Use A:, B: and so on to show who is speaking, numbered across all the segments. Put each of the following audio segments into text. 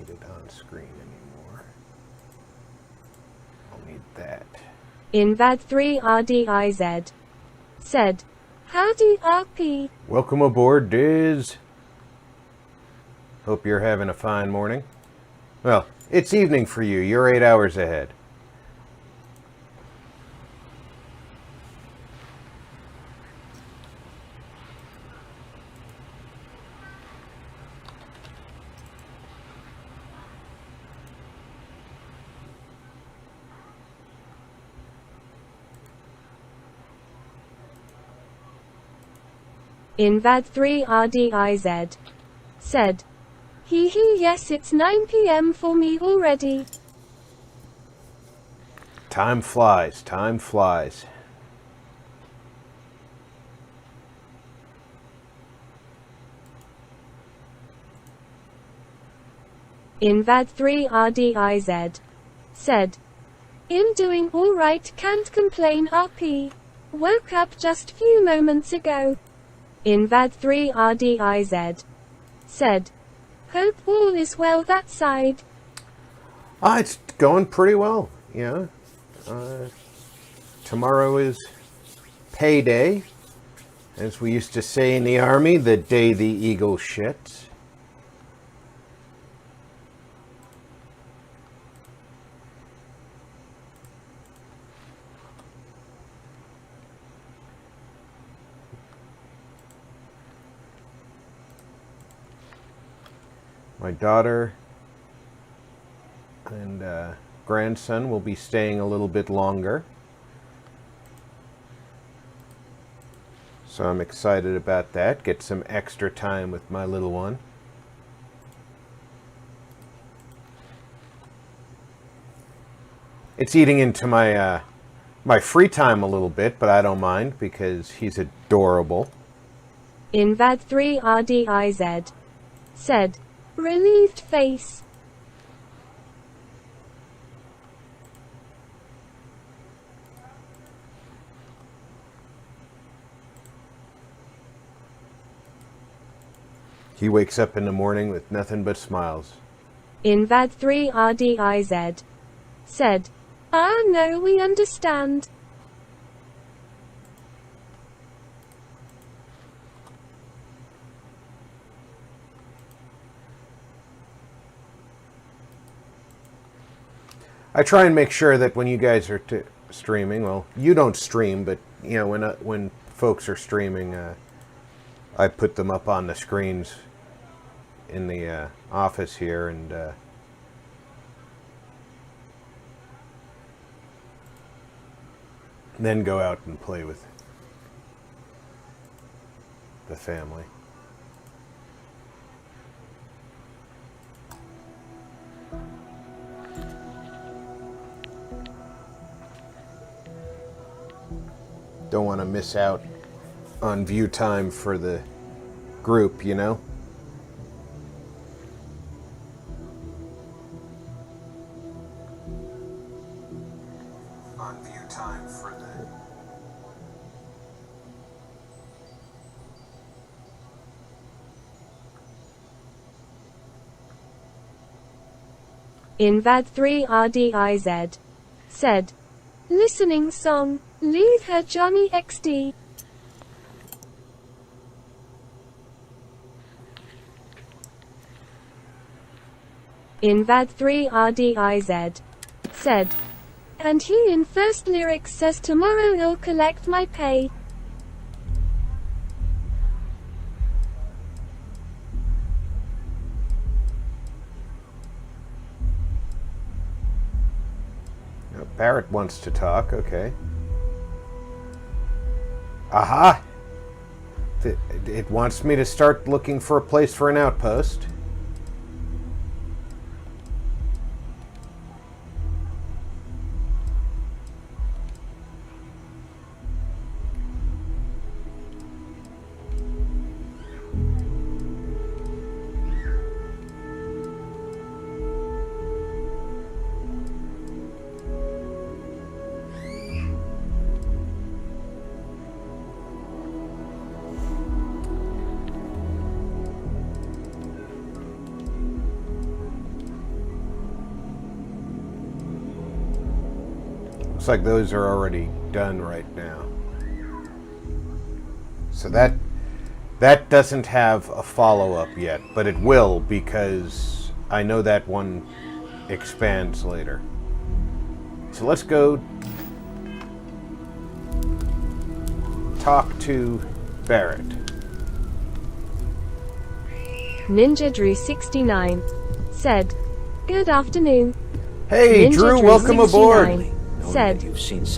A: need it on screen anymore. I'll need that.
B: Invad3RDIZ said, "Howdy RP.
A: Welcome aboard, Diz. Hope you're having a fine morning. Well, it's evening for you. You're 8 hours ahead.
B: Invad3RDIZ said, hee hee, yes, it's 9 p.m. for me already.
A: Time flies, time flies.
B: Invad3RDIZ said, "I'm doing alright, can't complain RP. Woke up just few moments ago." Invad3RDIZ said, "Hope all is well that side."
A: It's going pretty well, yeah. Tomorrow is payday, as we used to say in the Army, the day the eagle shits. My daughter and grandson will be staying a little bit longer. So I'm excited about that. Get some extra time with my little one. It's eating into my my free time a little bit, but I don't mind because he's adorable.
B: Invad3RDIZ said, relieved face.
A: He wakes up in the morning with nothing but smiles.
B: Invad3RDIZ said, "Ah no, we understand."
A: I try and make sure that when you guys are streaming, well, you don't stream, but you know, when folks are streaming, I put them up on the screens in the office here, and then go out and play with the family. Don't want to miss out on view time for the group, you know? On view time for the...
B: Invad3RDIZ said, listening song, leave her Johnny XD. Invad3RDIZ said, and he in first lyrics says tomorrow he'll collect my pay.
A: Barrett wants to talk, okay. Aha! It wants me to start looking for a place for an outpost. Looks like those are already done right now. So that doesn't have a follow-up yet, but it will, because I know that one expands later. So let's go talk to Barrett.
B: Ninja Drew 69 said, "Good afternoon."
A: Hey,
B: Ninja
A: Drew,
B: Drew
A: welcome
B: 69
A: aboard.
B: said,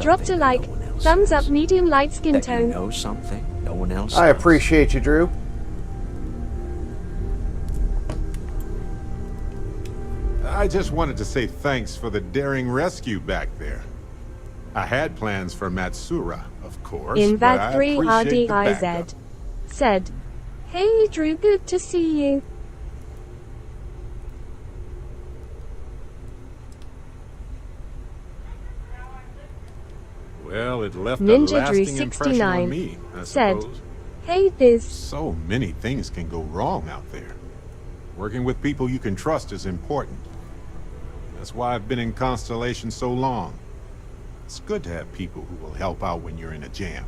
B: "Dropped a like, thumbs up, medium light skin tone."
C: Know something no one else
A: I
C: knows.
A: appreciate you, Drew.
D: I just wanted to say thanks for the daring rescue back there. I had plans for Matsura, of course,
B: In
D: but
B: that
D: I
B: 3
D: appreciate the backup.
B: RDIZ said, "Hey Drew, good to see you."
D: Well, it left
B: Ninja
D: a
B: Drew
D: lasting impression
B: 69
D: on me, I
B: said,
D: suppose.
B: "Hey Biz."
D: So many things can go wrong out there. Working with people you can trust is important. That's why I've been in Constellation so long. It's good to have people who will help out when you're in a jam.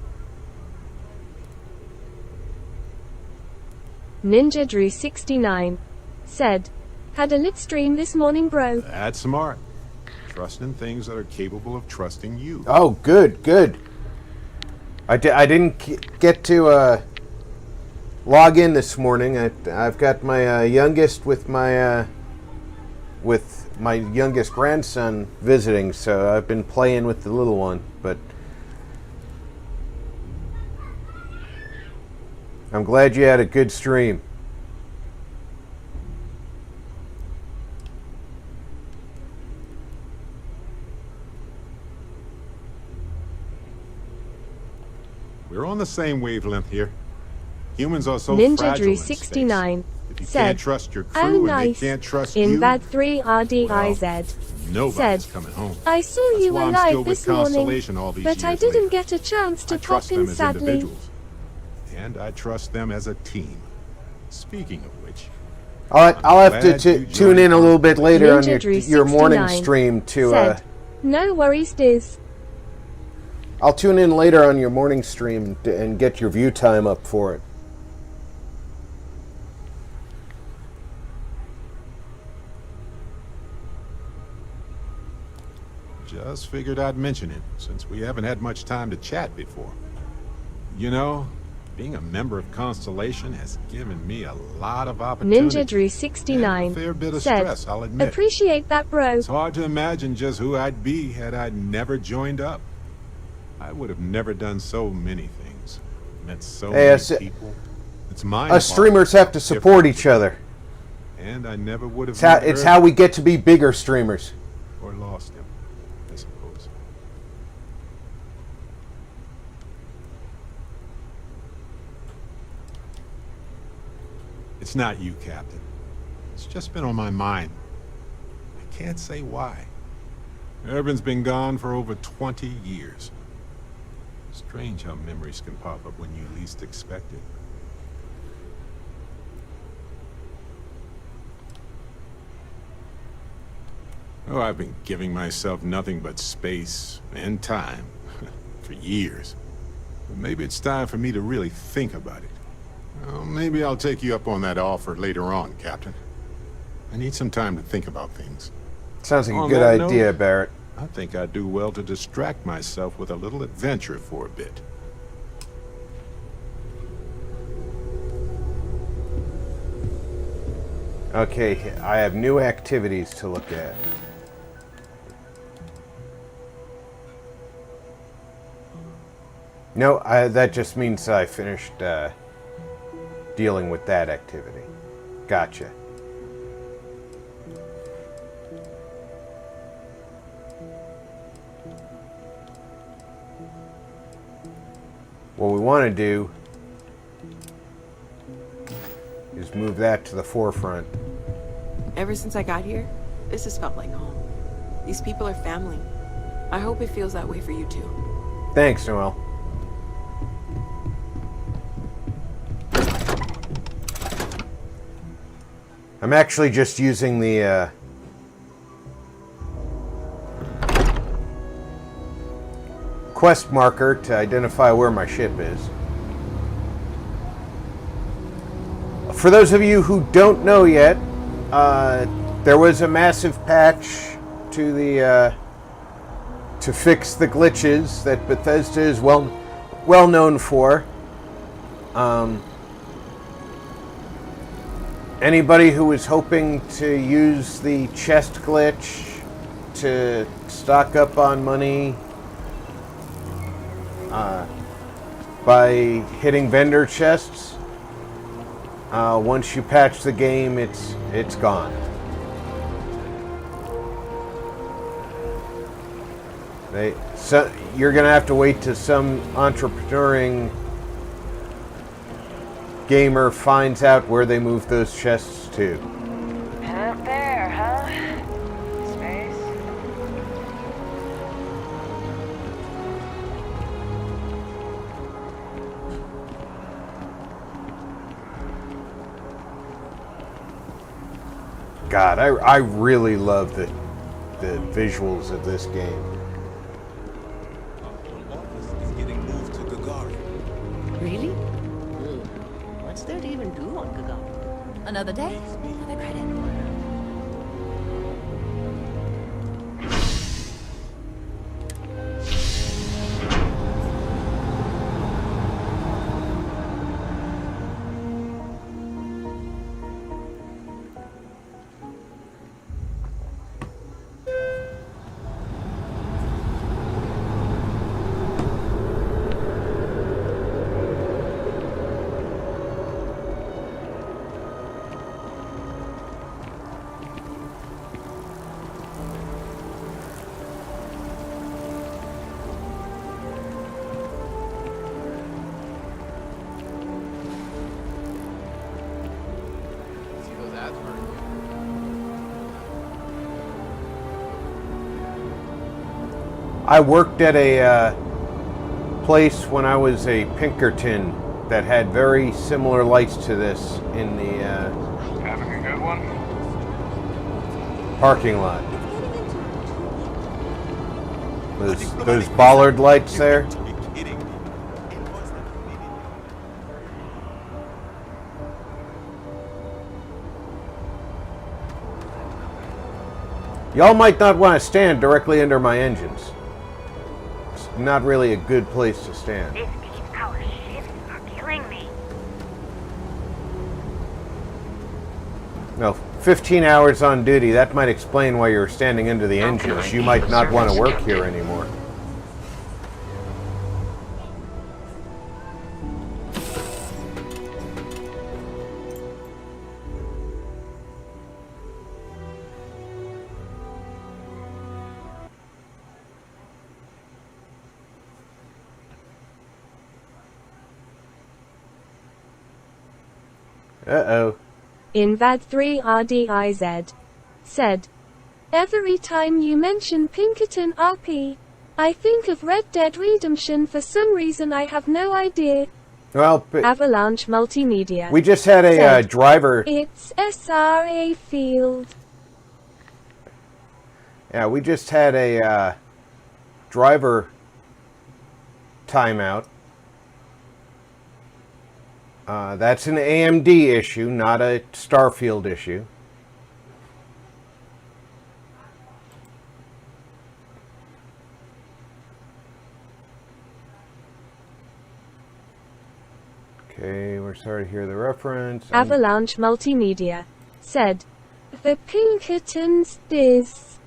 B: Ninja Drew 69 said, "Had a lit stream this morning, bro."
D: That's smart. Trust in things that are capable of trusting you.
A: Oh, good, good. I didn't get to log in this morning. I've got my youngest with my youngest grandson visiting, so I've been playing with the little one. But I'm glad you had a good stream.
D: We're on the same wavelength here. Humans are so
B: Ninja
D: fragile
B: Drew
D: in space.
B: 69
D: If you
B: said,
D: can't trust your crew
B: "Oh
D: and
B: nice."
D: they can't trust
B: In
D: you,
B: that 3 RDIZ
D: nobody's
B: said,
D: coming home.
B: "I saw
D: That's
B: you
D: why
B: were
D: I'm still
B: live
D: with
B: this morning,
D: Constellation all these
B: but I
D: years
B: didn't
D: later.
B: get a chance to
D: I
B: pop
D: trust
B: in
D: them as
B: sadly."
D: individuals, and I trust them as a team. Speaking of which,
A: I'll have
D: glad
A: to
D: you
A: tune
D: joined
A: in a little bit later on
B: Ninja Drew
A: your morning
B: 69
A: stream to.
B: said, "No worries, Diz."
A: I'll tune in later on your morning stream and get your view time up for it.
D: just figured I'd mention it, since we haven't had much time to chat before. You know, being a member of Constellation has given me a lot of opportunity.
B: Ninja Drew
D: And
B: 69
D: a fair bit of
B: said,
D: stress, I'll admit.
B: "Appreciate that, bro."
D: It's hard to imagine just who I'd be had I never joined up. I would have never done so many things. Met so
A: Hey,
D: many people. It's mind
A: Us streamers have to support each other.
D: And I never would have
A: It's how we get to be bigger streamers.
D: or lost him, I suppose. It's not you, Captain. It's just been on my mind. I can't say why. Urban's been gone for over 20 years. Strange how memories can pop up when you least expect it. Oh, I've been giving myself nothing but space and time for years. But maybe it's time for me to really think about it. Well, maybe I'll take you up on that offer later on, Captain. I need some time to think about things.
A: Sounds like a
D: On
A: good
D: that
A: idea,
D: note,
A: Barrett.
D: I think I'd do well to distract myself with a little adventure for a bit.
A: Okay, I have new activities to look at. No, that just means I finished dealing with that activity. Gotcha. What we want to do is move that to the forefront.
E: Ever since I got here, this has felt like home. These people are family. I hope it feels that way for you too.
A: Thanks, Noel. I'm actually just using quest marker to identify where my ship is. For those of you who don't know yet, there was a massive patch to the to fix the glitches that Bethesda is well known for. Anybody who was hoping to use the chest glitch to stock up on money by hitting vendor chests, once you patch the game, it's gone. So you're gonna have to wait till some entrepreneuring gamer finds out where they move those chests to.
C: Up there, huh? Space?
A: God, I really love the visuals of this game.
F: Really? What's there to even do on Gagari? Another day, another credit.
A: I worked at a place when I was a Pinkerton that had very similar lights to this in the
G: Having a good one?
A: parking lot. Those bollard lights there. Y'all might not want to stand directly under my engines. It's not really a good place to stand.
C: 15-hour shifts are killing me.
A: No, 15 hours on duty, that might explain why you're standing under the engines. You might not want to work here anymore. Uh-oh.
B: Invad3RDIZ said, "Every time you mention Pinkerton RP, I think of Red Dead Redemption for some reason I have no idea."
A: Well, but
B: Avalanche Multimedia.
A: we just had a
B: said,
A: driver.
B: "It's SRA Field."
A: Yeah, we just had a driver timeout. That's an AMD issue, not a Starfield issue. Okay, we're sorry to hear the reference.
B: Avalanche Multimedia said, "The Pinkertons is."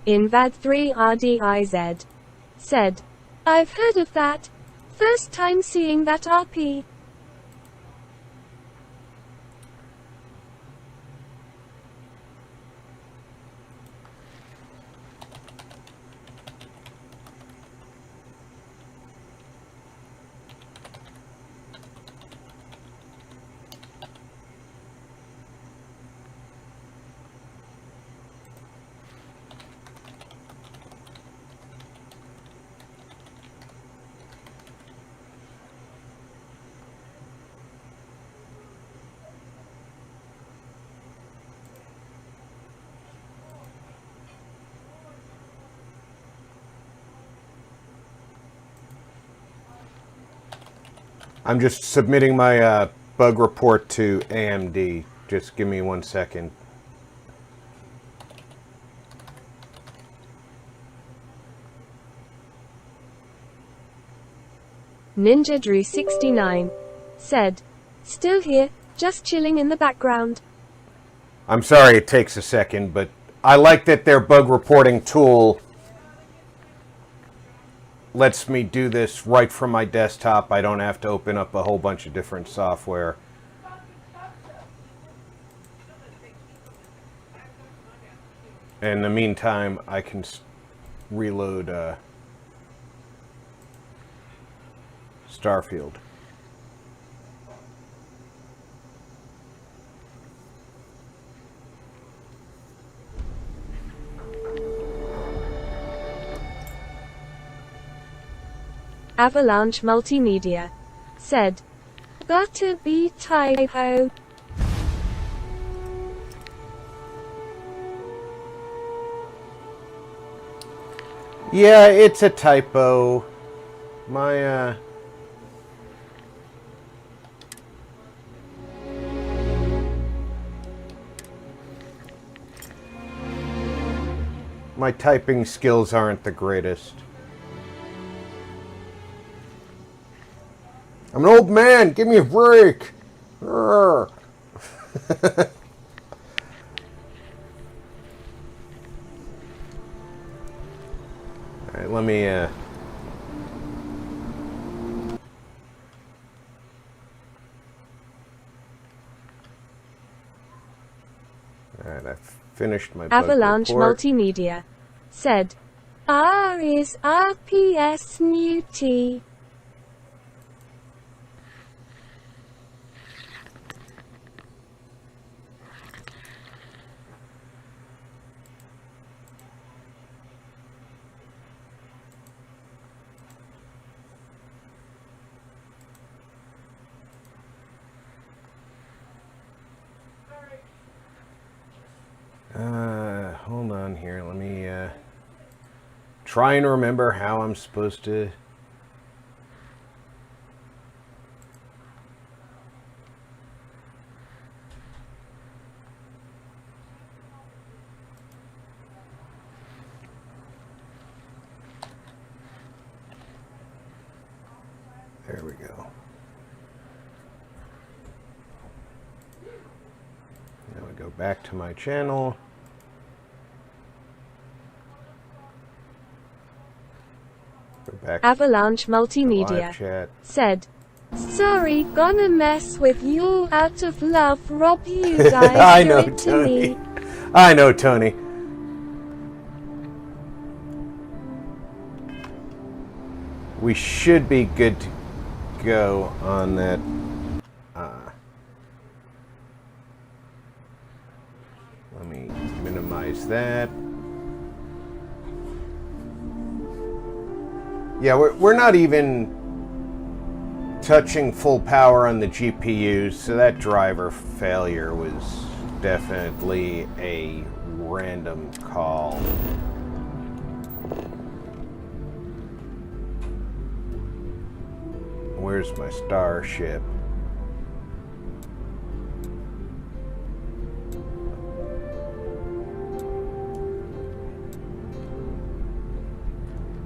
B: Invad3RDIZ said, "I've heard of that. First time seeing that RP."
A: I'm just submitting my bug report to AMD. Just give me 1 second.
B: Ninja Drew 69 said, "Still here, just chilling in the background."
A: I'm sorry it takes a second, but I like that their bug reporting tool lets me do this right from my desktop. I don't have to open up a whole bunch of different software. In the meantime, I can reload Starfield.
B: Avalanche Multimedia said, "Gotta be typo."
A: Yeah, it's a typo. My my typing skills aren't the greatest. I'm an old man. Give me a break. All right, let me. All right, I finished my bug
B: Avalanche
A: report.
B: Multimedia said, "R is RPS new T."
A: Hold on here. Let me try and remember how I'm supposed to. There we go. Now we go back to my channel. Go back
B: Avalanche
A: to live
B: Multimedia
A: chat.
B: said, "Sorry, gonna mess with you out of love, rob you guys."
A: I
B: do
A: know,
B: it to
A: Tony.
B: me.
A: I know, Tony. We should be good to go on that. Let me minimize that. Yeah, we're not even touching full power on the GPUs, so that driver failure was definitely a random call. Where's my starship?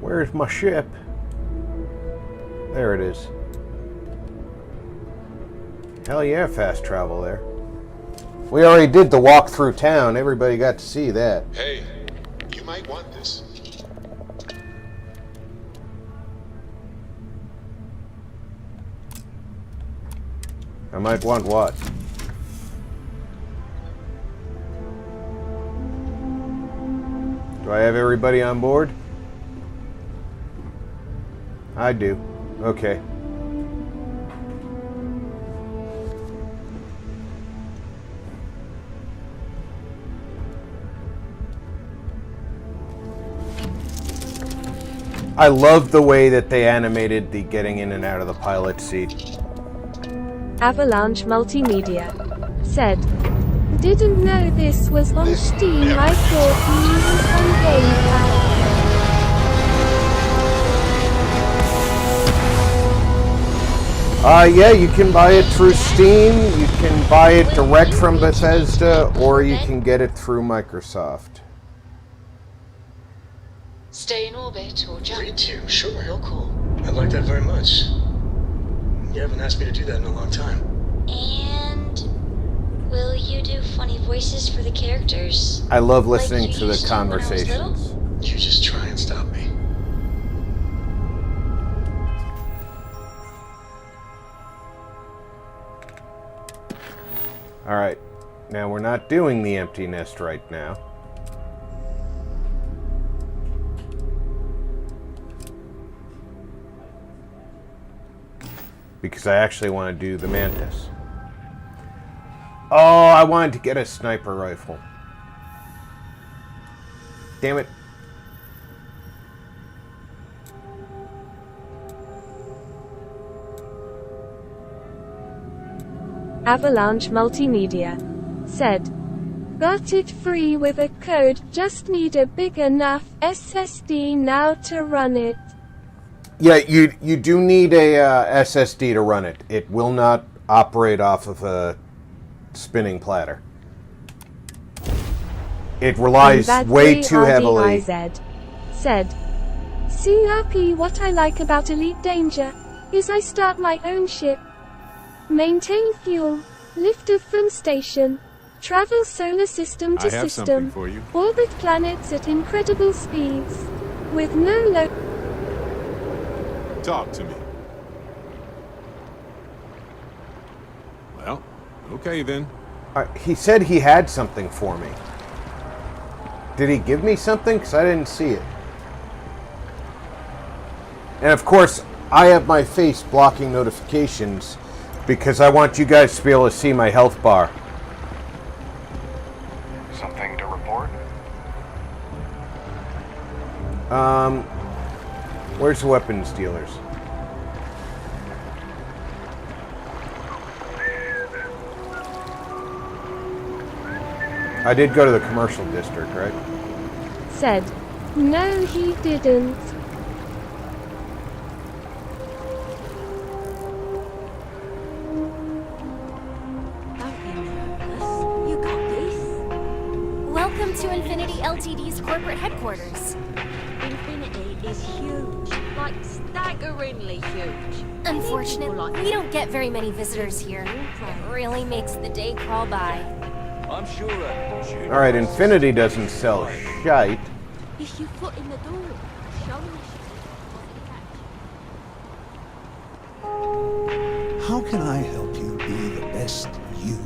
A: Where's my ship? There it is. Hell yeah, fast travel there. We already did the walk through town. Everybody got to see that.
D: Hey, you might want this.
A: I might want what? Do I have everybody on board? I do. Okay. I love the way that they animated the getting in and out of the pilot seat.
B: Avalanche Multimedia said, "Didn't know this was on Steam. I thought you was on Game Pass."
A: Yeah, you can buy it through Steam, you can buy it direct from Bethesda, or you can get it through Microsoft.
H: Stay in orbit or jump.
I: Free to, sure.
H: Your call.
I: I'd like that very much. You haven't asked me to do that in a long time.
J: And will you do funny voices for the characters?
A: I love listening
J: Like you
A: to the
J: used to when I was
A: conversations.
I: You just try and stop me.
A: Alright, now we're not doing the empty nest right now. Because I actually want to do the Mantis. Oh, I wanted to get a sniper rifle. Damn it.
B: Avalanche Multimedia said, got it free with a code, just need a big enough SSD now to run it.
A: Yeah, you do need a SSD to run it. It will not operate off of a spinning platter. It relies way too heavily.
B: Said, CRP, what I like about Elite Danger is I start my own ship, maintain fuel, lift off from station, travel solar system to
D: I have something
B: system,
D: for you.
B: orbit planets at incredible speeds, with no low.
D: Talk to me. Well, okay then.
A: He said he had something for me. Did he give me something? Because I didn't see it. And of course, I have my face blocking notifications because I want you guys to be able to see my health bar.
G: Something to report?
A: Where's the weapons dealers? I did go to the commercial district, right?
B: Said, no he didn't.
K: You got this. Welcome to Infinity Ltd's corporate headquarters.
L: Infinity is huge, like staggeringly huge.
K: Unfortunately, we don't get very many visitors here. It really makes the day crawl by.
M: I'm sure.
A: Alright, Infinity doesn't sell shite.
L: Is your foot in the door? Show me.
N: How can I help you be the best you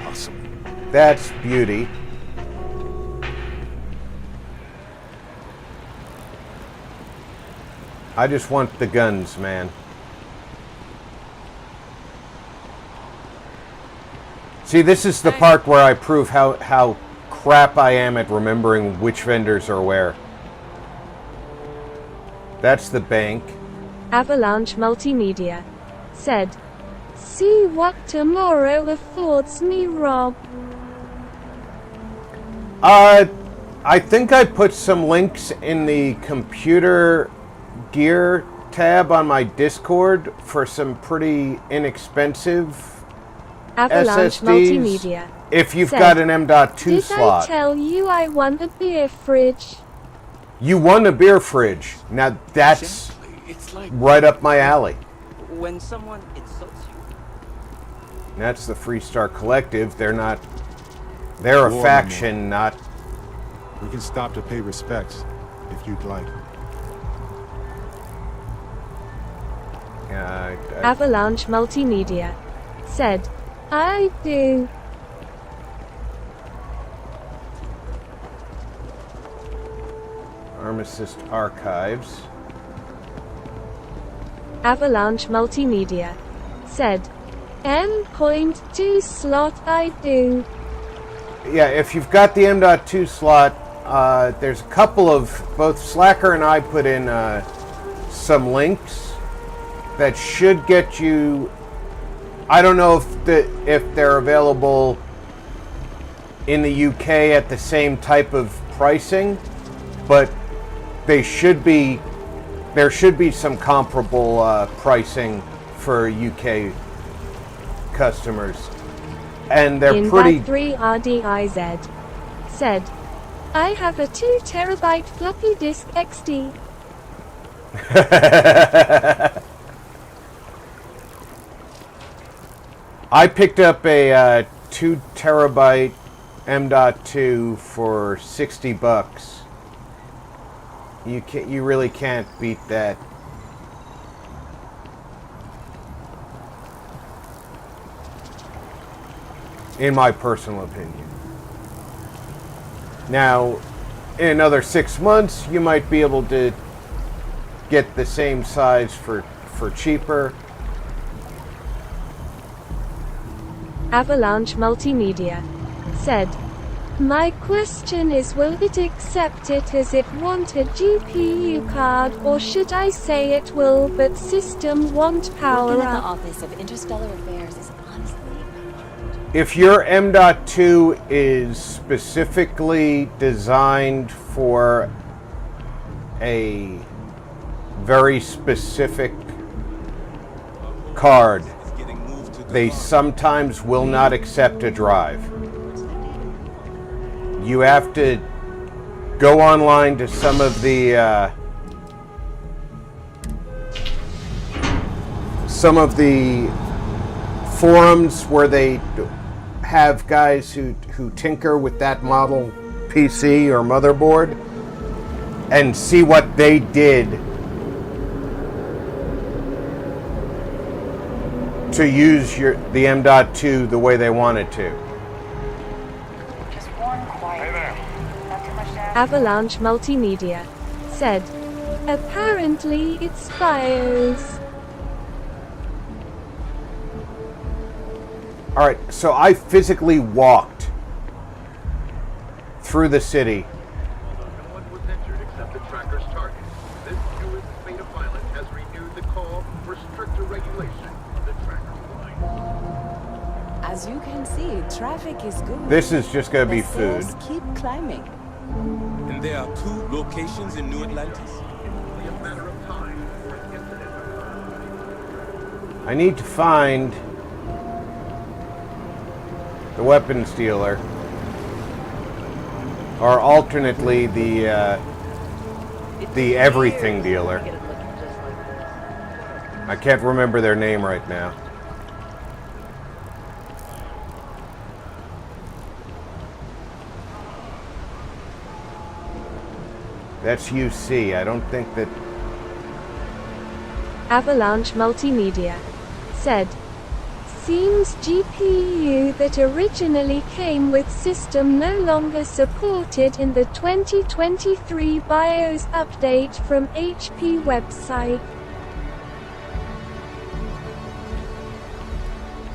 N: possible?
A: That's beauty. I just want the guns, man. See, this is the part where I prove how crap I am at remembering which vendors are where. That's the bank.
B: Avalanche Multimedia said, see what tomorrow affords me, Rob.
A: I think I put some links in the computer gear tab on my Discord for some pretty inexpensive
B: Avalanche
A: SSDs.
B: Multimedia
A: If you've
B: said,
A: got an M.2 slot.
B: Did I tell you I want a beer fridge?
A: You won a beer fridge. Now that's right up my alley.
M: When someone insults you.
A: And that's the Freestar Collective. They're a faction, not...
D: We can stop to pay respects, if you'd like.
B: Avalanche Multimedia said, I do.
A: Armistice Archives.
B: Avalanche Multimedia said, M.2 slot I do.
A: Yeah, if you've got the M.2 slot, there's a couple of, both Slacker and I put in some links that should get you, I don't know if they're available in the UK at the same type of pricing, but they should be, there should be some comparable pricing for UK customers, and they're
B: In
A: pretty.
B: that 3RDIZ said, I have a 2 terabyte floppy disk XD.
A: I picked up a 2 terabyte M.2 for $60. You really can't beat that. In my personal opinion. Now, in another 6 months, you might be able to get the same size for cheaper.
B: Avalanche Multimedia said, my question is, will it accept it as it want a GPU card, or should I say it will but system want power
F: Working at the
B: up?
F: Office of Interstellar Affairs is honestly...
A: If your M.2 is specifically designed for a very specific card, they sometimes will not accept a drive. You have to go online to some of the forums where they have guys who tinker with that model PC or motherboard and see what they did to use the M.2 the way they wanted to.
B: Avalanche Multimedia said, apparently it's BIOS.
A: Alright, so I physically walked through the city.
O: No one was injured except the tracker's target. This newest spate of violence has renewed the call for stricter regulation of the tracker's line.
E: As you can see, traffic is good.
A: This is just going to be food.
E: Sales keep climbing.
P: And there are 2 locations in New Atlantis.
O: Only a matter of time for an incident.
A: I need to find the weapons dealer, or alternately the everything dealer. I can't remember their name right now. That's UC. I don't think that...
B: Avalanche Multimedia said, seems GPU that originally came with system no longer supported in the 2023 BIOS update from HP website.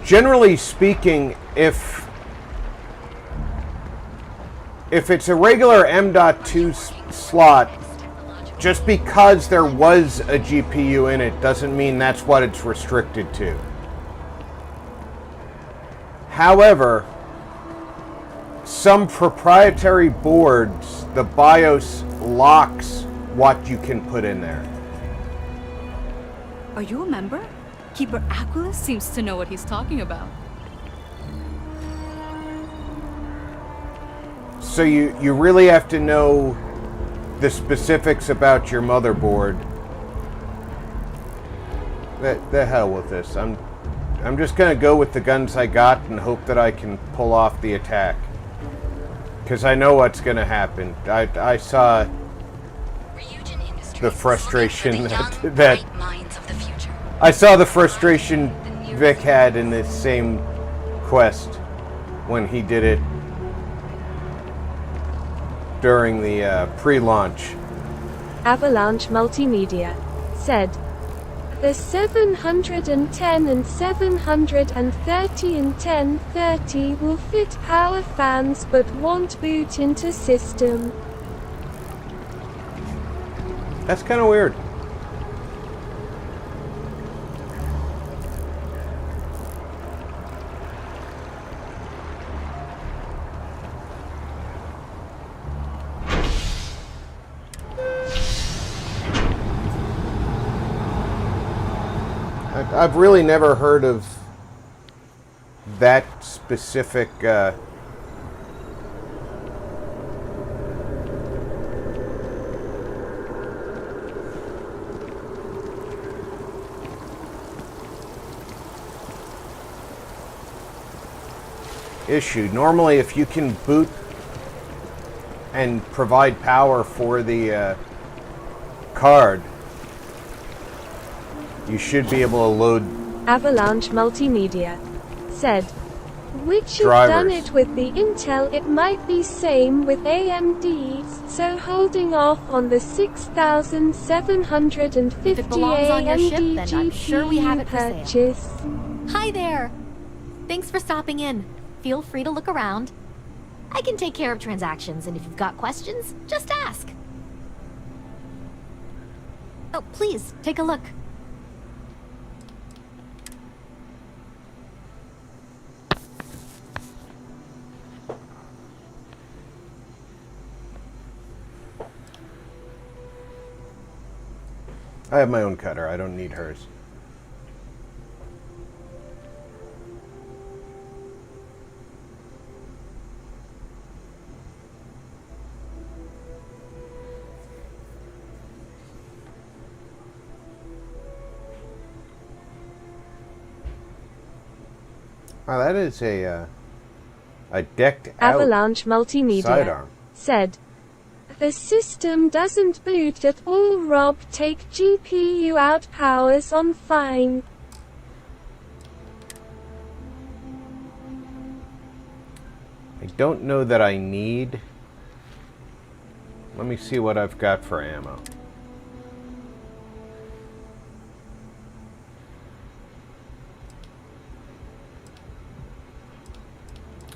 A: Generally speaking, if it's a regular M.2 slot, just because there was a GPU in it doesn't mean that's what it's restricted to. However, some proprietary boards, the BIOS locks what you can put in there.
Q: Are you a member? Keeper Aquilus seems to know what he's talking about.
A: So you really have to know the specifics about your motherboard. The hell with this. I'm just gonna go with the guns I got and hope that I can pull off the attack. Because I know what's gonna happen. I saw the frustration that I saw the frustration Vic had in this same quest when he did it during the pre-launch.
B: Avalanche Multimedia said, the 710 and 730 and 1030 will fit power fans but won't boot into system.
A: That's kind of weird. I've really never heard of that specific issue. Normally, if you can boot and provide power for the card, you should be able to load
B: Avalanche Multimedia said, which you've
A: drivers.
B: done it with the Intel, it might be same with AMD's, so holding off on the 6,750
K: If it belongs on your ship,
B: AMD
K: then I'm sure we have it for sale.
B: purchase.
K: Hi there! Thanks for stopping in. Feel free to look around. I can take care of transactions, and if you've got questions, just ask. Oh, please, take a look.
A: I have my own cutter. I don't need hers. Wow, that is a decked out
B: Avalanche Multimedia
A: sidearm.
B: said, the system doesn't boot at all. Rob, take GPU out, powers on, fine.
A: I don't know that I need. Let me see what I've got for ammo.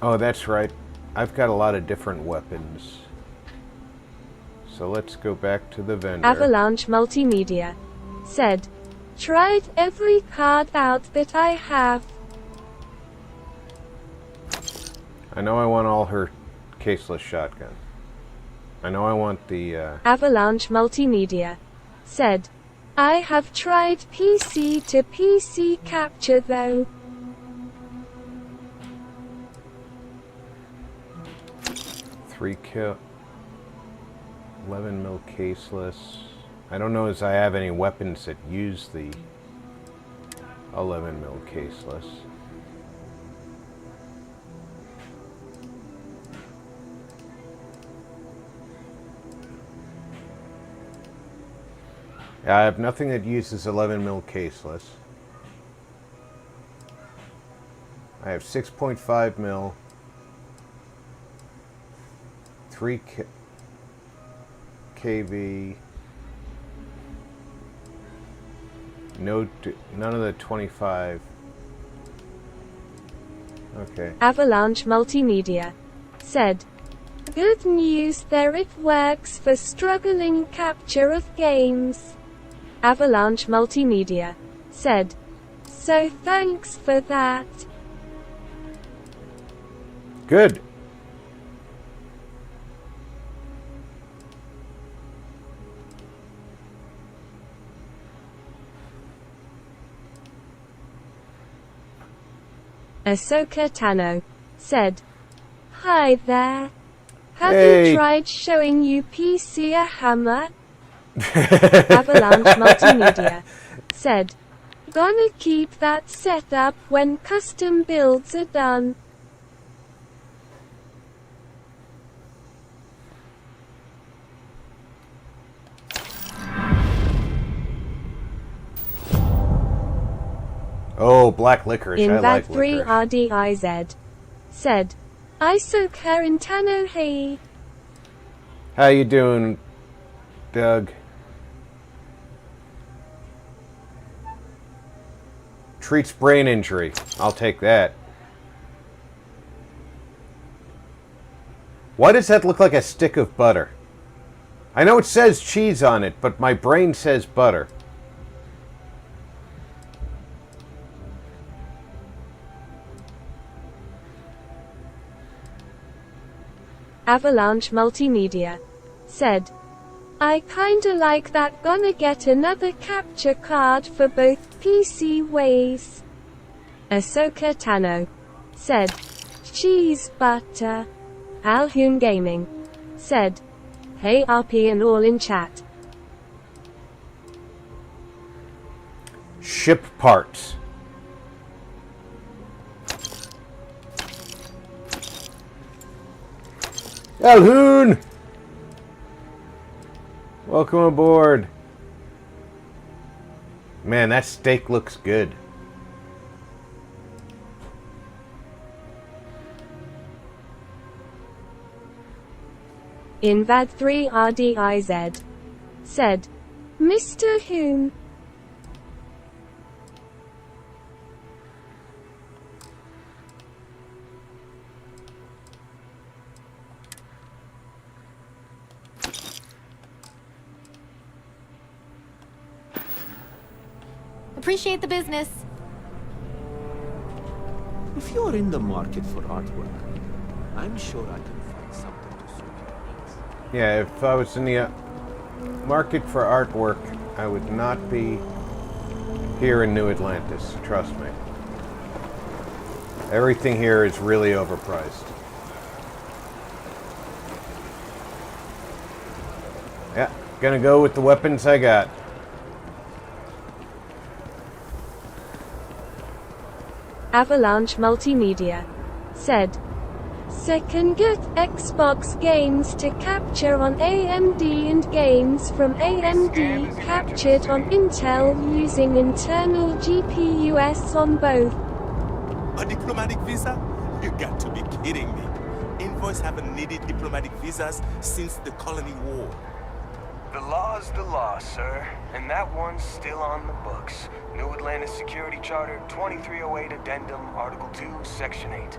A: Oh, that's right. I've got a lot of different weapons. So let's go back to the vendor.
B: Avalanche Multimedia said, tried every card out that I have.
A: I know I want all her caseless shotgun. I know I want the
B: Avalanche Multimedia said, I have tried PC to PC capture though.
A: 3 kill 11 mil caseless. I don't know as I have any weapons that use the 11 mil caseless. Yeah, I have nothing that uses 11 mil caseless. I have 6.5 mil. 3 kV. No, none of the 25. Okay.
B: Avalanche Multimedia said, good news there, it works for struggling capture of games. Avalanche Multimedia said, so thanks for that.
A: Good.
B: Ahsoka Tano said, hi there. Have
A: Hey.
B: you tried showing you PC a hammer? Avalanche Multimedia said, gonna keep that set up when custom builds are done.
A: Oh, black licorice.
B: In
A: I
B: that
A: like
B: 3
A: licorice.
B: RDIZ said, Ahsoka and Tano, hey.
A: How you doing, Doug? Treats brain injury. I'll take that. Why does that look like a stick of butter? I know it says cheese on it, but my brain says butter.
B: Avalanche Multimedia said, I kinda like that, gonna get another capture card for both PC ways. Ahsoka Tano said, cheese butter. Alhoon Gaming said, hey RP and all in chat.
A: Ship parts. Alhoon! Welcome aboard. Man, that steak looks good.
B: Invad3RDIZ said, Mr. Hoon.
K: Appreciate the business.
R: If you're in the market for artwork, I'm sure I can find something to suit your needs.
A: Yeah, if I was in the market for artwork, I would not be here in New Atlantis, trust me. Everything here is really overpriced. Yeah, gonna go with the weapons I got.
B: Avalanche Multimedia said, Second get Xbox games to capture on AMD and games from AMD captured on Intel using internal GPUs on both.
P: A diplomatic visa? You got to be kidding me. Invoice haven't needed diplomatic visas since the Colony War.
S: The law's the law, sir, and that one's still on the books. New Atlantis Security Charter 2308 Addendum, Article 2, Section 8.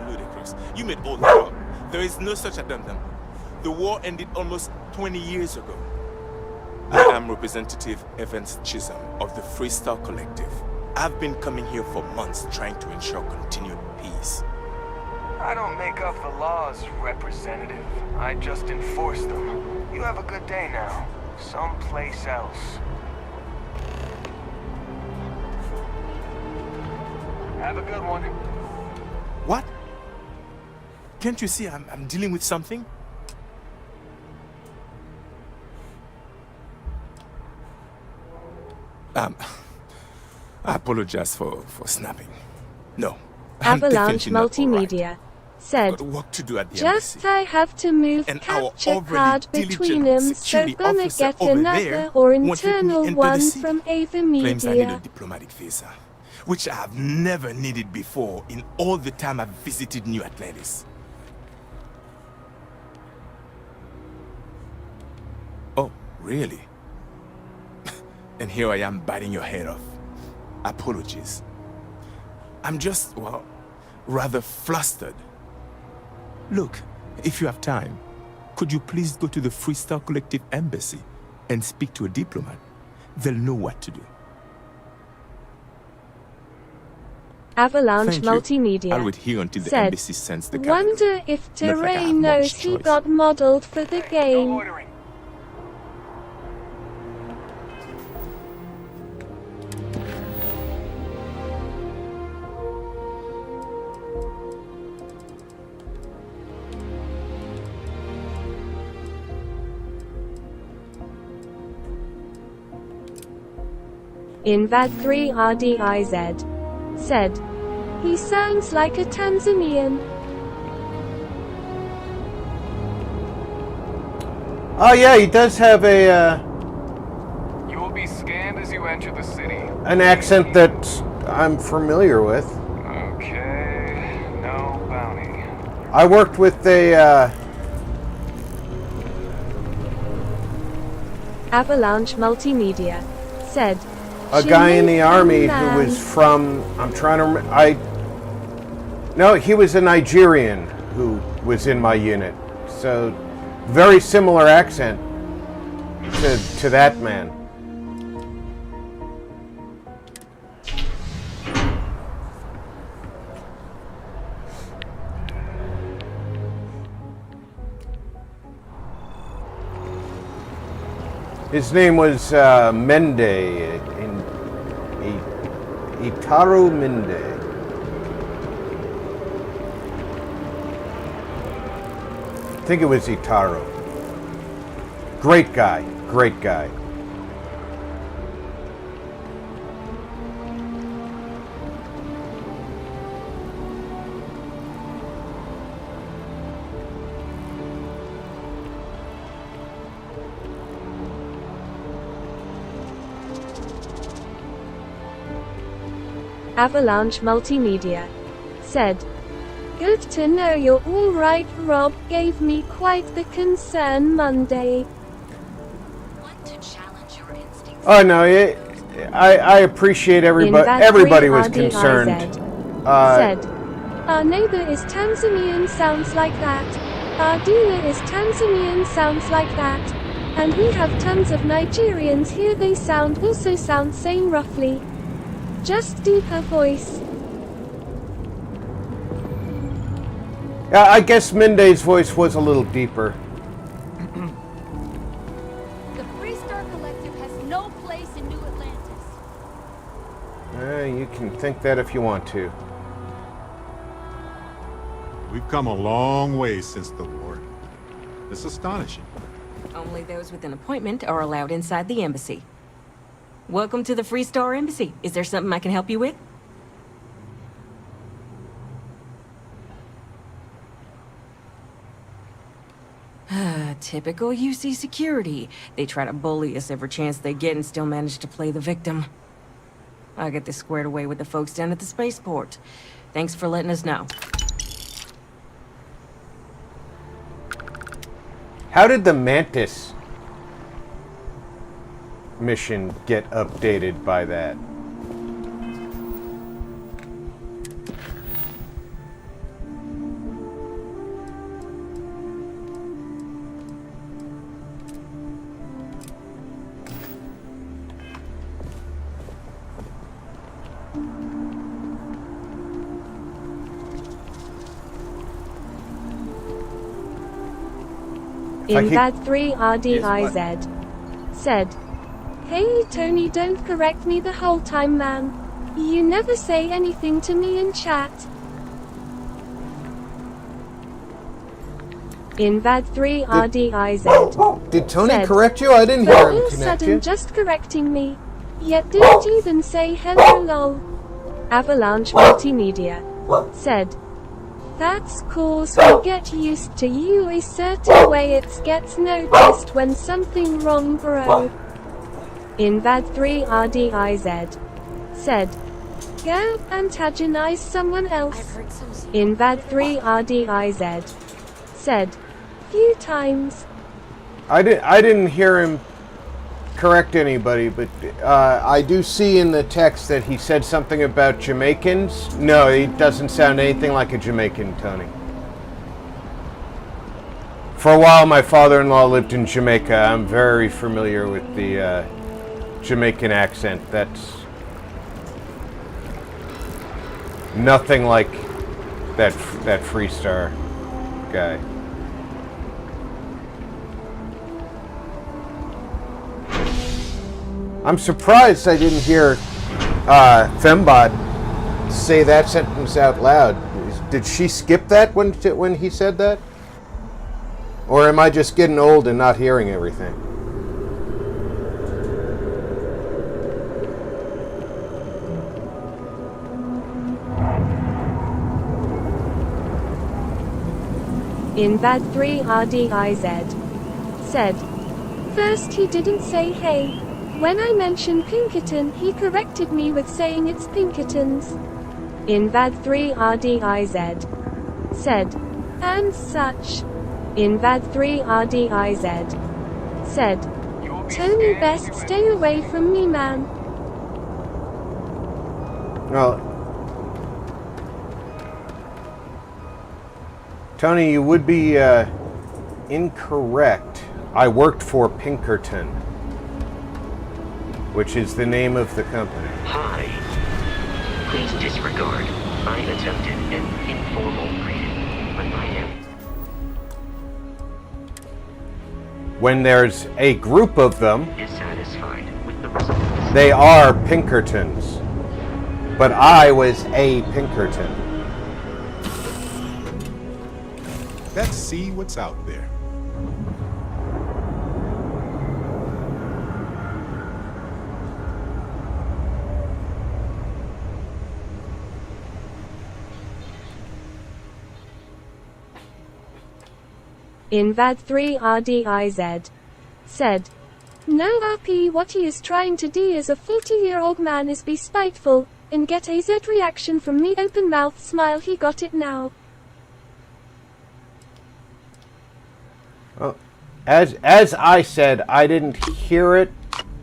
P: Ludicrous. You made all that up. There is no such addendum. The war ended almost 20 years ago. I am Representative Evans Chisholm of the Freestyle Collective. I've been coming here for months trying to ensure continued peace.
S: I don't make up the laws, Representative. I just enforce them. You have a good day now. Someplace else. Have a good one.
P: What? Can't you see I'm dealing with something? I apologize for snapping. No.
B: Avalanche Multimedia said,
P: work to do at the
B: just
P: embassy.
B: I have to move
P: And
B: capture
P: our
B: card
P: overly
B: between
P: diligent
B: them, so
P: security
B: gonna
P: officer
B: get
P: over
B: another
P: there
B: or
P: won't let me
B: internal
P: enter the
B: one
P: city.
B: from Ava
P: Claims I need a
B: Media.
P: diplomatic visa, which I have never needed before in all the time I've visited New Atlantis. Oh, really? And here I am biting your head off. Apologies. I'm just, well, rather flustered. Look, if you have time, could you please go to the Freestyle Collective Embassy and speak to a diplomat? They'll know what to do.
B: Avalanche
P: Thank you.
B: Multimedia
P: I'll wait here until the
B: said,
P: embassy sends the capital.
B: wonder if
P: Not like I
B: Teray
P: have
B: knows
P: much
B: he
P: choice.
B: got modeled for the game. Invad3RDIZ said, he sounds like a Tanzanian.
A: Oh yeah, he does have a
G: You will be scanned as you enter the city.
A: an accent that I'm familiar with.
G: Okay, no bounty.
A: I worked with a
B: Avalanche Multimedia said,
A: guy in the army
B: man.
A: who was from, I'm trying to remember, no, he was a Nigerian who was in my unit. So, very similar accent to that man. His name was Mende. Itaru Minde. I think it was Itaru. Great guy. Great guy.
B: Avalanche Multimedia said, "Good to know you're all right. Rob gave me quite the concern Monday."
A: Oh no, I appreciate everybody. Everybody was concerned.
B: Said, "Our neighbor is Tanzanian, sounds like that. Our dealer is Tanzanian, sounds like that. And we have tons of Nigerians here. They also sound same roughly. Just deeper voice."
A: I guess Minde's voice was a little deeper.
L: The Freestar Collective has no place in New Atlantis.
A: You can think that if you want to.
D: We've come a long way since the war. It's astonishing.
E: Only those with an appointment are allowed inside the embassy. Welcome to the Freestar Embassy. Is there something I can help you with? Typical UC security. They try to bully us every chance they get and still manage to play the victim. I'll get this squared away with the folks down at the spaceport. Thanks for letting us know.
A: How did the Mantis mission get updated by that?
B: Invad3RDIZ said, "Hey Tony, don't correct me the whole time, man. You never say anything to me in chat." Invad3RDIZ
A: Did Tony
B: said,
A: correct you? I didn't hear him
B: all
A: connect
B: sudden
A: you.
B: just correcting me. Yet didn't even say hello lol. Avalanche Multimedia said, "That's cause we get used to you a certain way. It gets noticed when something wrong, bro." Invad3RDIZ said, "Go antagonize someone else." Invad3RDIZ said, "Few times."
A: I didn't hear him correct anybody, but I do see in the text that he said something about Jamaicans. No, he doesn't sound anything like a Jamaican, Tony. For a while, my father-in-law lived in Jamaica. I'm very familiar with the Jamaican accent. That's nothing like that Freestar guy. I'm surprised I didn't hear Fembot say that sentence out loud. Did she skip that when he said that? Or am I just getting old and not hearing everything?
B: Invad3RDIZ said, "First he didn't say hey. When I mentioned Pinkerton, he corrected me with saying it's Pinkertons." Invad3RDIZ said, "And such." Invad3RDIZ said, "Tony, best stay away from me, man."
A: Well, Tony, you would be incorrect. I worked for Pinkerton, which is the name of the company.
T: Hi. Please disregard. I attempted an informal greeting, but I am.
A: When there's a group of them,
T: Dissatisfied with the results.
A: they are Pinkertons. But I was a Pinkerton.
D: Let's see what's out there.
B: Invad 3 RDIZ said, "No RP, what he is trying to do as a 40-year-old man is be spiteful, and get a Z reaction from me open mouth smile, he got it now."
A: Well, as I said, I didn't hear it.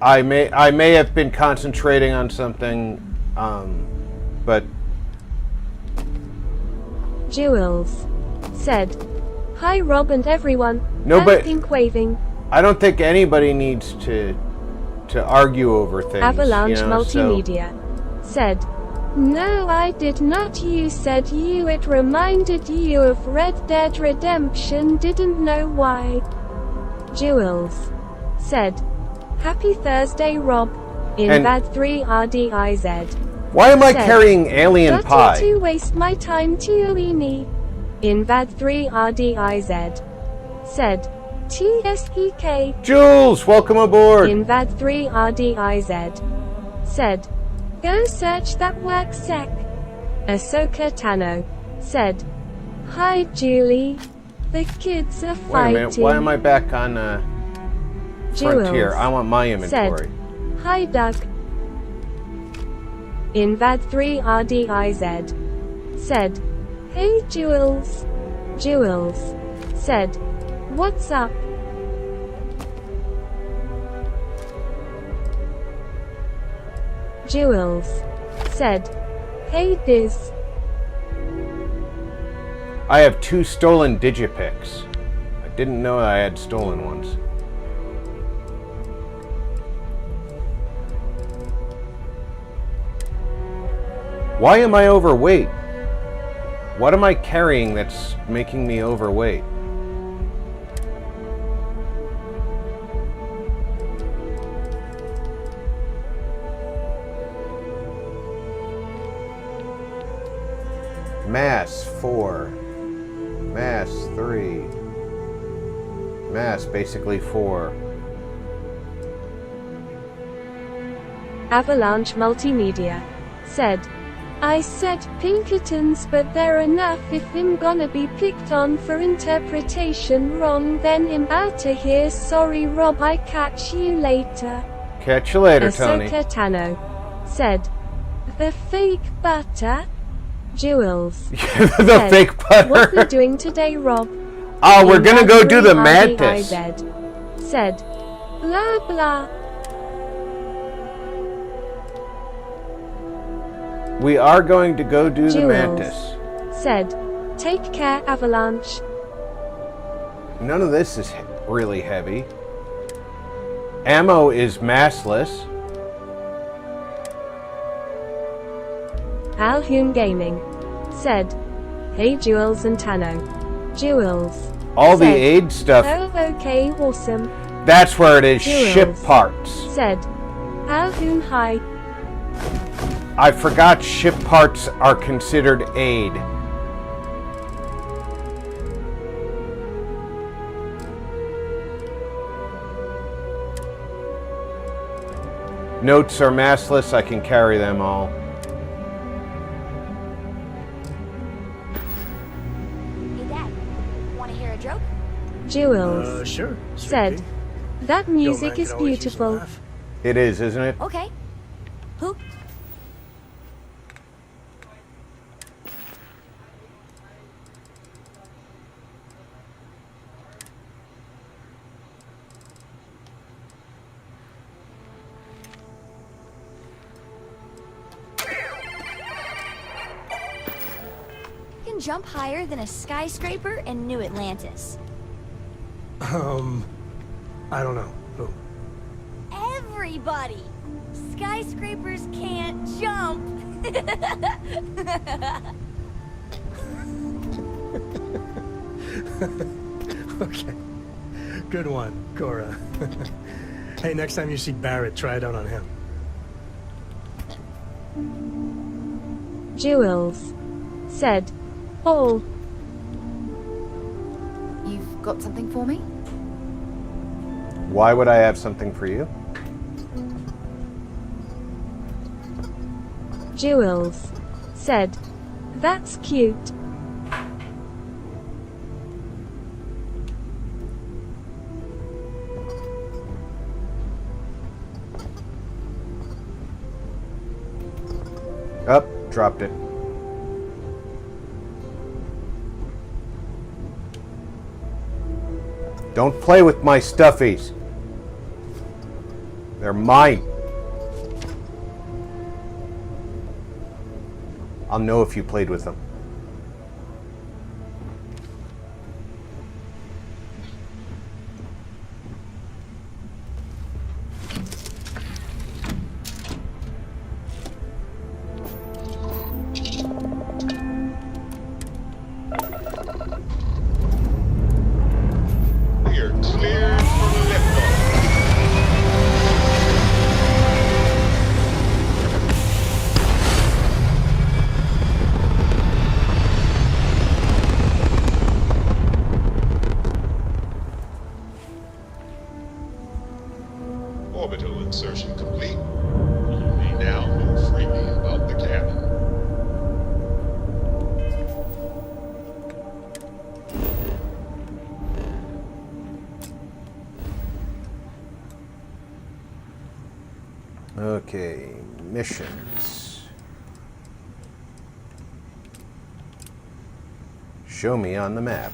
A: I may have been concentrating on something, but
B: Jules said, "Hi Rob and everyone."
A: No, but
B: pink waving.
A: I don't think anybody needs to argue over things.
B: Avalanche
A: you know,
B: Multimedia said, "No, I did not. You said you. It reminded you of Red Dead Redemption. Didn't know why." Jules said, "Happy Thursday, Rob." Invad 3 RDIZ.
A: Why am I
B: said,
A: carrying alien
B: "Got
A: pie?
B: to waste my time to Uini." Invad 3 RDIZ said, "TSEK."
A: Jules, welcome aboard.
B: Invad 3 RDIZ said, "Go search that work sec." Ahsoka Tano said, "Hi Julie. The kids are
A: Wait a
B: fighting."
A: minute, why am I back on Frontier?
B: Jules
A: I want my inventory.
B: said, "Hi Doug." Invad 3 RDIZ said, "Hey Jules." Jules said, "What's up?" Jules said, "Hey Diz."
A: I have 2 stolen Digipics. I didn't know I had stolen ones. Why am I overweight? What am I carrying that's making me overweight? Mass 4. Mass 3. Mass basically 4.
B: Avalanche Multimedia said, "I said Pinkertons, but they're enough. If I'm gonna be picked on for interpretation wrong, then I'm outta here. Sorry Rob, I catch you later."
A: Catch you later, Tony.
B: Ahsoka Tano said, "The fake butter." Jules
A: The
B: said,
A: fake butter.
B: "What we doing today, Rob?"
A: Oh, we're gonna go do the
B: Invad
A: Mantis.
B: RDIZ said, "Blah blah."
A: We are going to go do the
B: Jules
A: Mantis.
B: said, "Take care, Avalanche."
A: None of this is really heavy. Ammo is massless.
B: Alhoon Gaming said, "Hey Jules and Tano." Jules
A: All the
B: said,
A: aid stuff.
B: "Oh okay, awesome."
A: That's where it is.
B: Jules
A: Ship parts.
B: said, "Alhoon hi."
A: I forgot ship parts are considered aid. Notes are massless. I can carry them all.
K: Hey Dad, wanna hear a joke?
B: Jules
I: Sure.
B: said, "That music
I: man
B: is
I: can always use a
B: beautiful."
I: laugh.
A: It is, isn't it?
K: Okay. Who? Can jump higher than a skyscraper in New Atlantis.
I: I don't know. Who?
K: Everybody! Skyscrapers can't jump!
I: Okay. Good one, Cora. Hey, next time you see Barrett, try it out on him.
B: Jewels said, "All."
L: You've got something for me?
A: Why would I have something for you?
B: Jewels said, "That's cute."
A: Up, dropped it. Don't play with my stuffies. They're mine. I'll know if you played with them.
O: We're cleared for liftoff. Orbital insertion complete. You may now move freely about the cabin.
A: Okay, missions. Show me on the map.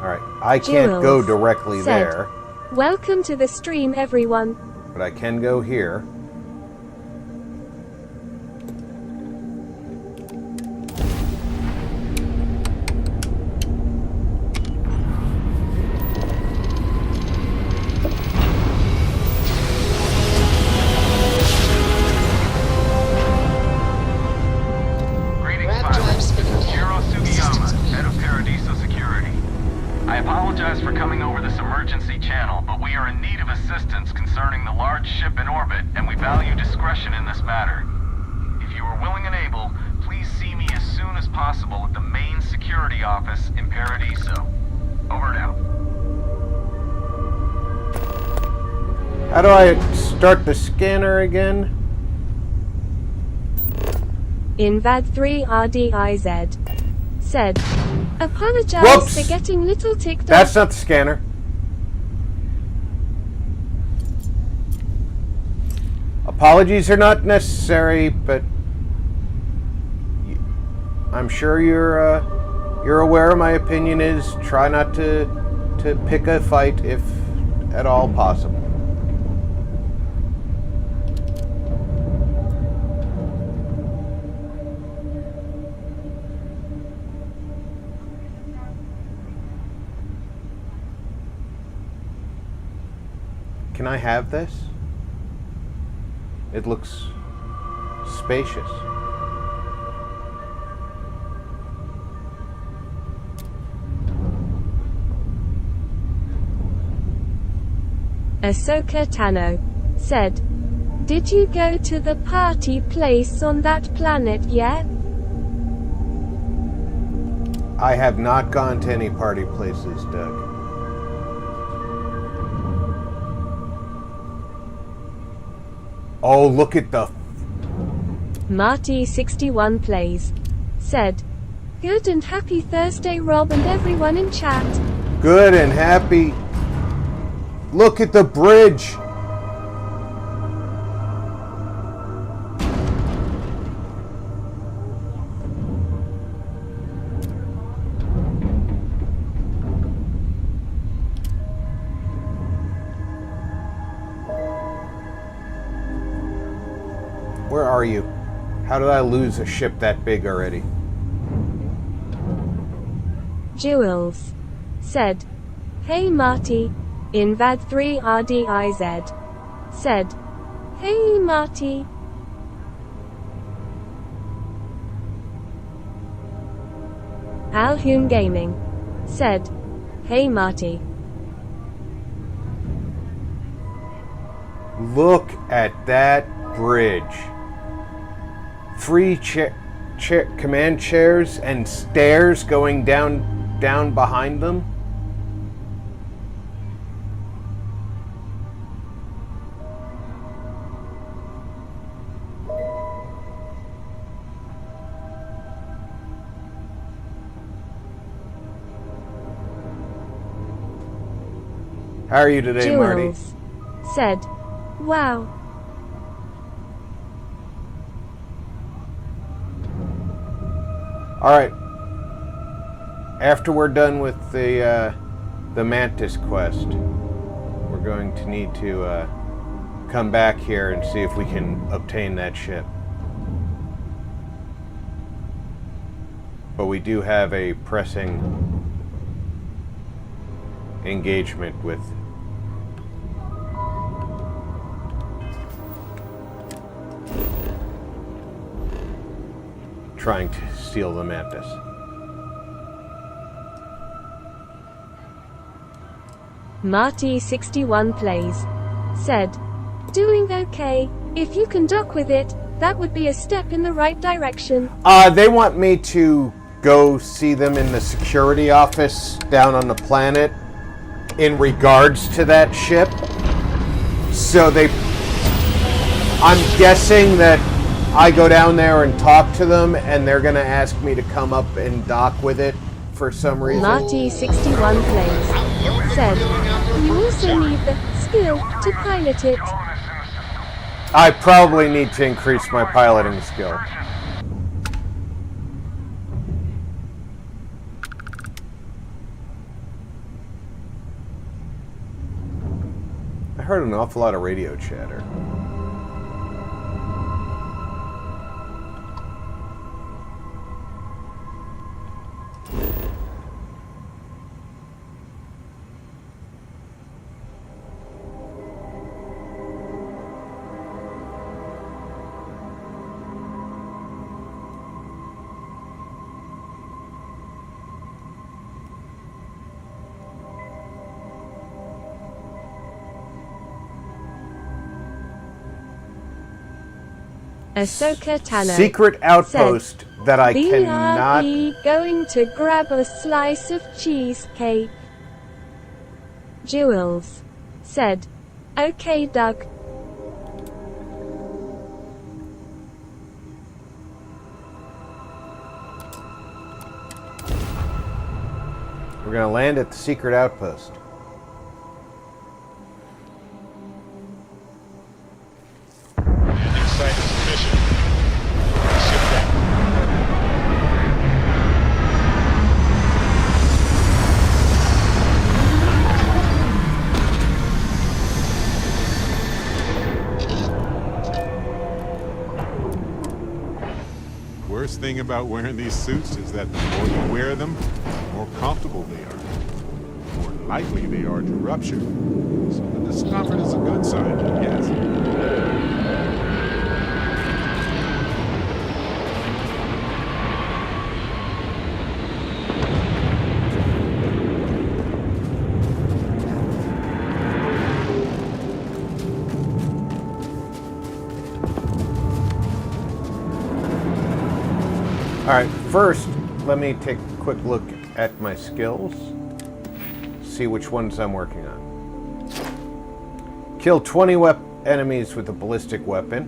A: Alright, I can't go
B: Jewels
A: directly
B: said,
A: there,
B: "Welcome to the stream, everyone."
A: but I can go here.
G: Greetings, pilot. Jiro Sugiyama, head of Paradiso Security. I apologize for coming over this emergency channel, but we are in need of assistance concerning the large ship in orbit, and we value discretion in this matter. If you are willing and able, please see me as soon as possible at the main security office in Paradiso. Over and out.
A: How do I start the scanner again?
B: Invad3 RDIZ said, "Apologize
A: Whoops!
B: for getting little ticked
A: That's
B: off."
A: not the scanner. Apologies are not necessary, but I'm sure you're aware my opinion is try not to pick a fight if at all possible. Can I have this? It looks spacious.
B: Ahsoka Tano said, "Did you go to the party place on that planet yet?"
A: I have not gone to any party places, Doug. Oh, look at the...
B: Marty61 Plays said, "Good and happy Thursday, Rob and everyone in chat."
A: Good and happy. Look at the bridge. Where are you? How did I lose a ship that big already?
B: Jewels said, "Hey Marty." Invad3 RDIZ said, "Hey Marty." Alhoon Gaming said, "Hey Marty."
A: Look at that bridge. free command chairs and stairs going down behind them. How are you today, Marty?
B: Jules said, "Wow."
A: All right. After we're done with the Mantis quest, we're going to need to come back here and see if we can obtain that ship. But we do have a pressing engagement with trying to steal the Mantis.
B: Marty61 plays said, "Doing okay. If you can dock with it, that would be a step in the right direction."
A: They want me to go see them in the security office down on the planet in regards to that ship. So I'm guessing that I go down there and talk to them, and they're going to ask me to come up and dock with it for some reason.
B: Marty61 plays said, "You also need the skill to pilot it."
A: I probably need to increase my piloting skill. I heard an awful lot of radio chatter.
B: Ahsoka Tano
A: Secret outpost
B: said,
A: that I cannot...
B: "BRE going to grab a slice of cheesecake." Jules said, "Okay, Doug."
A: We're going to land at the secret outpost.
D: Worst thing about wearing these suits is that the more you wear them, the more comfortable they are. The more likely they are to rupture. So the discomfort is a good sign, yes.
A: Alright, first, let me take a quick look at my skills. See which ones I'm working on. Kill 20 enemies with a ballistic weapon.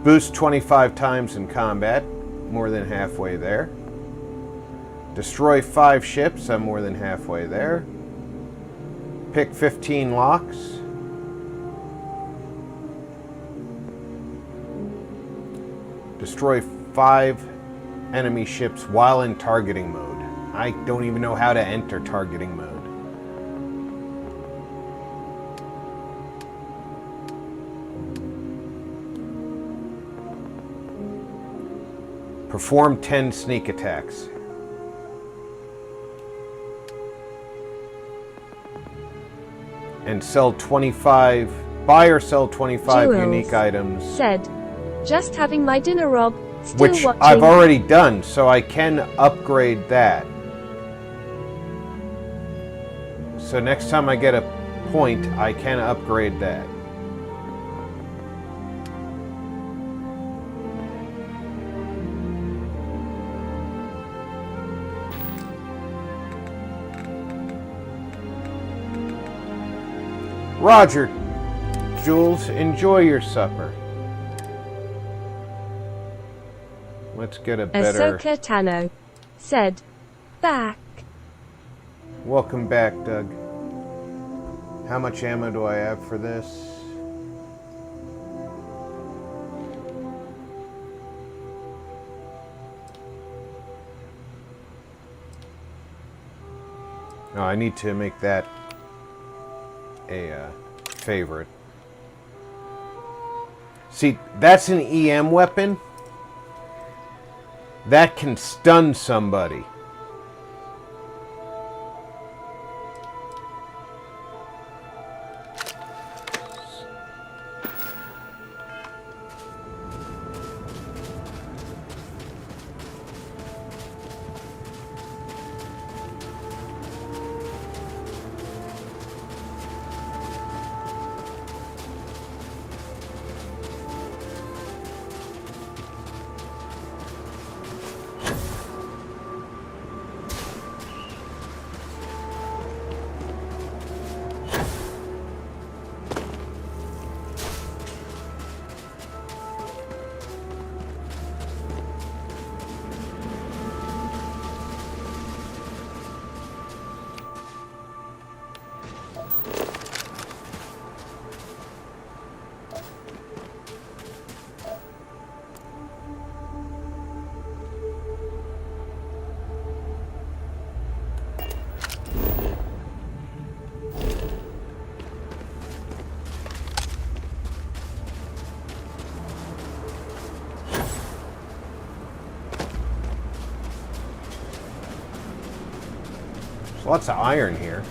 A: Boost 25 times in combat, more than halfway there. Destroy 5 ships, I'm more than halfway there. Pick 15 locks. Destroy 5 enemy ships while in targeting mode. I don't even know how to enter targeting mode. Perform 10 sneak attacks. And sell 25, buy or sell 25
B: Jules
A: unique items.
B: Said, "Just having my dinner, Rob. Still
A: Which
B: watching."
A: I've already done, so I can upgrade that. So next time I get a point, I can upgrade that. Roger, Jules, enjoy your supper. Let's get a better...
B: Ahsoka Tano said, back.
A: Welcome back, Doug. How much ammo do I have for this? No, I need to make that a favorite. See, that's an EM weapon. That can stun somebody. There's lots of iron here.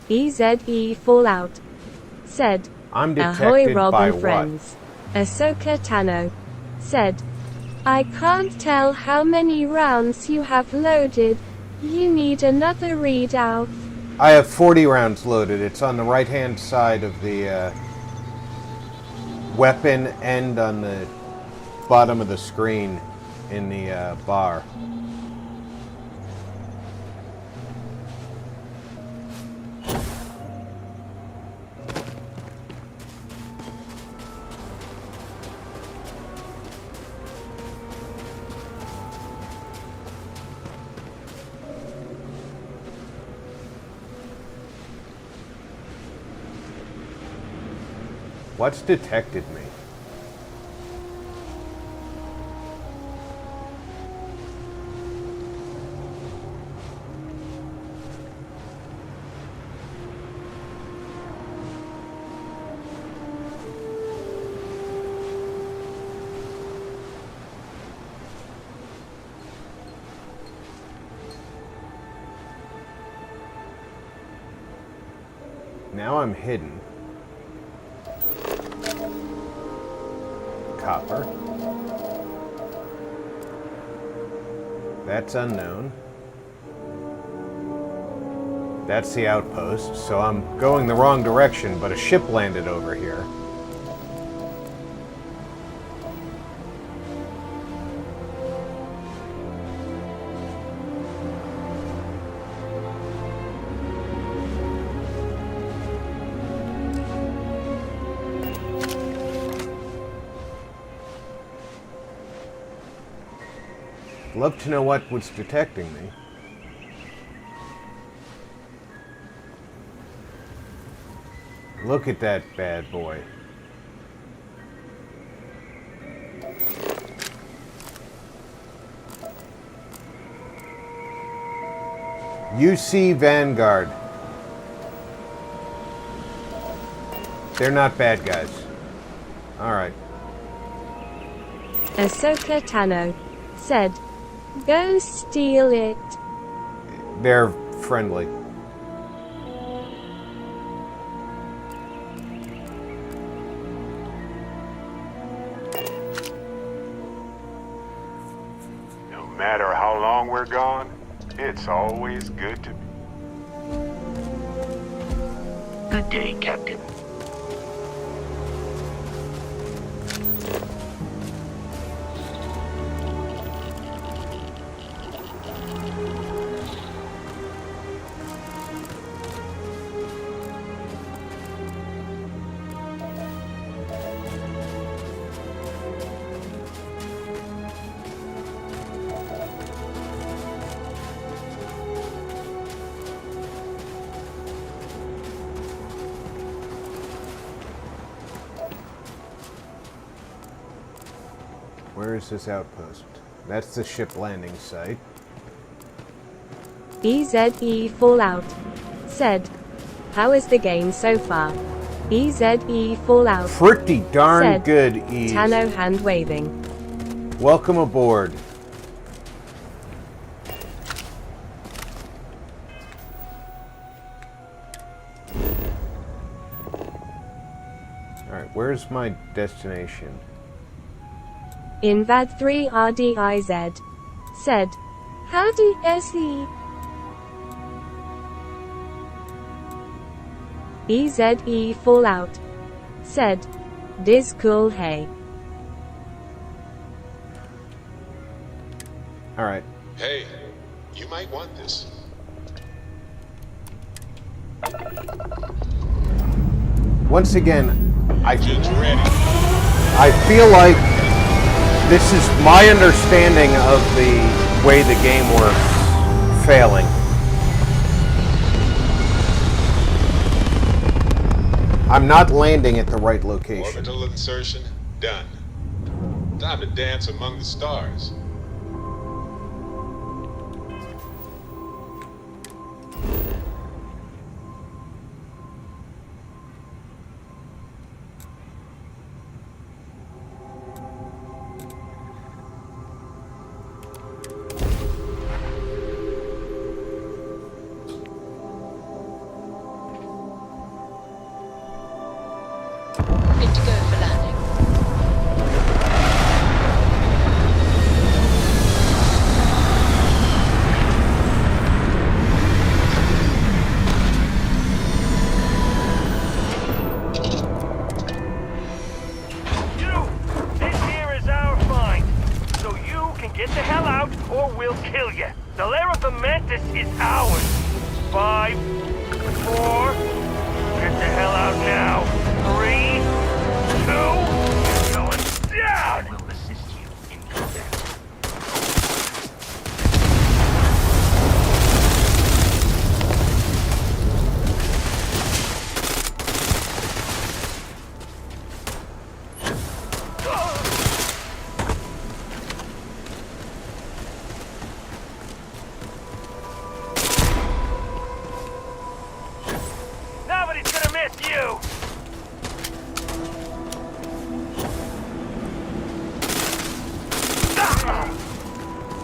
B: EZE Fallout said,
A: I'm detected
B: Ahoy Rob
A: by
B: and
A: what?
B: friends. Ahsoka Tano said, I can't tell how many rounds you have loaded. You need another readout.
A: I have 40 rounds loaded. It's on the right-hand side of the weapon and on the bottom of the screen in the bar. What's detected me? Now I'm hidden. Copper. That's unknown. That's the outpost, so I'm going the wrong direction, but a ship landed over here. Love to know what was detecting me. Look at that bad boy. UC Vanguard. They're not bad guys. Alright.
B: Ahsoka Tano said, Go steal it.
A: They're friendly.
D: No matter how long we're gone, it's always good to...
T: Good day, Captain.
A: Where is this outpost? That's the ship landing site.
B: EZE Fallout. Said. How is the game so far? EZE Fallout.
A: Pretty darn
B: Said.
A: good, Eve.
B: Tano hand waving.
A: Welcome aboard. Alright, where's my destination?
B: Invad 3 RDIZ. Said. Howdy SE. EZE Fallout. Said. Diz cool hey.
A: Alright.
D: Hey, you might want this.
A: Once again,
D: Engine's ready.
A: I feel like this is my understanding of the way the game works failing. I'm not landing at the right location.
D: Orbital insertion done. Time to dance among the stars.
H: Good to go for landing.
S: You! This here is our find. So you can get the hell out or we'll kill you. The lair of the Mantis is ours. 5, 4, get the hell out now. 3, 2, you're going down! We'll assist you in combat. Nobody's gonna miss you!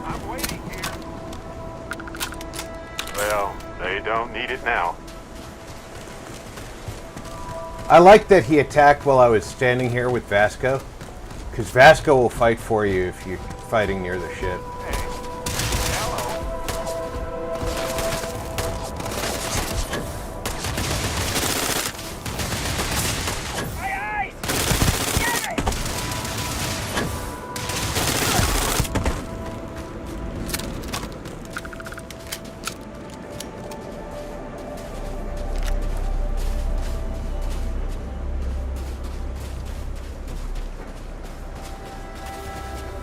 S: I'm waiting here.
D: Well, they don't need it now.
A: I like that he attacked while I was standing here with Vasco, because Vasco will fight for you if you're fighting near the ship.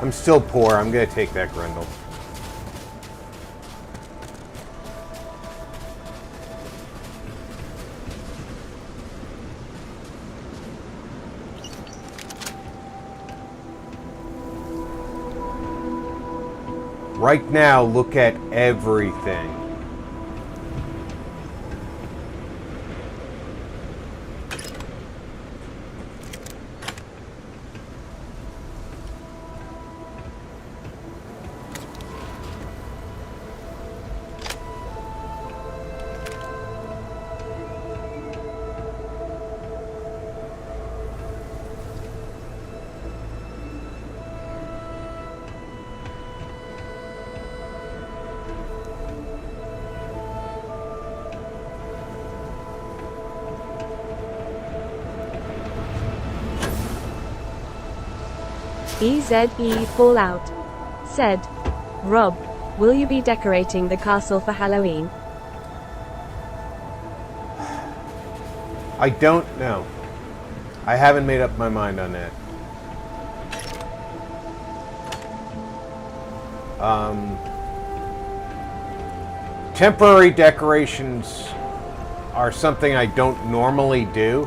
A: I'm still poor. I'm going to take that Grendel. Right now, look at everything.
B: EZE Fallout said, Rob, will you be decorating the castle for Halloween?
A: I don't know. I haven't made up my mind on that. Temporary decorations are something I don't normally do.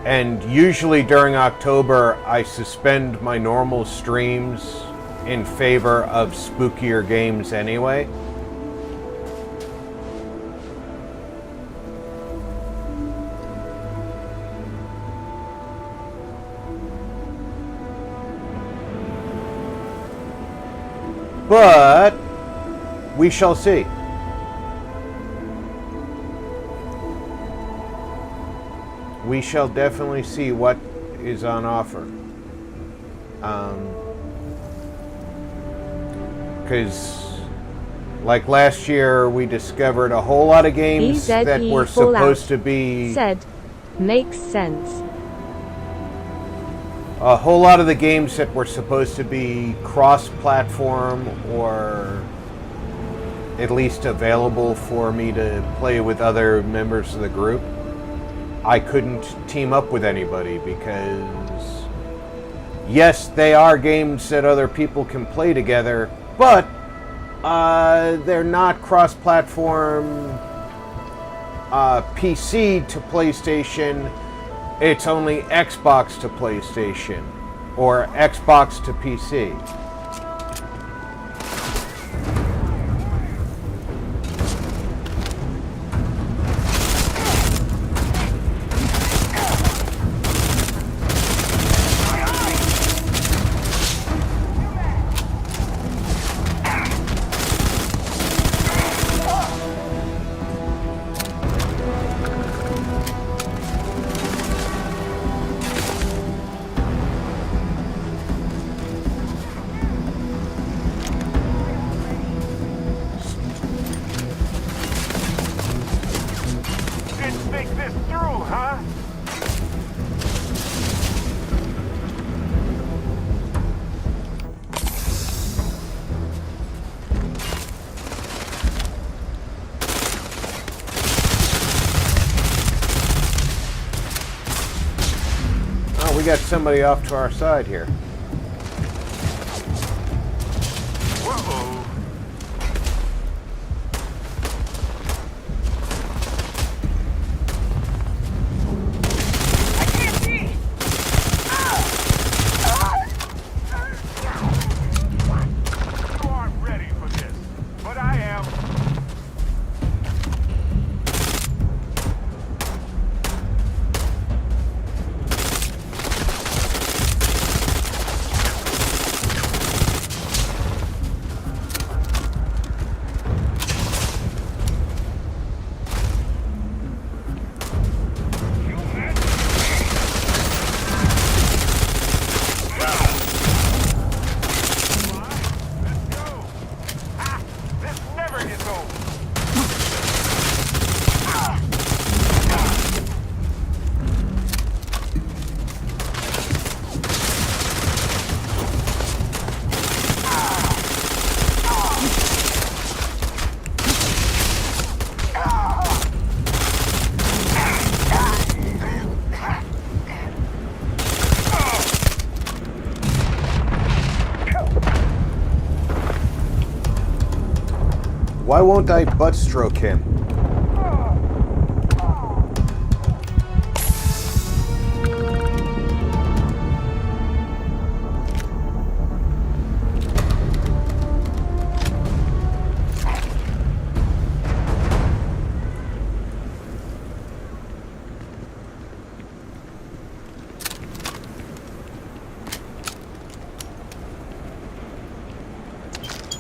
A: And usually during October, I suspend my normal streams in favor of spookier games anyway. But we shall see. We shall definitely see what is on offer. Because, like last year, we discovered a whole lot of games that were supposed to be...
B: said, makes sense.
A: A whole lot of the games that were supposed to be cross-platform or at least available for me to play with other members of the group, I couldn't team up with anybody because, yes, they are games that other people can play together, but they're not cross-platform PC to PlayStation. It's only Xbox to PlayStation or Xbox to PC. We got somebody off to our side here. Why won't I butt stroke him?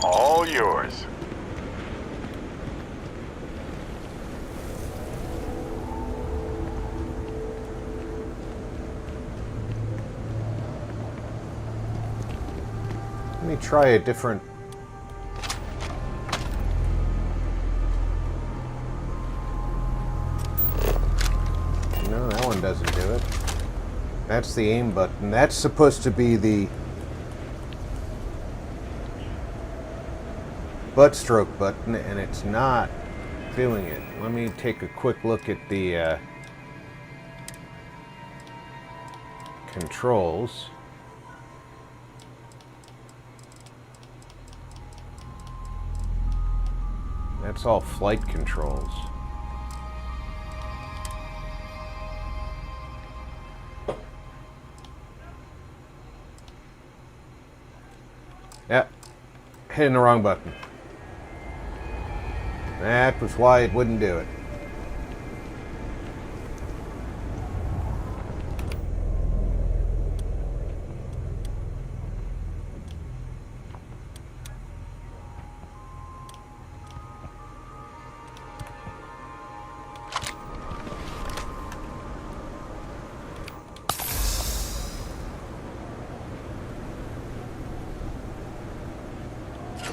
S: All yours.
A: Let me try a different... That's the aim button. That's supposed to be the butt stroke button, and it's not doing it. Let me take a quick look at the controls. That's all flight controls. Yep, hitting the wrong button. That was why it wouldn't do it.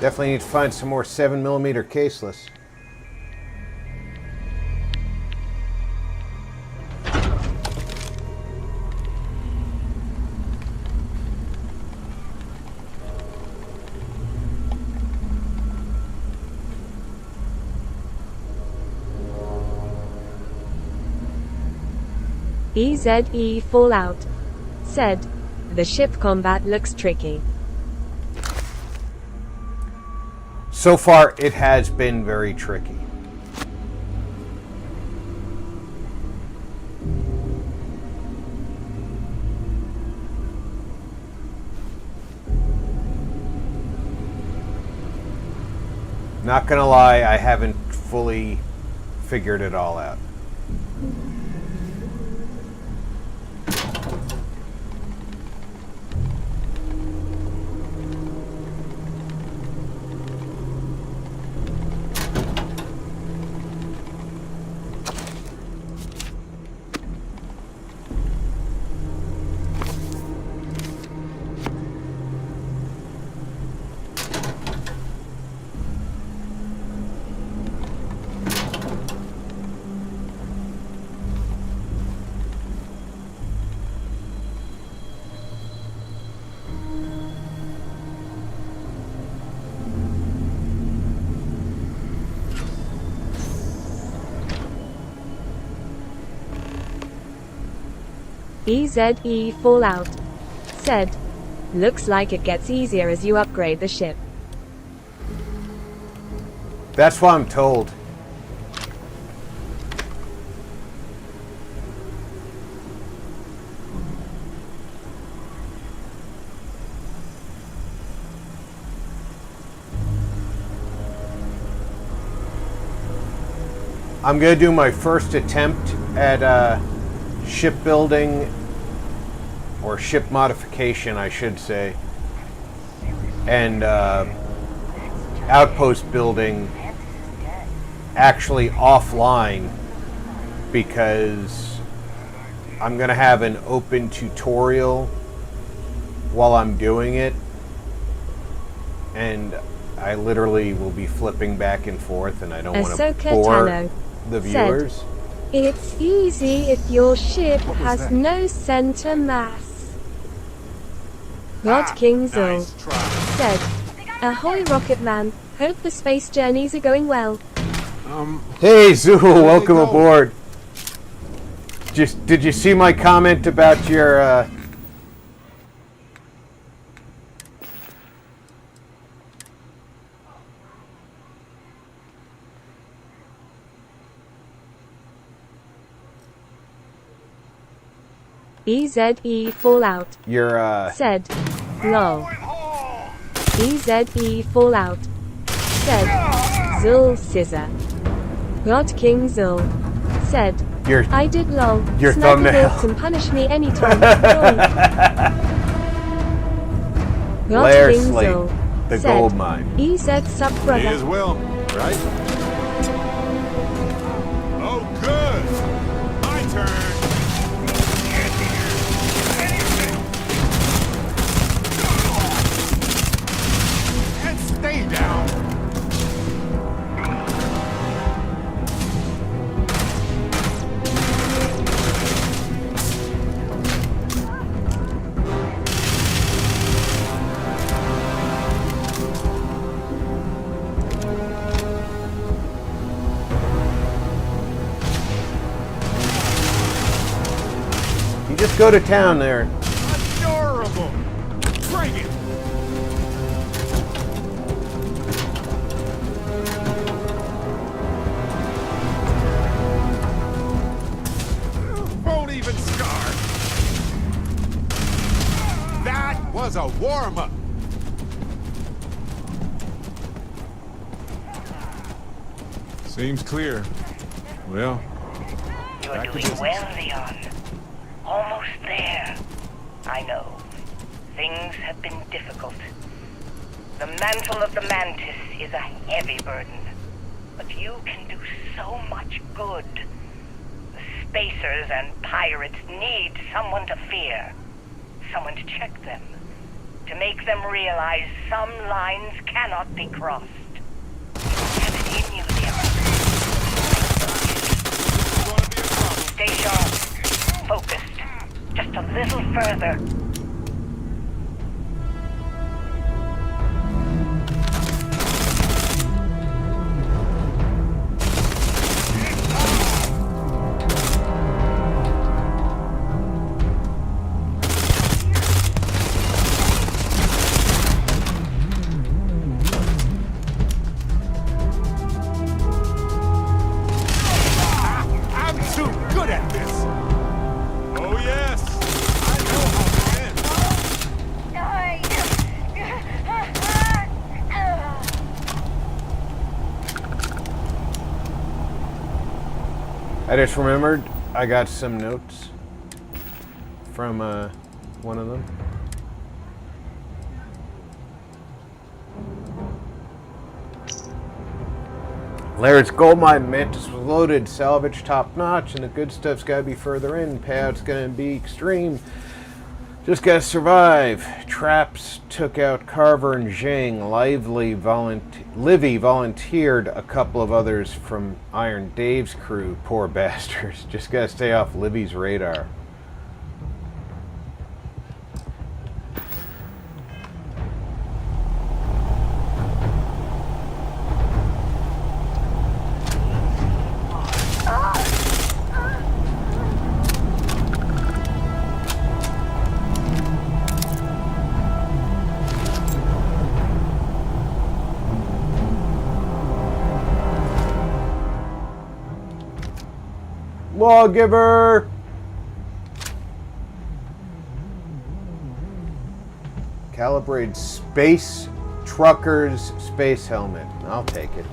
A: Definitely need to find some more 7mm caseless.
B: EZE Fallout said, the ship combat looks tricky.
A: So far, it has been very tricky. Not gonna lie, I haven't fully figured it all out.
B: EZE Fallout said, looks like it gets easier as you upgrade the ship.
A: That's what I'm told. I'm going to do my first attempt at shipbuilding, or ship modification, I should say, and outpost building actually offline, because I'm going to have an open tutorial while I'm doing it, and I literally will be flipping back and forth, and I don't want to bore the viewers.
B: Said, it's easy if your ship has no center mass. God King Zul said, ahoy Rocket Man, hope the space journeys are going well.
A: Hey Zul, welcome aboard. Did you see my comment about your
B: EZE Fallout said, lol. EZE Fallout said, Zul Scissor. God King Zul said, I did lol.
A: Your
B: Sniper
A: thumbnail
B: can punish me anytime. God
A: Lair
B: King
A: Slate,
B: Zul
A: the
B: said,
A: gold mine.
B: EZ sub brother.
D: Me as well, right? Oh, good. My turn. And stay down.
A: go to town there.
D: Adorable! Bring it! Won't even scar. That was a warm-up. Seems clear. Well,
C: You are doing well, Leon. Almost there. I know. Things have been difficult. The mantle of the Mantis is a heavy burden. But you can do so much good. The Spacers and pirates need someone to fear. Someone to check them. To make them realize some lines cannot be crossed. You have it in you, Leon. Stay sharp. Focused. Just a little further.
D: I'm too good at this. Oh yes, I know how to end.
A: I just remembered I got some notes from one of them. Laird's gold mine Mantis was loaded, salvage top notch, and the good stuff's gotta be further in. Payout's gonna be extreme. Just gotta survive. Traps took out Carver and Zhang. Livy volunteered a couple of others from Iron Dave's crew. Poor bastards. Just gotta stay off Livy's radar. Lawgiver! Calibrated space trucker's space helmet. I'll take it.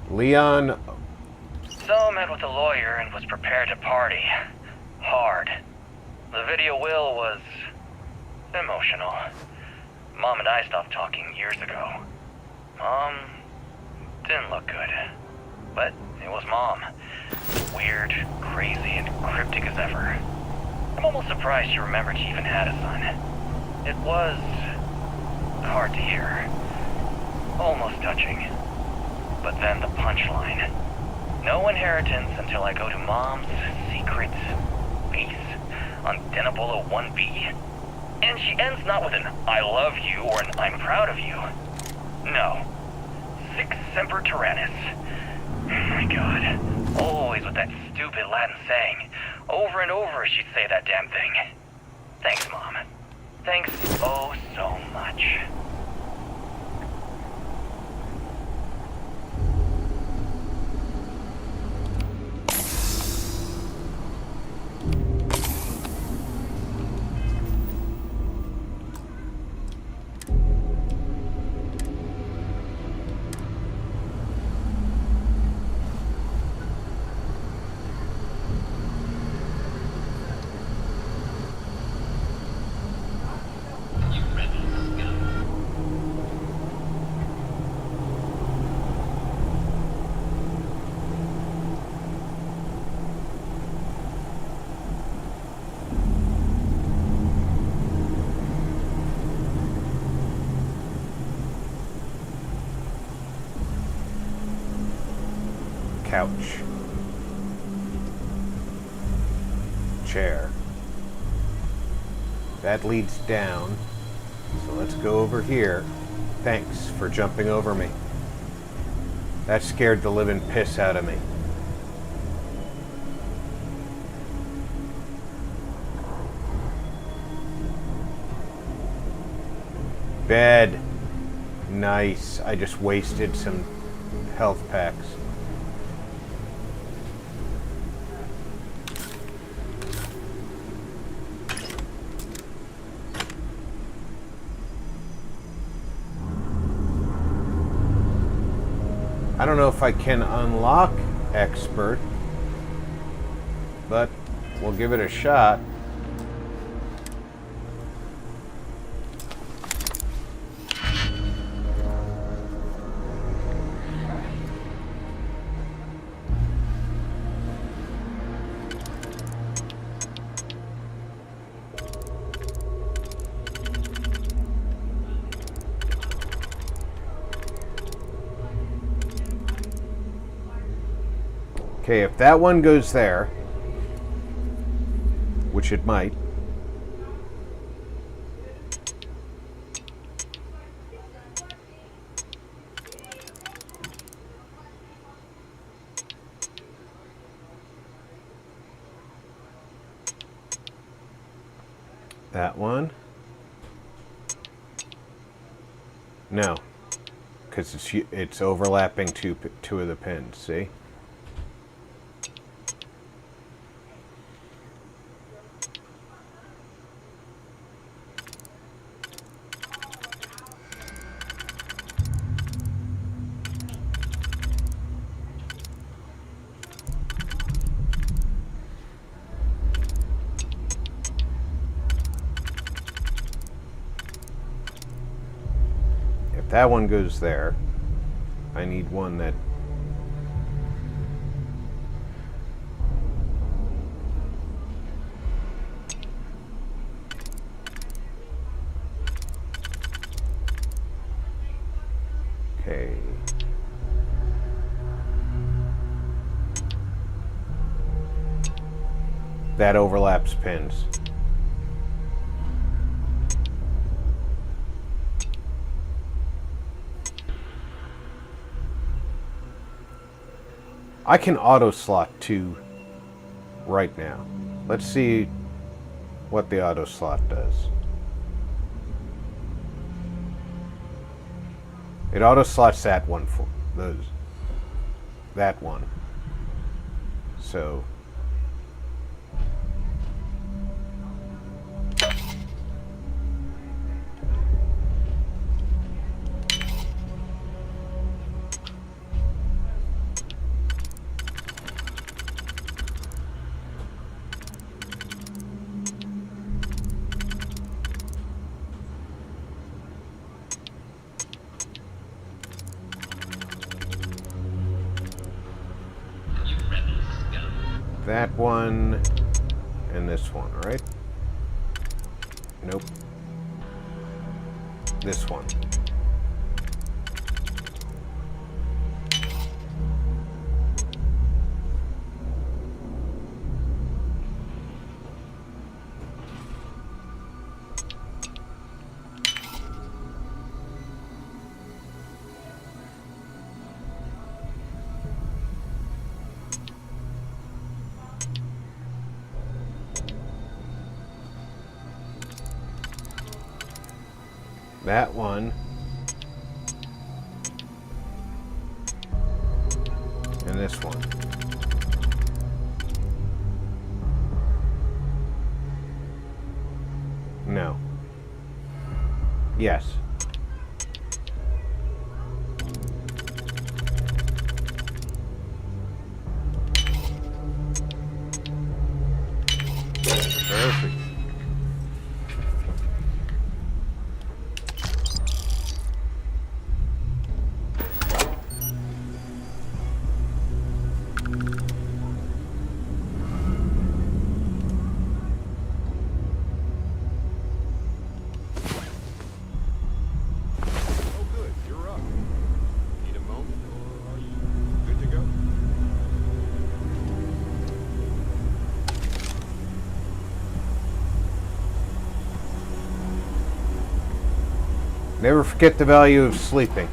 A: Leon.
G: So I met with a lawyer and was prepared to party. Hard. The video will was emotional. Mom and I stopped talking years ago. Mom didn't look good. But it was Mom. Weird, crazy, and cryptic as ever. I'm almost surprised she remembered she even had a son. It was hard to hear. Almost touching. But then the punchline. No inheritance until I go to Mom's secret base on Denebola 1B. And she ends not with an I love you or an I'm proud of you. No. Sic semper tyrannis. Oh my god. Always with that stupid Latin saying. Over and over she'd say that damn thing. Thanks, Mom. Thanks oh so much.
A: Couch. Chair. That leads down. So let's go over here. Thanks for jumping over me. That scared the living piss out of me. Bed. Nice. I just wasted some health packs. I don't know if I can unlock expert, but we'll give it a shot. Okay, if that one goes there, which it might, that one, no, because it's overlapping two of the pins, see? That one goes there. I need one that... Okay. That overlaps pins. I can auto slot 2 right now. Let's see what the auto slot does. It auto slots that one for that one. So that one and this one, right? Nope. This one. That one. And this one. No. Yes. Perfect. Never forget the value of sleeping.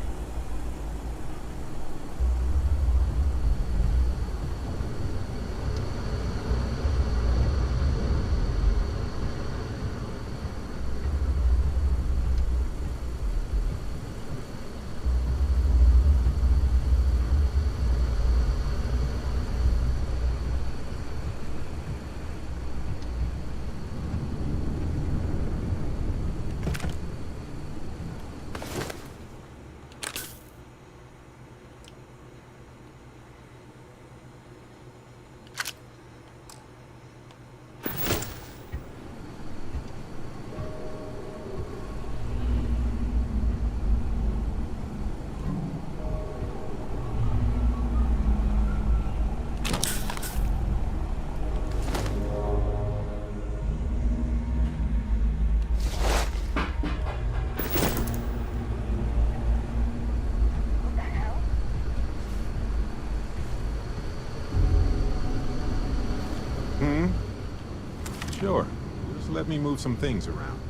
D: Sure. Just let me move some things around.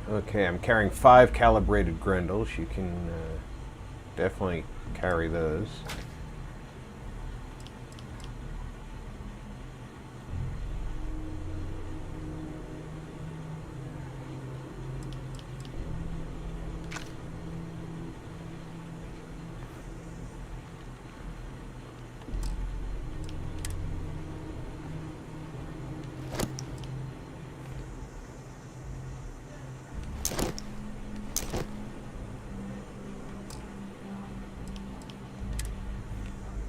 A: Okay, I'm carrying 5 calibrated Grendels. You can definitely carry those.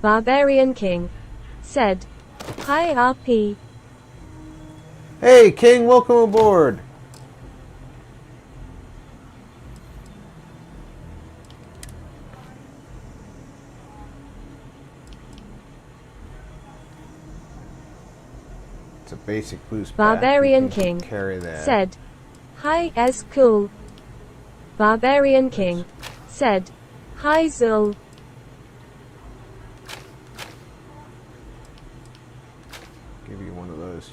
B: Barbarian King said, "Hi RP."
A: Hey King, welcome aboard. It's a basic boost pack.
B: Barbarian
A: You can
B: King
A: carry that.
B: said, "Hi as cool." Barbarian King said, "Hi Zul."
A: Give you one of those.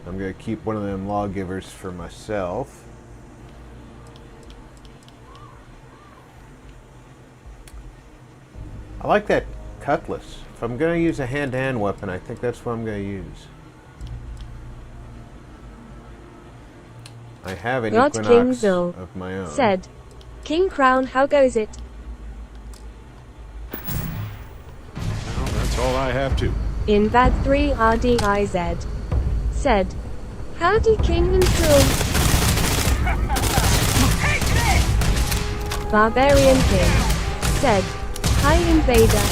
A: I'm going to keep one of them lawgivers for myself. I like that cutlass. If I'm going to use a hand-to-hand weapon, I think that's what I'm going to use. I have an
B: God King
A: Equinox
B: Zul
A: of my own.
B: said, "King Crown, how goes it?"
D: Well, that's all I have to.
B: Invad 3 RDIZ said, "Howdy King and Zul." Barbarian King said, "Hi Invader."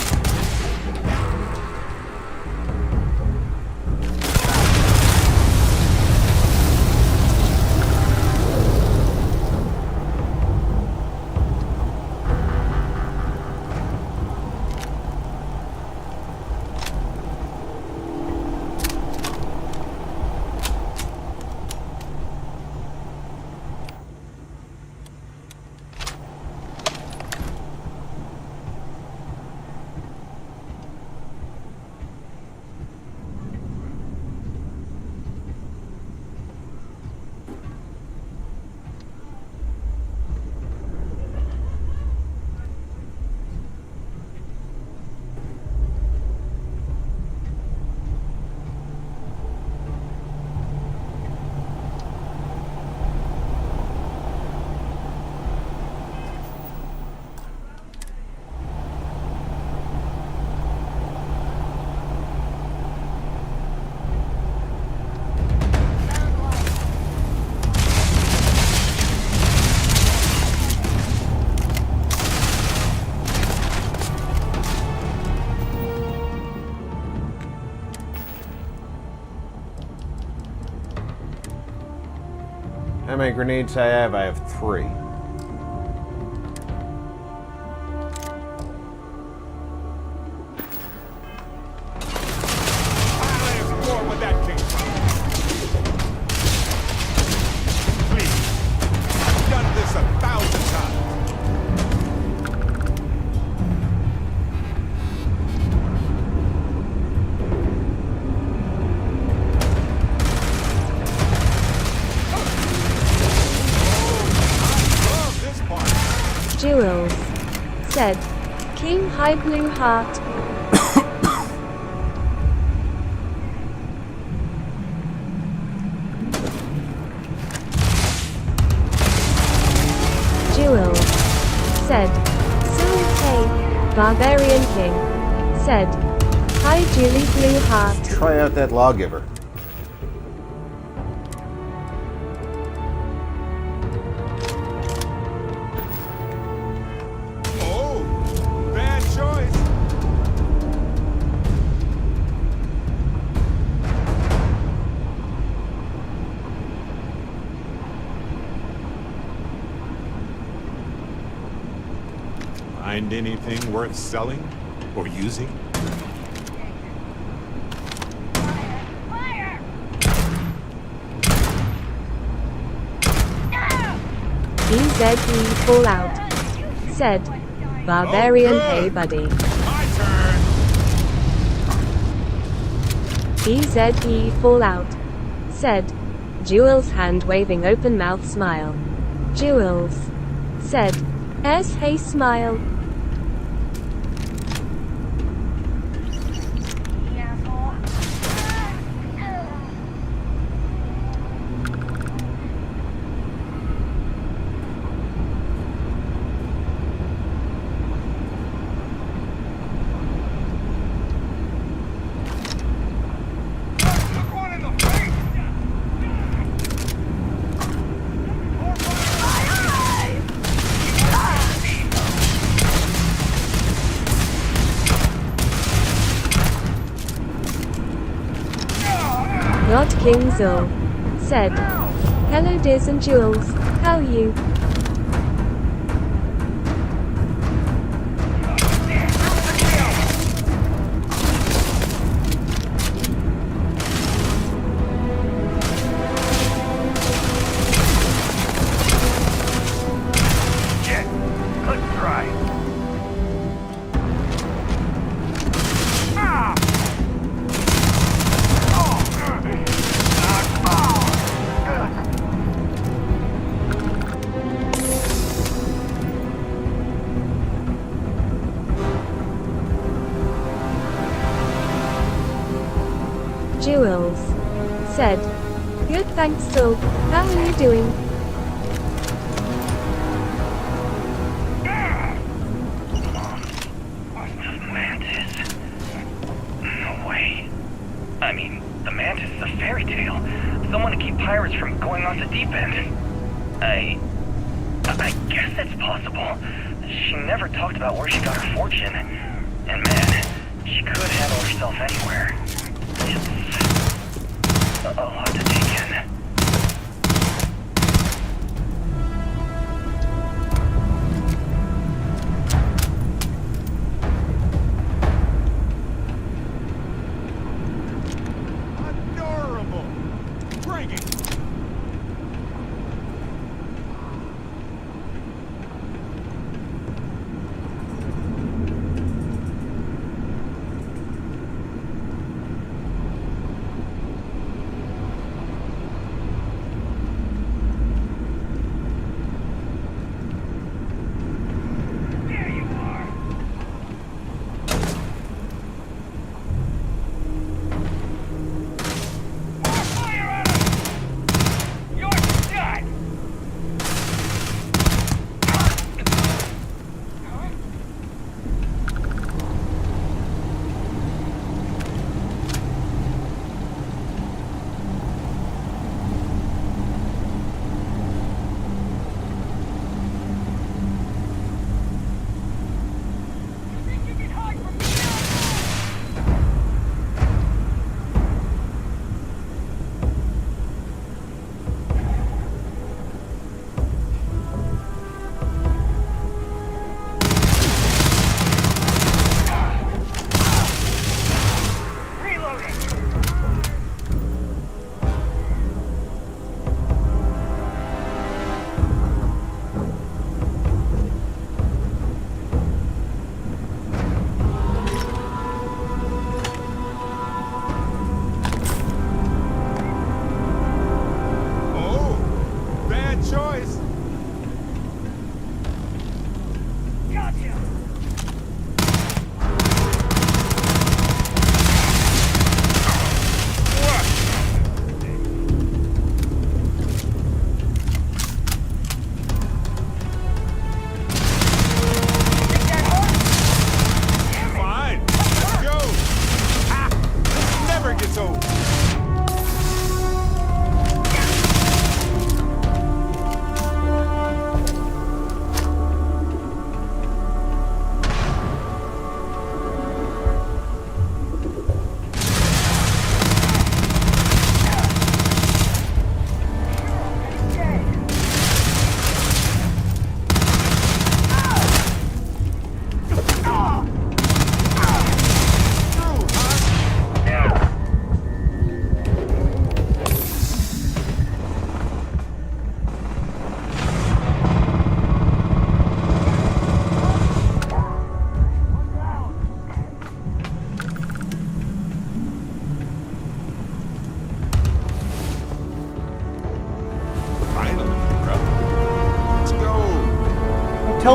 A: How many grenades I have? I have 3.
D: Please. I've done this 1,000 times.
B: said. King High Blue Heart. Jewel, said. Sil K, Barbarian King, said. Hi Julie Blue Heart.
A: Try out that lawgiver.
D: Oh, bad choice. Find anything worth selling or using?
B: BZE Fallout, said. Barbarian Hey Buddy.
D: My turn.
B: BZE Fallout, said. Jules hand waving open mouth smile. Jules, said. S hey smile. God King Zul, said. Hello Diz and Jules, how you?
S: Shit. Good try. Ah!
B: Jules, said. Good thanks Zul, how are you doing?
C: Mantis? No way. I mean, the Mantis is a fairy tale. Someone to keep pirates from going off the deep end. I guess it's possible. She never talked about where she got her fortune. And man, she could handle herself anywhere. It's a lot to take in.
D: Adorable. Bring it.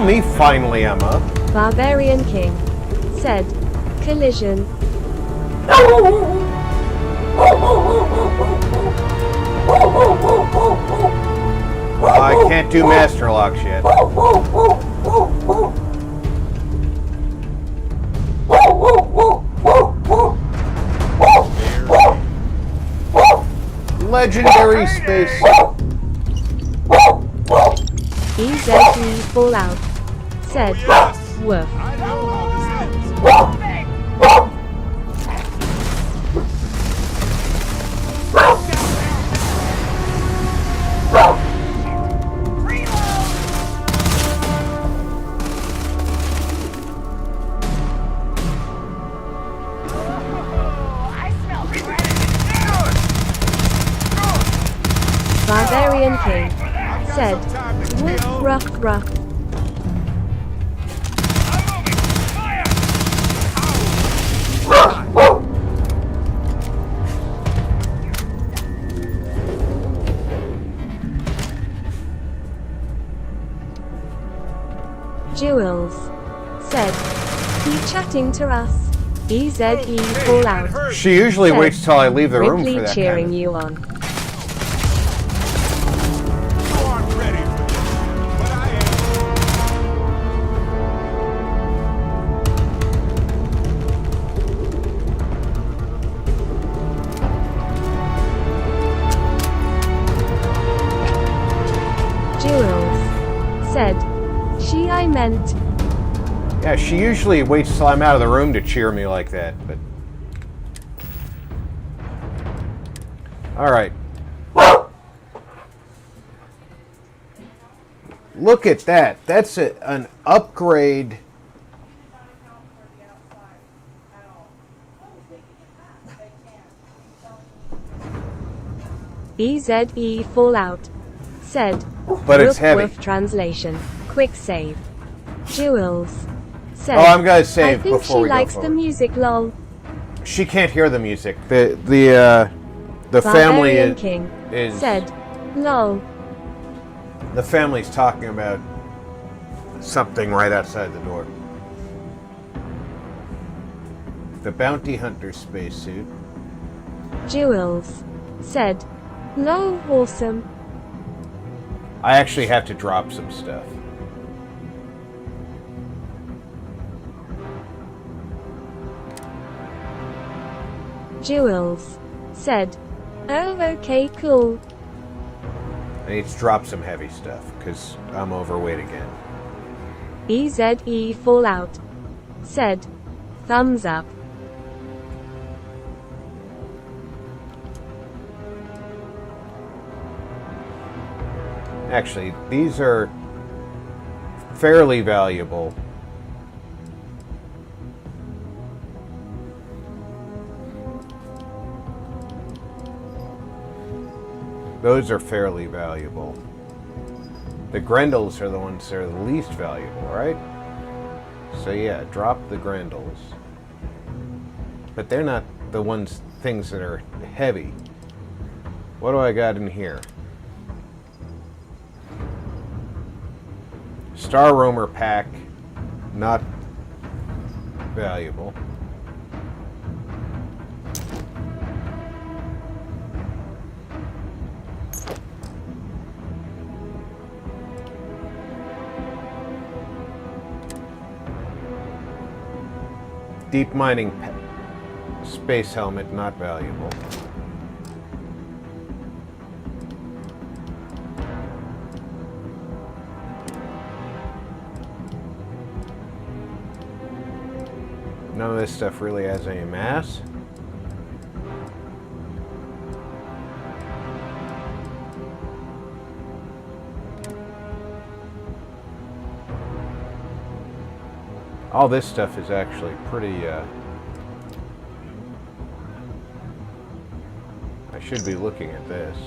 A: me finally I'm up.
B: Barbarian King said, collision.
A: I can't do master locks yet. Legendary space.
B: EZE Fallout said, woof. Barbarian King said, woof rough rough. Jewels said, keep chatting to us. EZE Fallout.
A: She usually waits till I leave the room
B: Ripley
A: for that
B: cheering
A: kind of...
B: you on. Jewels said, she I meant.
A: Yeah, she usually waits till I'm out of the room to cheer me like that, but... Alright. Look at that. That's an upgrade.
B: EZE Fallout said,
A: But it's
B: woof
A: heavy.
B: woof translation. Quick save. Jewels said,
A: Oh, I'm gonna save
B: I think
A: before
B: she
A: we go
B: likes the
A: forward.
B: music, lol.
A: She can't hear the music. The family
B: Barbarian
A: is,
B: King
A: is
B: said, lol.
A: the family's talking about something right outside the door. The bounty hunter spacesuit.
B: Jewels said, lol, awesome.
A: I actually have to drop some stuff.
B: Jewels said, oh, okay, cool.
A: I need to drop some heavy stuff because I'm overweight again.
B: EZE Fallout said, thumbs up.
A: Actually, these are fairly valuable. Those are fairly valuable. The Grendels are the ones that are the least valuable, right? So yeah, drop the Grendels. But they're not the things that are heavy. What do I got in here? Star Roamer pack, not valuable. Deep mining space helmet, not valuable. None of this stuff really has any mass. All this stuff is actually pretty, I should be looking at this.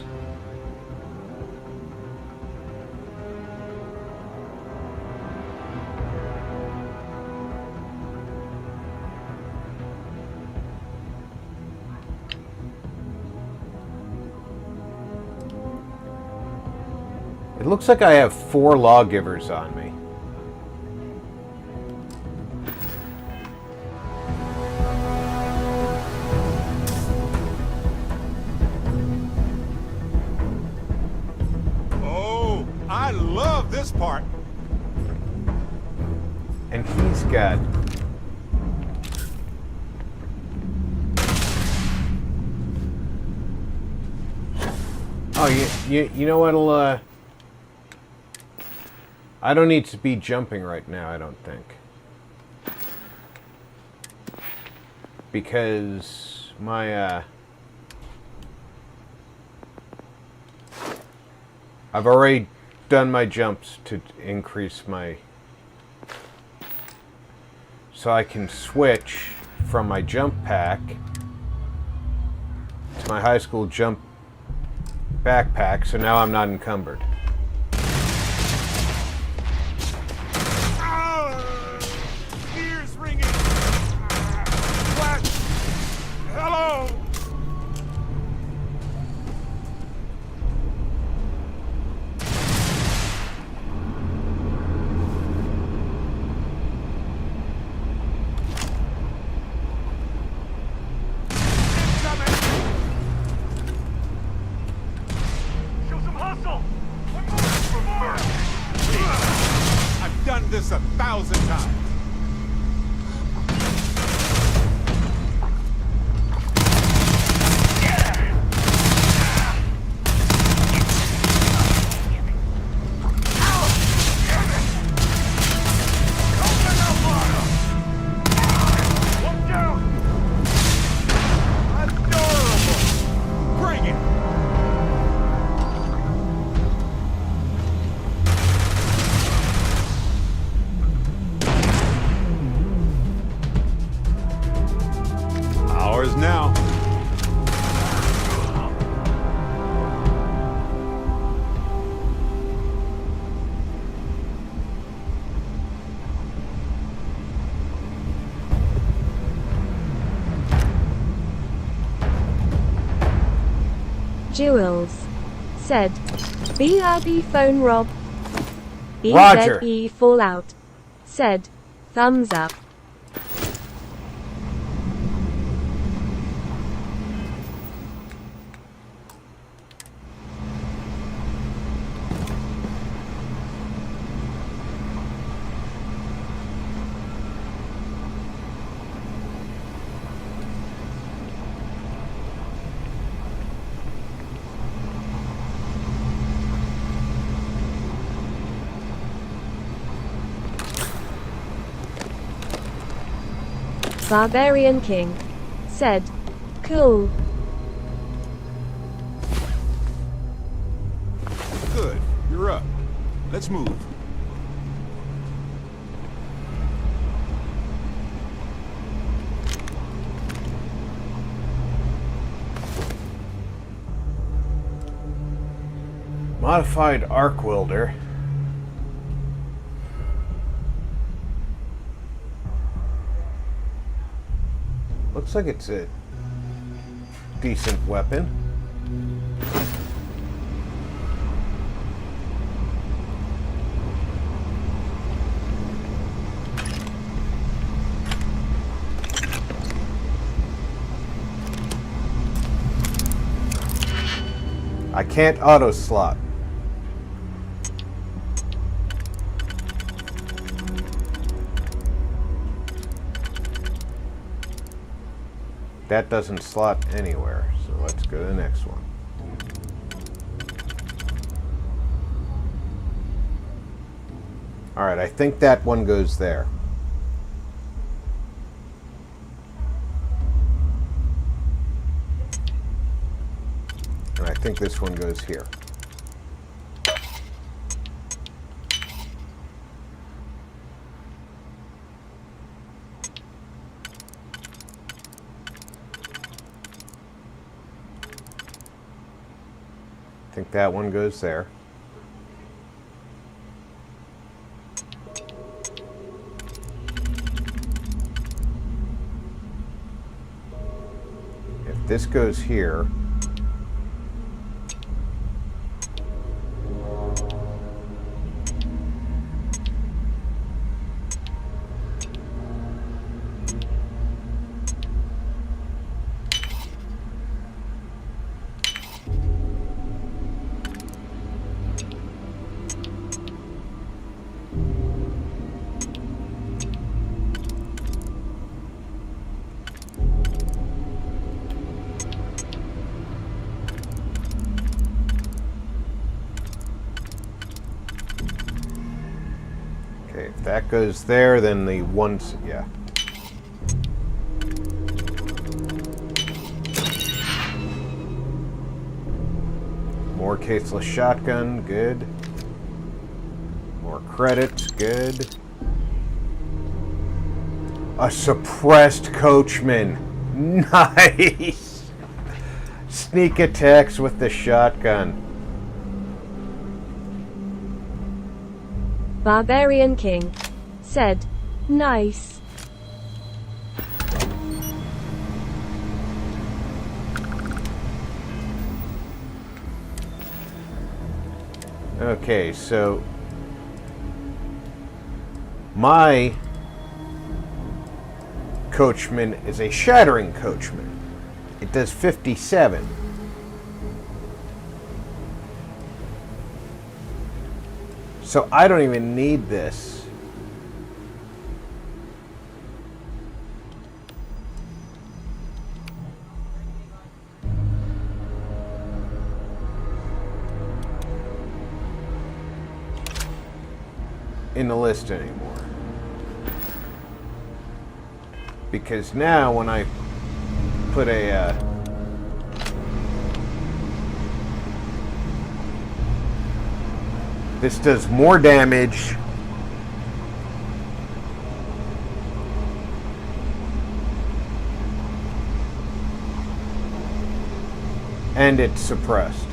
A: It looks like I have 4 lawgivers on me. God. Oh, you know what'll, I don't need to be jumping right now, I don't think. Because my, I've already done my jumps to increase my... So I can switch from my jump pack to my high school jump backpack, so now I'm not encumbered.
P: Ears ringing. What? Hello. I've done this 1,000 times. Bring it! Ours now.
B: Jewels. Said. BRB phone Rob.
A: Roger.
B: BZE Fallout. Said. Thumbs up. Barbarian King. Said. Cool.
D: Good. You're up. Let's move.
A: Modified arc welder. Looks like it's a decent weapon. I can't auto slot. That doesn't slot anywhere, so let's go to the next one. Alright, I think that one goes there. And I think this one goes here. I think that one goes there. If this goes here, that goes there, then the ones, yeah. More caseless shotgun, good. More credits, good. A suppressed coachman, nice! Sneak attacks with the shotgun.
B: Barbarian King said, nice.
A: Okay, so my coachman is a shattering coachman. It does 57. So I don't even need this. In the list anymore. Because now when I put a this does more damage and it's suppressed.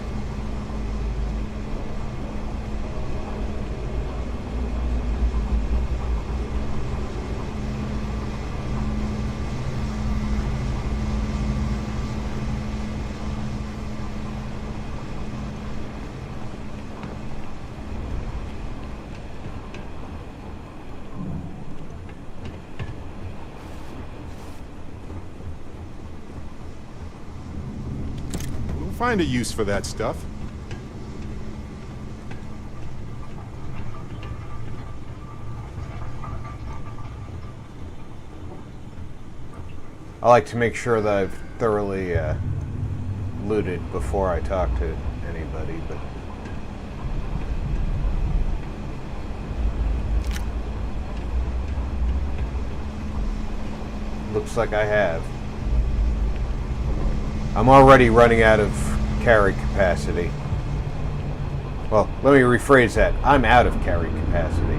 D: Find a use for that stuff.
A: I like to make sure that I've thoroughly looted before I talk to anybody, but looks like I have. I'm already running out of carry capacity. Well, let me rephrase that. I'm out of carry capacity.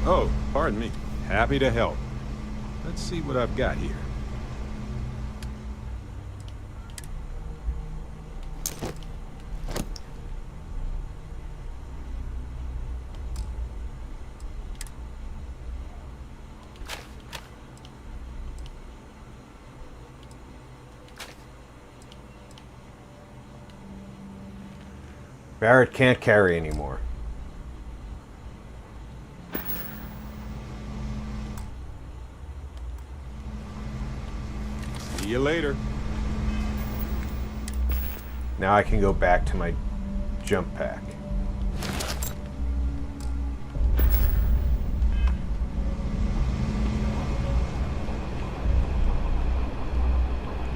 D: Oh, pardon me. Happy to help. Let's see what I've got here.
A: Barrett can't carry anymore.
D: See you later.
A: Now I can go back to my jump pack.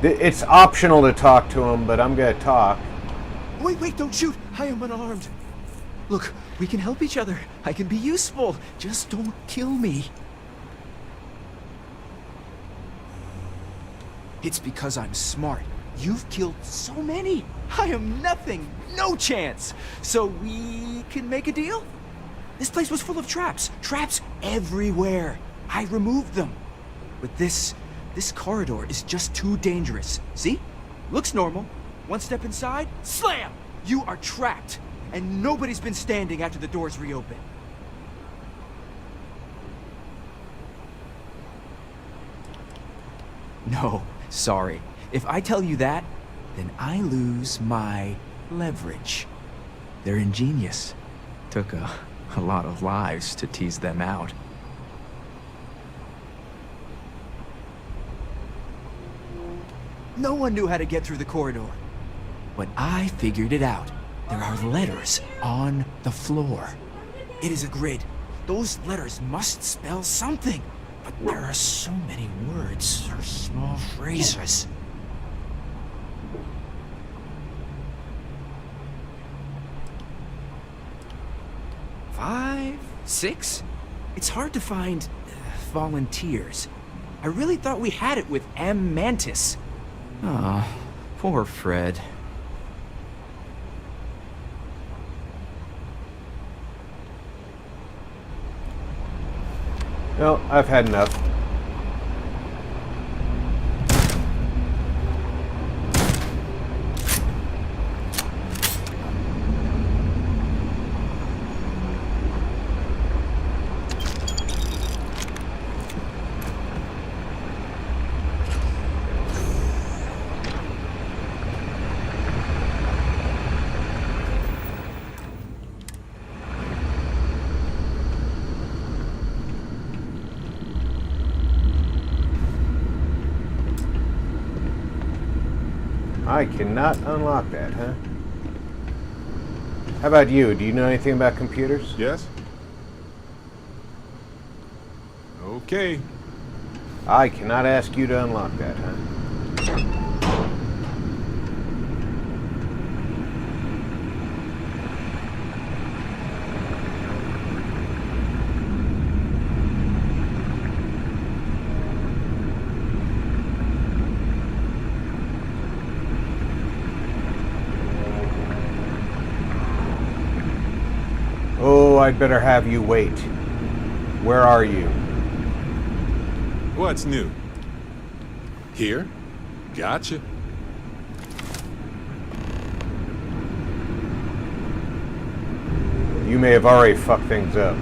A: It's optional to talk to him, but I'm gonna talk.
R: Wait, don't shoot! I am unarmed. Look, we can help each other. I can be useful. Just don't kill me. It's because I'm smart. You've killed so many. I am nothing. No chance. So we can make a deal? This place was full of traps. Traps everywhere. I removed them. But this corridor is just too dangerous. See? Looks normal. One step inside, slam! You are trapped. And nobody's been standing after the doors reopen. No, sorry. If I tell you that, then I lose my leverage. They're ingenious. Took a lot of lives to tease them out. No one knew how to get through the corridor. But I figured it out. There are letters on the floor. It is a grid. Those letters must spell something. But there are so many words or small phrases. 5, 6? It's hard to find volunteers. I really thought we had it with M. Mantis. Aw, poor Fred.
A: Well, I've had enough. I cannot unlock that, huh? How about you? Do you know anything about computers?
D: Yes? Okay.
A: I cannot ask you to unlock that, huh? Oh, I'd better have you wait. Where are you?
D: What's new? Here? Gotcha.
A: You may have already fucked things up.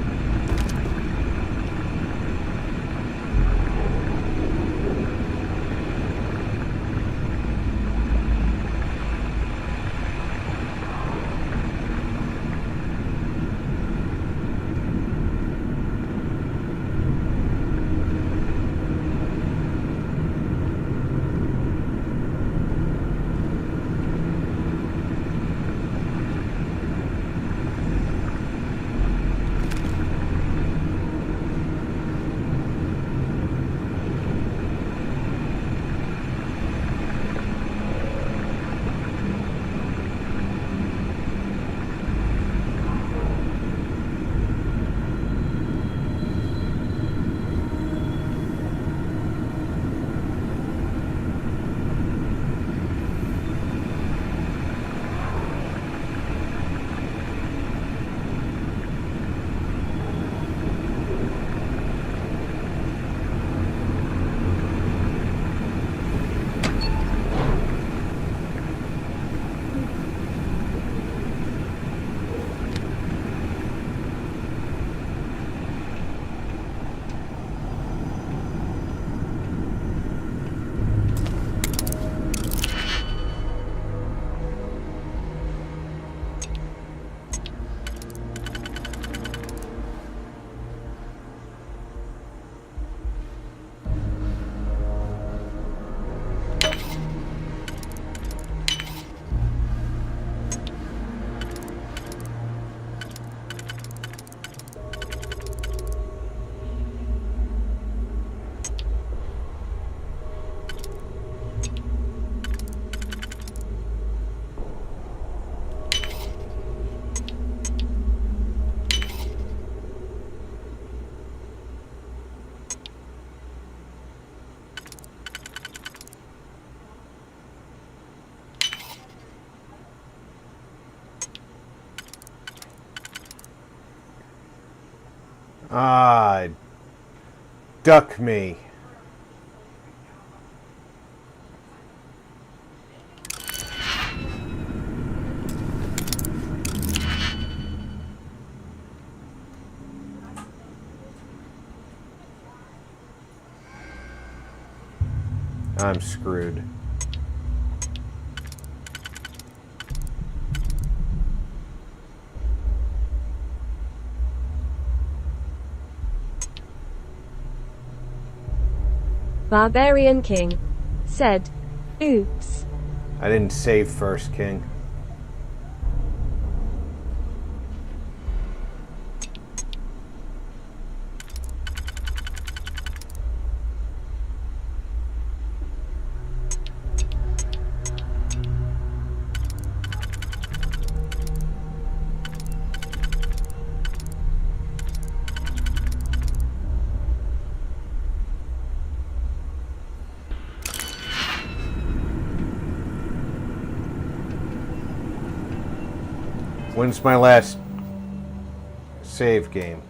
A: Ah, duck me. I'm screwed.
B: Barbarian King said, "Oops."
A: I didn't save first, King. When's my last save game?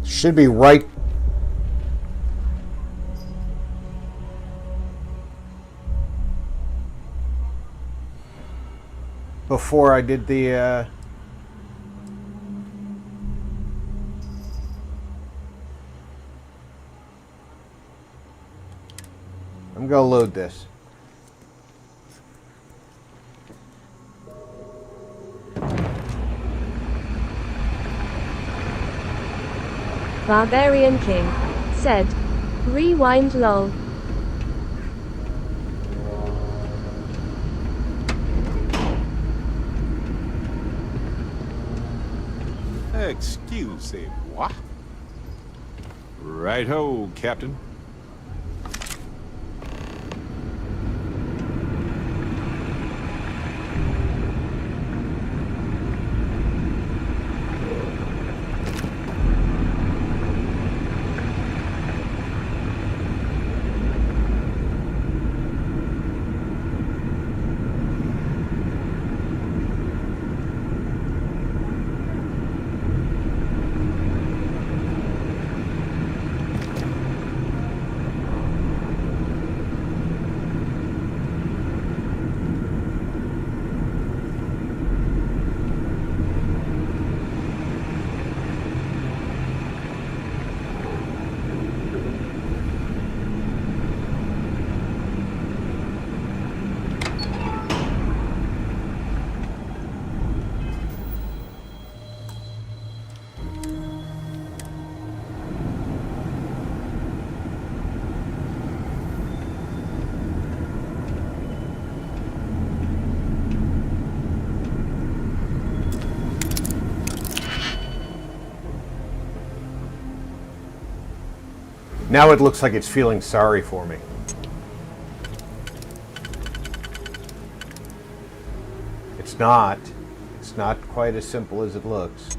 A: Should be right before I did the I'm gonna load this.
B: Barbarian King said, rewind lol.
D: Excusez-moi. Right-ho, Captain.
A: Now it looks like it's feeling sorry for me. It's not. It's not quite as simple as it looks.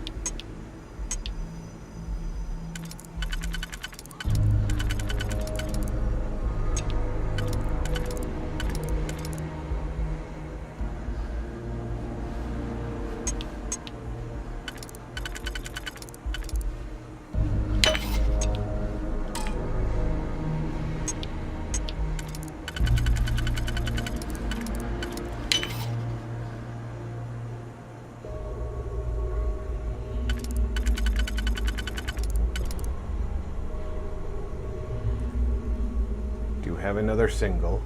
A: Have another single.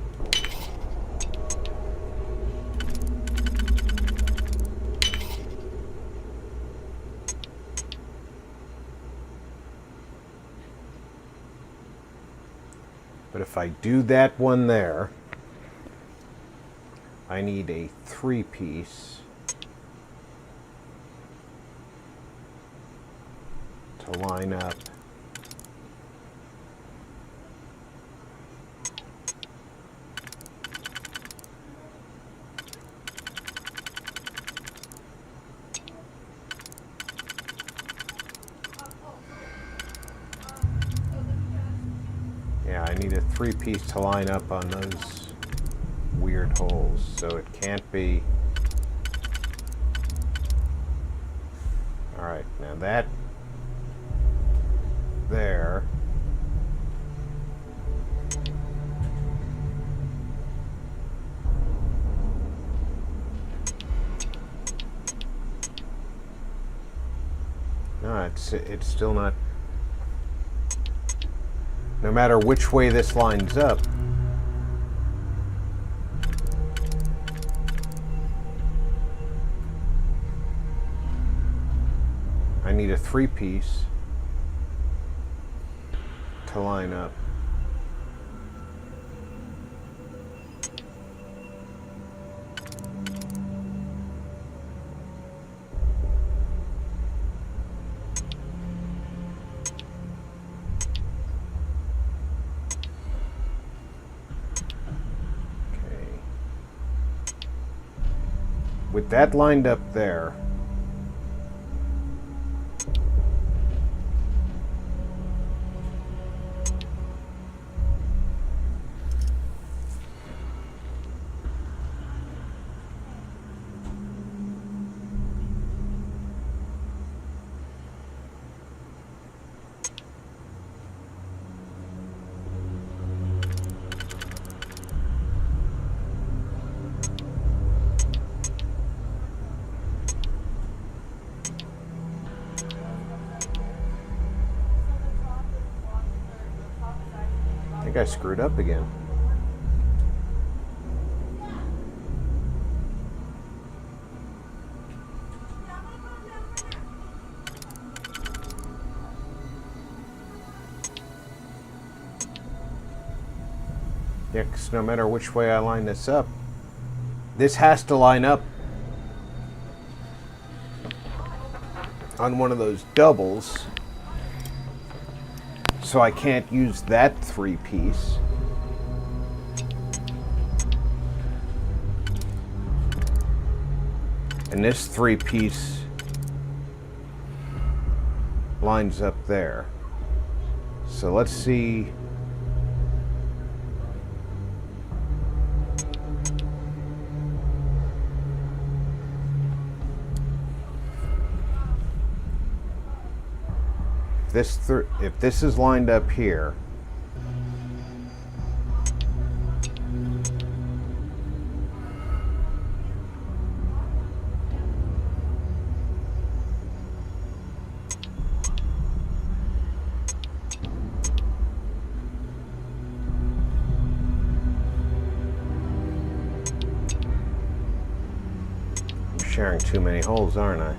A: But if I do that one there, I need a 3-piece to line up. Yeah, I need a 3-piece to line up on those weird holes, so it can't be. Alright, now that there. No, it's still not. No matter which way this lines up, I need a 3-piece to line up. with that lined up there, I think I screwed up again. Yeah, 'cause no matter which way I line this up, this has to line up on one of those doubles, so I can't use that 3-piece. And this 3-piece lines up there. So let's see. If this is lined up here, I'm sharing too many holes, aren't I?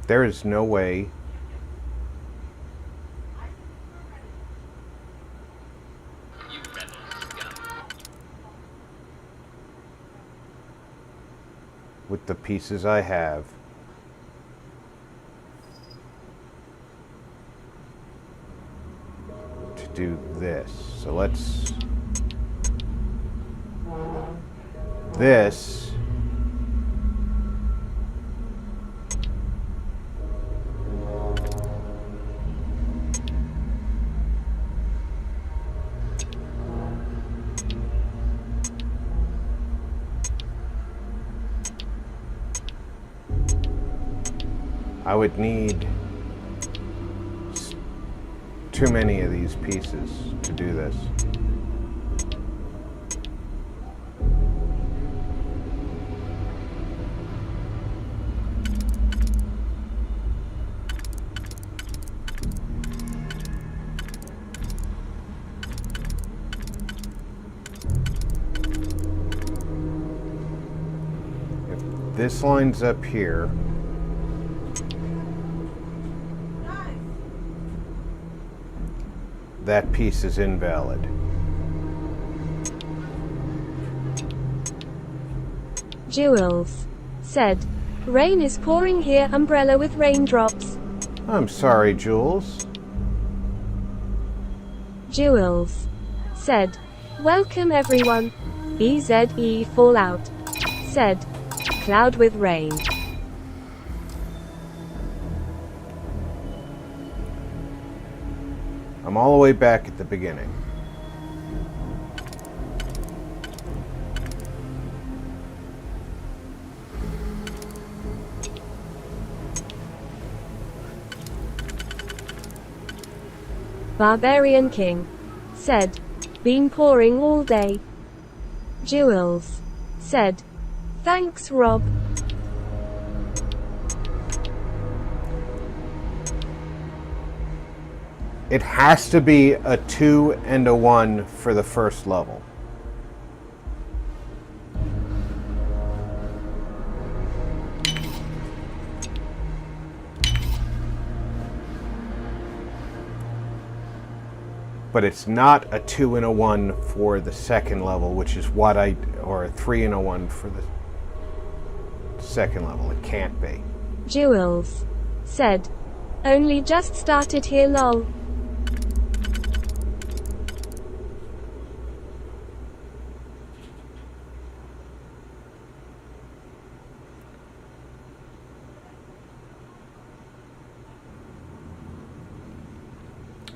A: There is no way with the pieces I have to do this. So let's this. I would need too many of these pieces to do this. If this lines up here, that piece is invalid.
B: Jules said, "Rain is pouring here, umbrella with raindrops."
A: I'm sorry, Jules.
B: Jules said, "Welcome everyone." BZE Fallout said, "Cloud with rain."
A: I'm all the way back at the beginning.
B: Barbarian King said, "Been pouring all day." Jules said, "Thanks, Rob."
A: It has to be a 2 and a 1 for the first level. but it's not a 2 and a 1 for the second level, which is what or a 3 and a 1 for the second level. It can't be.
B: Jules said, only just started here lol.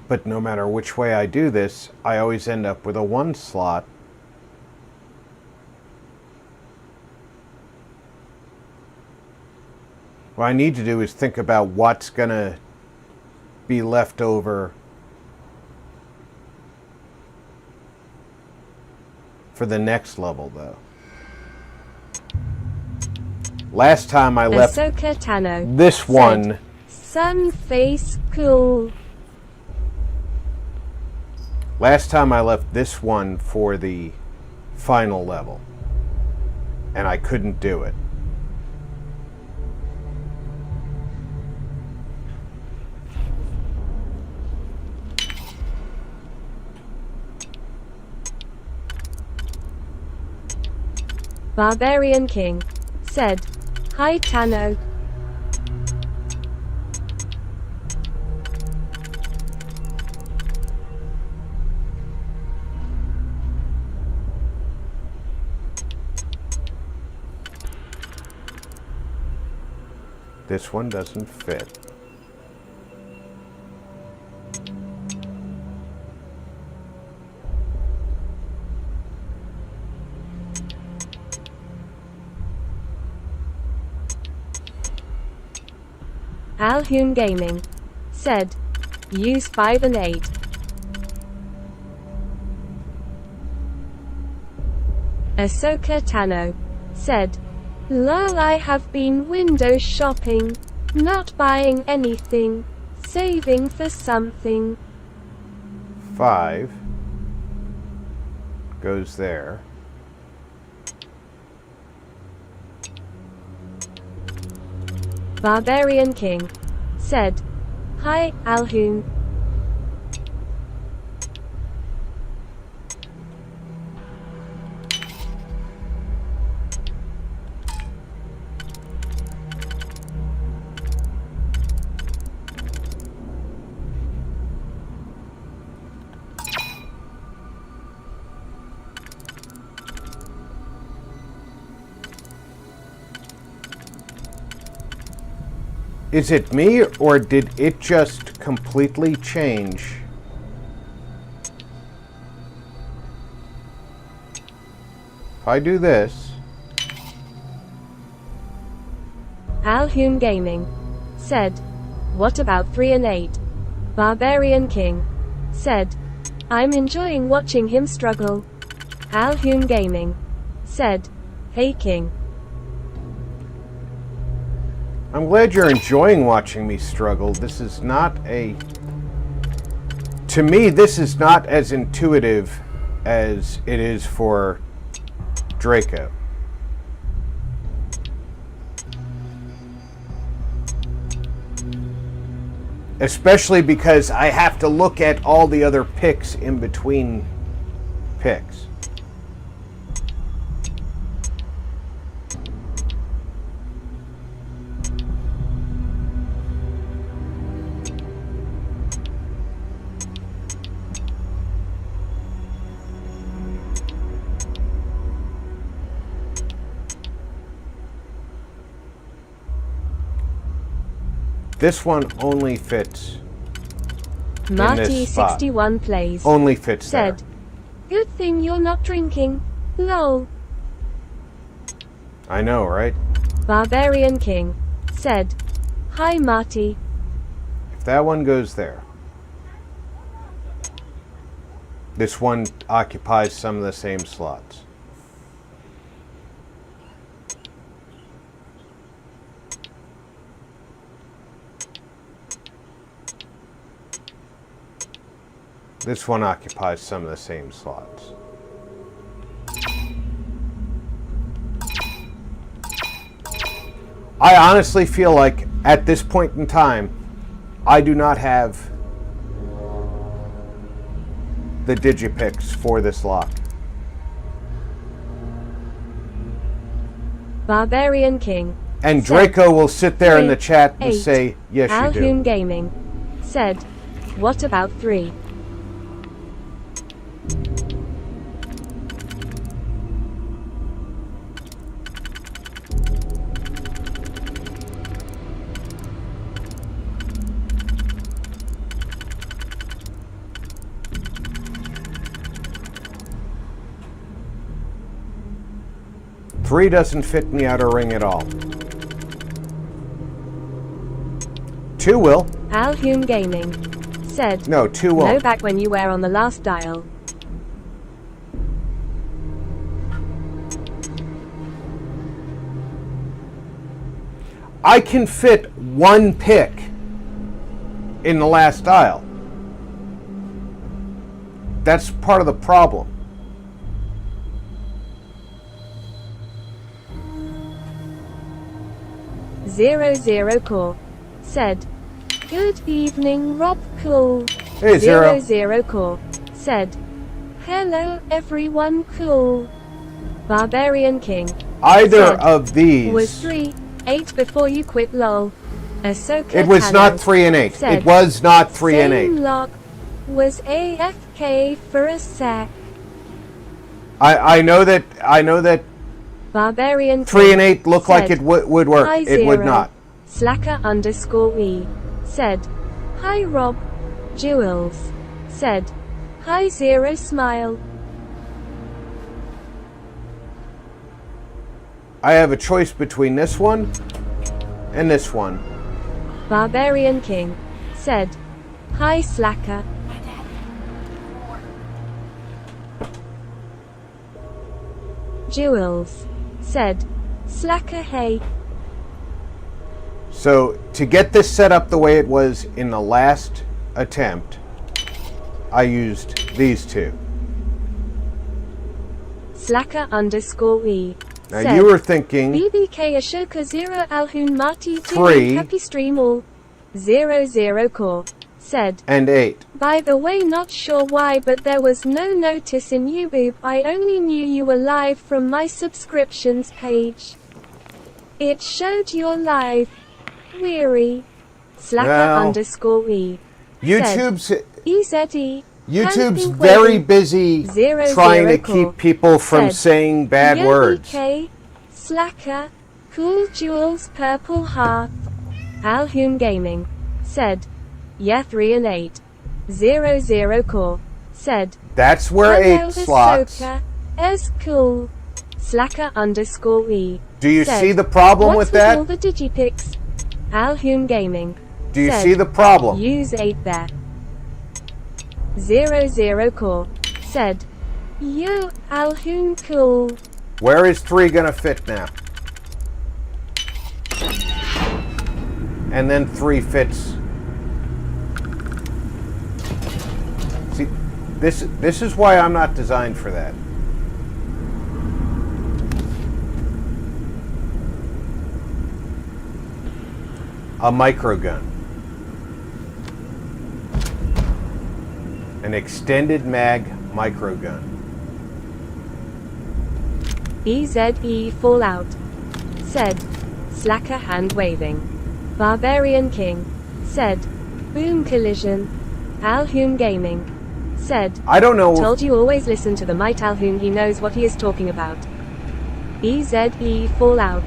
A: But no matter which way I do this, I always end up with a 1 slot. What I need to do is think about what's going to be left over for the next level, though. Last time I left
B: Ahsoka Tano
A: this one.
B: Sun face cool.
A: Last time I left this one for the final level, and I couldn't do it.
B: Barbarian King said, hi Tano.
A: This one doesn't fit.
B: Alhoon Gaming said, use 5 and 8. Ahsoka Tano said, lol, I have been window shopping, not buying anything, saving for something.
A: 5 goes there.
B: Barbarian King said, hi Alhoon.
A: Is it me, or did it just completely change? If I do this...
B: Alhoon Gaming said, what about 3 and 8? Barbarian King said, I'm enjoying watching him struggle. Alhoon Gaming said, hey King.
A: I'm glad you're enjoying watching me struggle. This is not a... To me, this is not as intuitive as it is for Draco. Especially because I have to look at all the other picks in between picks. This one only fits in this spot.
B: Marty61 plays.
A: Only fits
B: said,
A: there.
B: Good thing you're not drinking. Lol.
A: I know, right?
B: Barbarian King said, hi Marty.
A: If that one goes there. This one occupies some of the same slots. This one occupies some of the same slots. I honestly feel like at this point in time, I do not have the digipicks for this lock.
B: Barbarian King.
A: And
B: said,
A: Draco will sit there in the chat and
B: 8.
A: say, yes, you do.
B: Alhoon Gaming said, what about 3?
A: Three doesn't fit in the outer ring at all. 2 will.
B: Alhoon Gaming said,
A: No, 2 won't.
B: no, back when you were on the last dial.
A: I can fit 1 pick in the last dial. That's part of the problem.
B: Zero Core said, good evening, Rob Cool.
A: Hey,
B: Zero Core said, hello, everyone cool. Barbarian King
A: Either
B: said,
A: of these
B: was 3, 8 before you quit lol. Ahsoka
A: It was
B: Tano
A: not 3 and 8.
B: said,
A: It was not 3 and 8.
B: same lock was AFK for a sec.
A: I know that
B: Barbarian
A: 3 and 8
B: King
A: look like
B: said,
A: it would work.
B: Hi,
A: It would
B: Zero.
A: not.
B: Slacker_E said, hi Rob. Jewels said, hi Zero Smile.
A: I have a choice between this one and this one.
B: Barbarian King said, hi Slacker. Jewels said, Slacker hey.
A: So to get this set up the way it was in the last attempt, I used these 2.
B: Slacker_E
A: Now
B: said,
A: you were thinking
B: BBK Ashoka 0 Alhoon Marty 2
A: 3.
B: Happy Stream all. 0 Core said,
A: and 8.
B: by the way, not sure why, but there was no notice in YouTube. I only knew you were live from my subscriptions page. It showed you're live. Weary. Slacker_E
A: YouTube's
B: EZE.
A: very busy trying to keep people from saying bad words.
B: BK, Slacker, Cool Jewels Purple Heart. Alhoon Gaming said, yeah 3 and 8. 0 Core said,
A: That's where
B: hello,
A: 8 slots.
B: Ahsoka, as cool. Slacker_E
A: Do you
B: said,
A: see the problem
B: what's
A: with that?
B: all the digipics? Alhoon Gaming
A: Do you
B: said,
A: see the problem?
B: use 8 there. 0 Core said, yo, Alhoon cool.
A: Where is 3 gonna fit now? And then 3 fits. See, this is why I'm not designed for that. A microgun. An extended mag microgun.
B: EZE Fallout said, Slacker hand waving. Barbarian King said, boom collision. Alhoon Gaming said,
A: I don't know.
B: Told you always listen to the Might Alhoon, he knows what he is talking about. EZE Fallout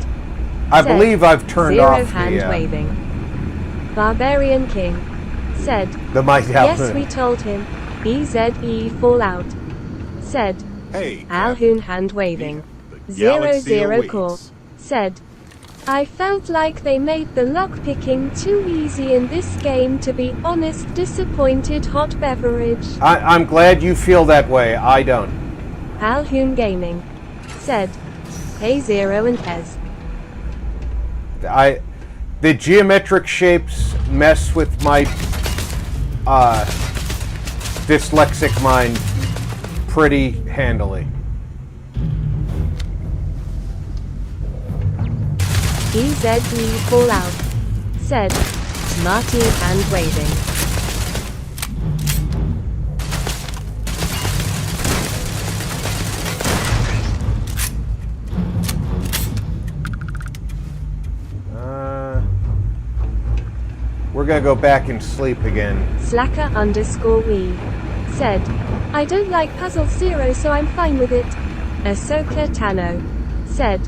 A: I
B: said,
A: believe I've turned
B: 0
A: off
B: hand
A: the
B: waving. Barbarian King said,
A: the Might
B: yes,
A: Alhoon.
B: we told him. EZE Fallout said,
D: Hey,
B: Alhoon hand waving.
D: galaxy
B: 0
D: awaits.
B: Core said, I felt like they made the lockpicking too easy in this game, to be honest. Disappointed. Hot beverage.
A: I'm glad you feel that way. I don't.
B: Alhoon Gaming said, hey Zero and Pez.
A: The geometric shapes mess with my dyslexic mind pretty handily.
B: EZE Fallout said, Marty hand waving.
A: gonna go back and sleep again.
B: Slacker_we said, I don't like Puzzle Zero, so I'm fine with it. Ahsoka Tano said,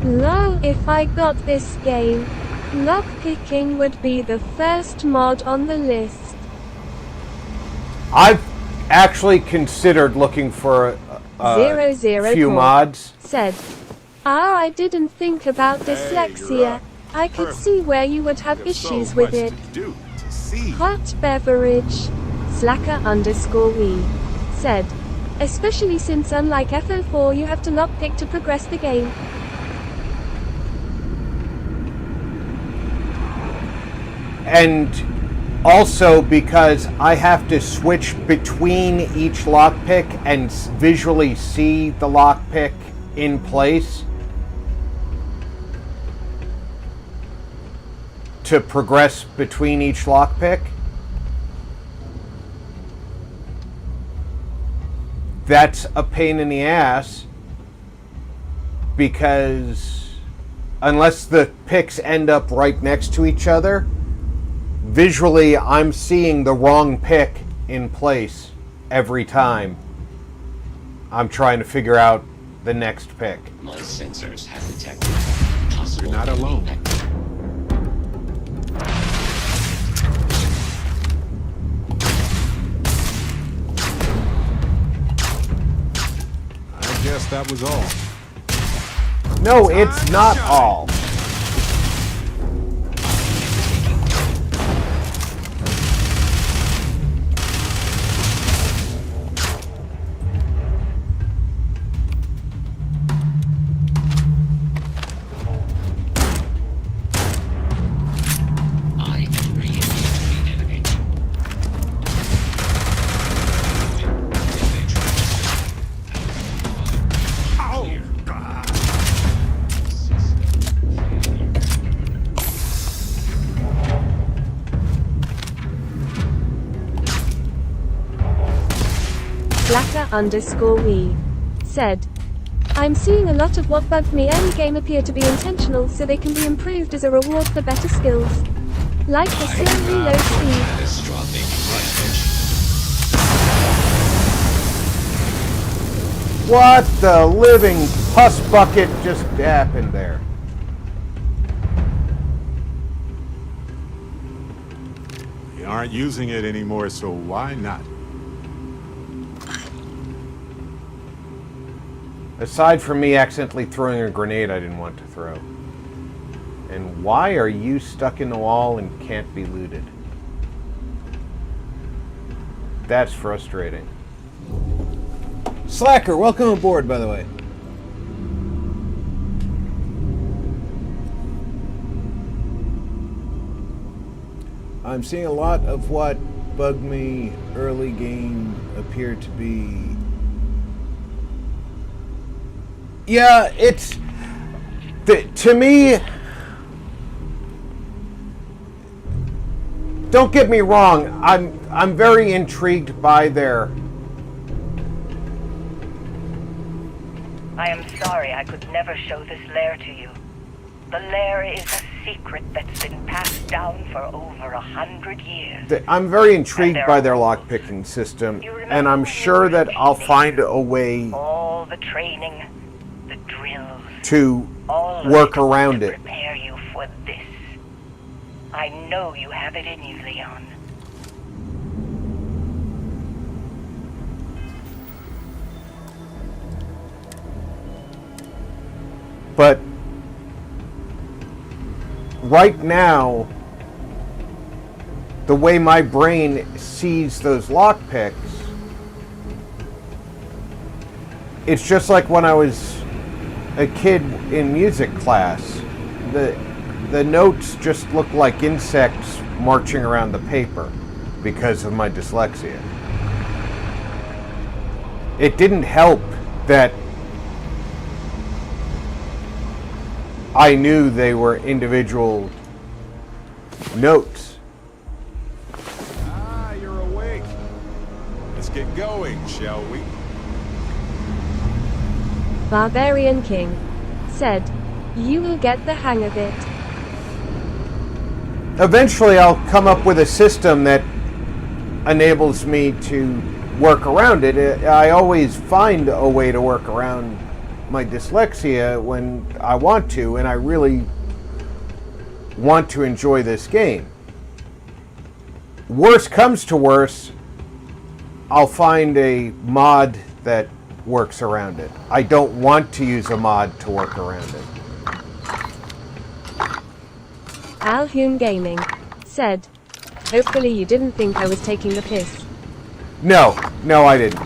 B: lol, if I got this game, lockpicking would be the first mod on the list.
A: I've actually considered looking for a few mods.
B: Said, I didn't think about dyslexia. I could see where you would have issues with it. Hot beverage. Slacker_we said, especially since unlike FO4 you have to lockpick to progress the game.
A: And also because I have to switch between each lockpick and visually see the lockpick in place to progress between each lockpick. That's a pain in the ass because unless the picks end up right next to each other, visually I'm seeing the wrong pick in place every time I'm trying to figure out the next pick.
T: My sensors have detected possible.
D: You're not alone. I guess that was all.
A: No, it's not all.
B: Slacker_we said, I'm seeing a lot of what bugged me early game appear to be intentional so they can be improved as a reward for better skills. Like the slow reload speed.
A: What the living pus bucket just happened there?
D: We aren't using it anymore, so why not?
A: Aside from me accidentally throwing a grenade I didn't want to throw. And why are you stuck in the wall and can't be looted? That's frustrating. Slacker, welcome aboard, by the way. I'm seeing a lot of what bugged me early game appear to be... Yeah, it's... to me... Don't get me wrong, I'm very intrigued by their...
C: I am sorry I could never show this lair to you. The lair is a secret that's been passed down for over 100 years.
A: I'm very intrigued by their lockpicking system, and I'm sure that I'll find a way
C: all the training, the drills,
A: to work around it.
C: Prepare you for this. I know you have it in you, Leon.
A: But right now, the way my brain sees those lockpicks, it's just like when I was a kid in music class. The notes just look like insects marching around the paper because of my dyslexia. It didn't help that I knew they were individual notes.
D: Ah, you're awake. Let's get going, shall we?
B: Barbarian King said, you will get the hang of it.
A: eventually I'll come up with a system that enables me to work around it. I always find a way to work around my dyslexia when I want to, and I really want to enjoy this game. Worst comes to worst, I'll find a mod that works around it. I don't want to use a mod to work around it.
B: Alhoon Gaming said, hopefully you didn't think I was taking the piss.
A: No, I didn't.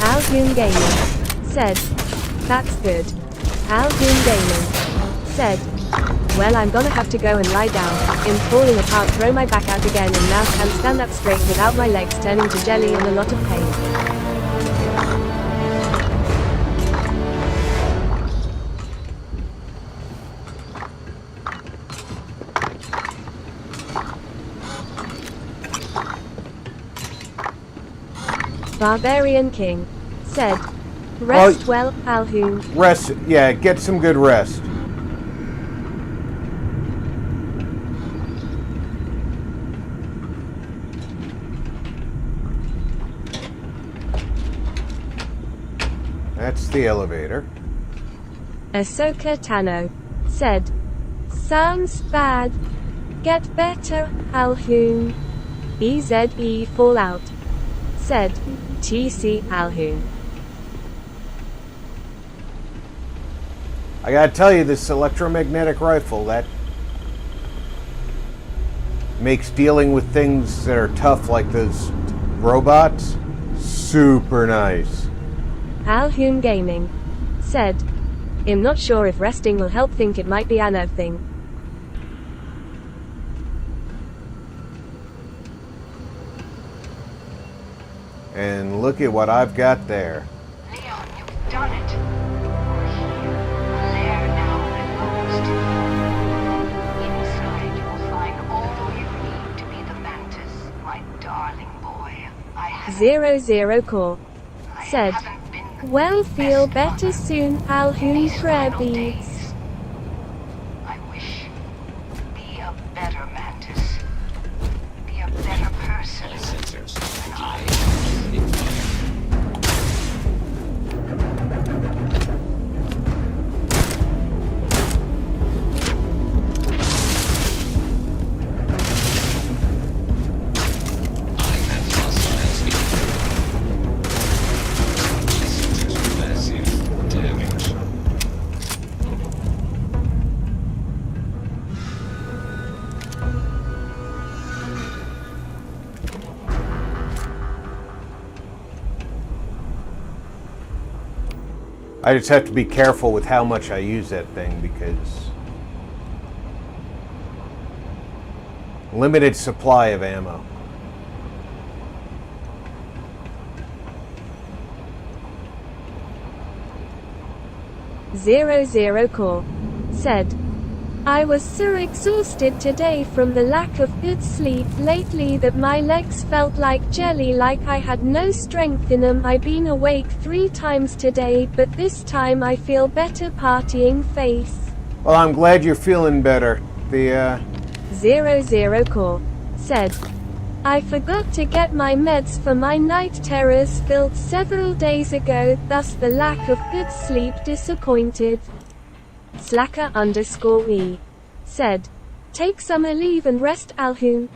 B: Alhoon Gaming said, that's good. Alhoon Gaming said, well, I'm gonna have to go and lie down. I'm falling apart, throw my back out again, and now can't stand up straight without my legs turning to jelly and a lot of pain. Barbarian King said, rest well, Alhoon.
A: Rest, yeah, get some good rest. That's the elevator.
B: Ahsoka Tano said, sounds bad. Get better, Alhoon. EZE Fallout said, TC Alhoon.
A: I gotta tell you, this electromagnetic rifle, that makes dealing with things that are tough like those robots super nice.
B: Alhoon Gaming said, I'm not sure if resting will help, think it might be an thing.
A: And look at what I've got there.
C: Leon, you've done it. We're here. A lair now closed. Inside, you will find all you need to be the Mantis, my darling boy. I have
B: 00 Core said, well, feel better soon, Alhoon prayer beads.
C: I wish. Be a better Mantis. Be a better person. And I.
A: I just have to be careful with how much I use that thing because limited supply of ammo.
B: Zero Core said, I was so exhausted today from the lack of good sleep lately that my legs felt like jelly, like I had no strength in them. I've been awake 3 times today, but this time I feel better, partying face.
A: Well, I'm glad you're feeling better. The,
B: Zero Core said, I forgot to get my meds for my night terrors filled several days ago, thus the lack of good sleep disappointed. Slacker_E said, take summer leave and rest, Alhoon.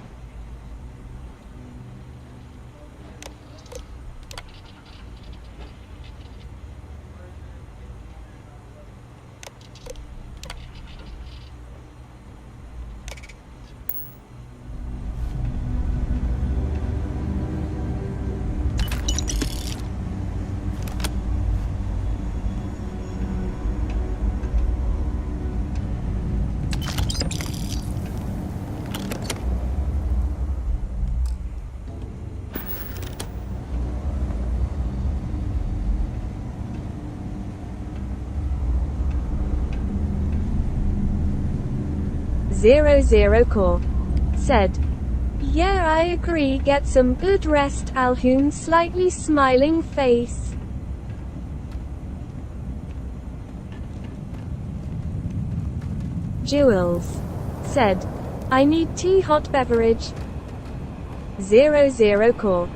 B: 00 Core said, yeah, I agree, get some good rest. Alhoon slightly smiling face. Jules said, I need tea, hot beverage. 00 Core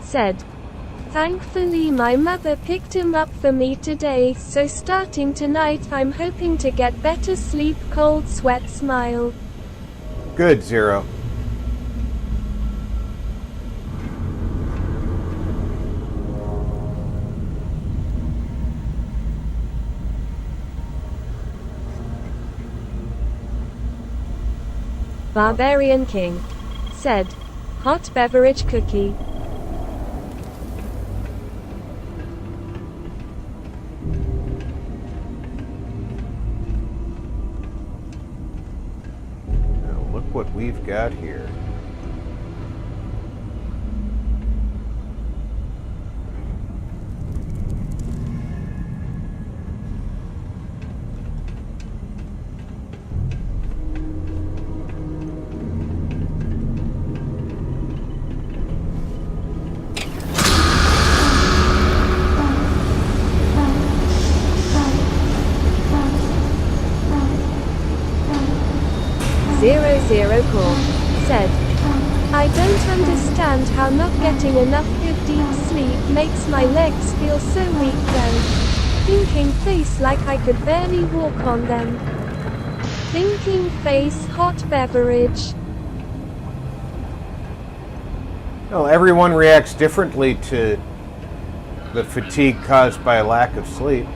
B: said, thankfully my mother picked him up for me today, so starting tonight I'm hoping to get better sleep. Cold sweat smile.
A: Good, Zero.
B: Barbarian King said, hot beverage cookie.
A: Now look what we've got here.
B: Core said, I don't understand how not getting enough good deep sleep makes my legs feel so weak though. Thinking face like I could barely walk on them. Thinking face hot beverage.
A: Well, everyone reacts differently to the fatigue caused by a lack of sleep.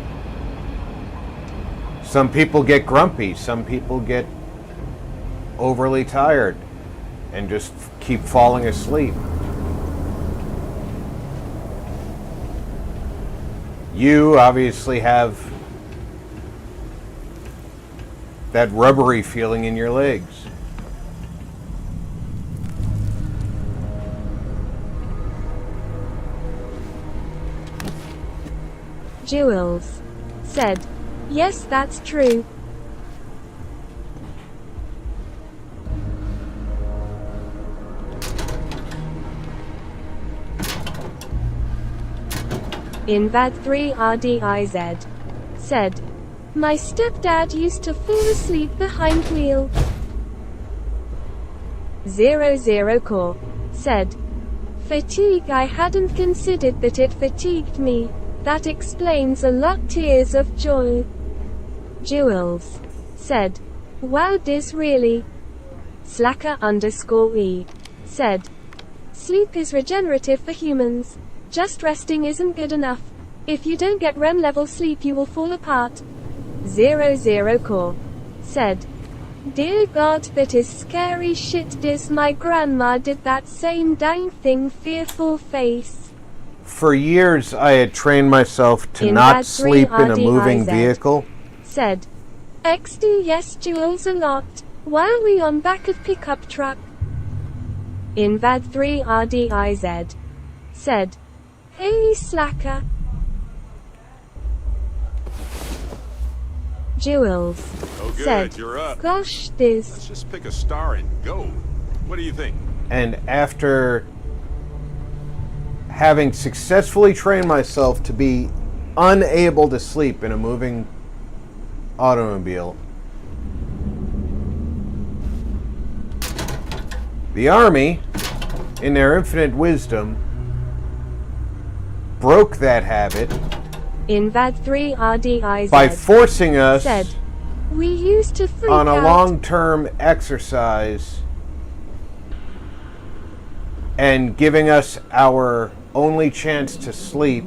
A: Some people get grumpy, some people get overly tired and just keep falling asleep. You obviously have that rubbery feeling in your legs.
B: Jules said, yes, that's true. Invad3 RDIZ said, my stepdad used to fall asleep behind wheel. 00 Core said, fatigue, I hadn't considered that it fatigued me. That explains a lot. Tears of joy. Jules said, wow, this really. Slacker_E said, sleep is regenerative for humans. Just resting isn't good enough. If you don't get REM level sleep you will fall apart. 00 Core said, dear God, that is scary shit. This my grandma did that same dang thing. Fearful face.
A: For years I had trained myself to not sleep in a moving vehicle.
B: Said, XD, yes, Jules, a lot. While we on back of pickup truck. Invad3 RDIZ said, hey, slacker. Jules
D: Oh good,
B: said,
D: you're up.
B: gosh, this.
D: Let's just pick a star and go. What do you think?
A: And after having successfully trained myself to be unable to sleep in a moving automobile, the Army, in their infinite wisdom, broke that habit
B: Invad3 RDIZ
A: by forcing us
B: said, we used to freak
A: on a
B: out.
A: long-term exercise and giving us our only chance to sleep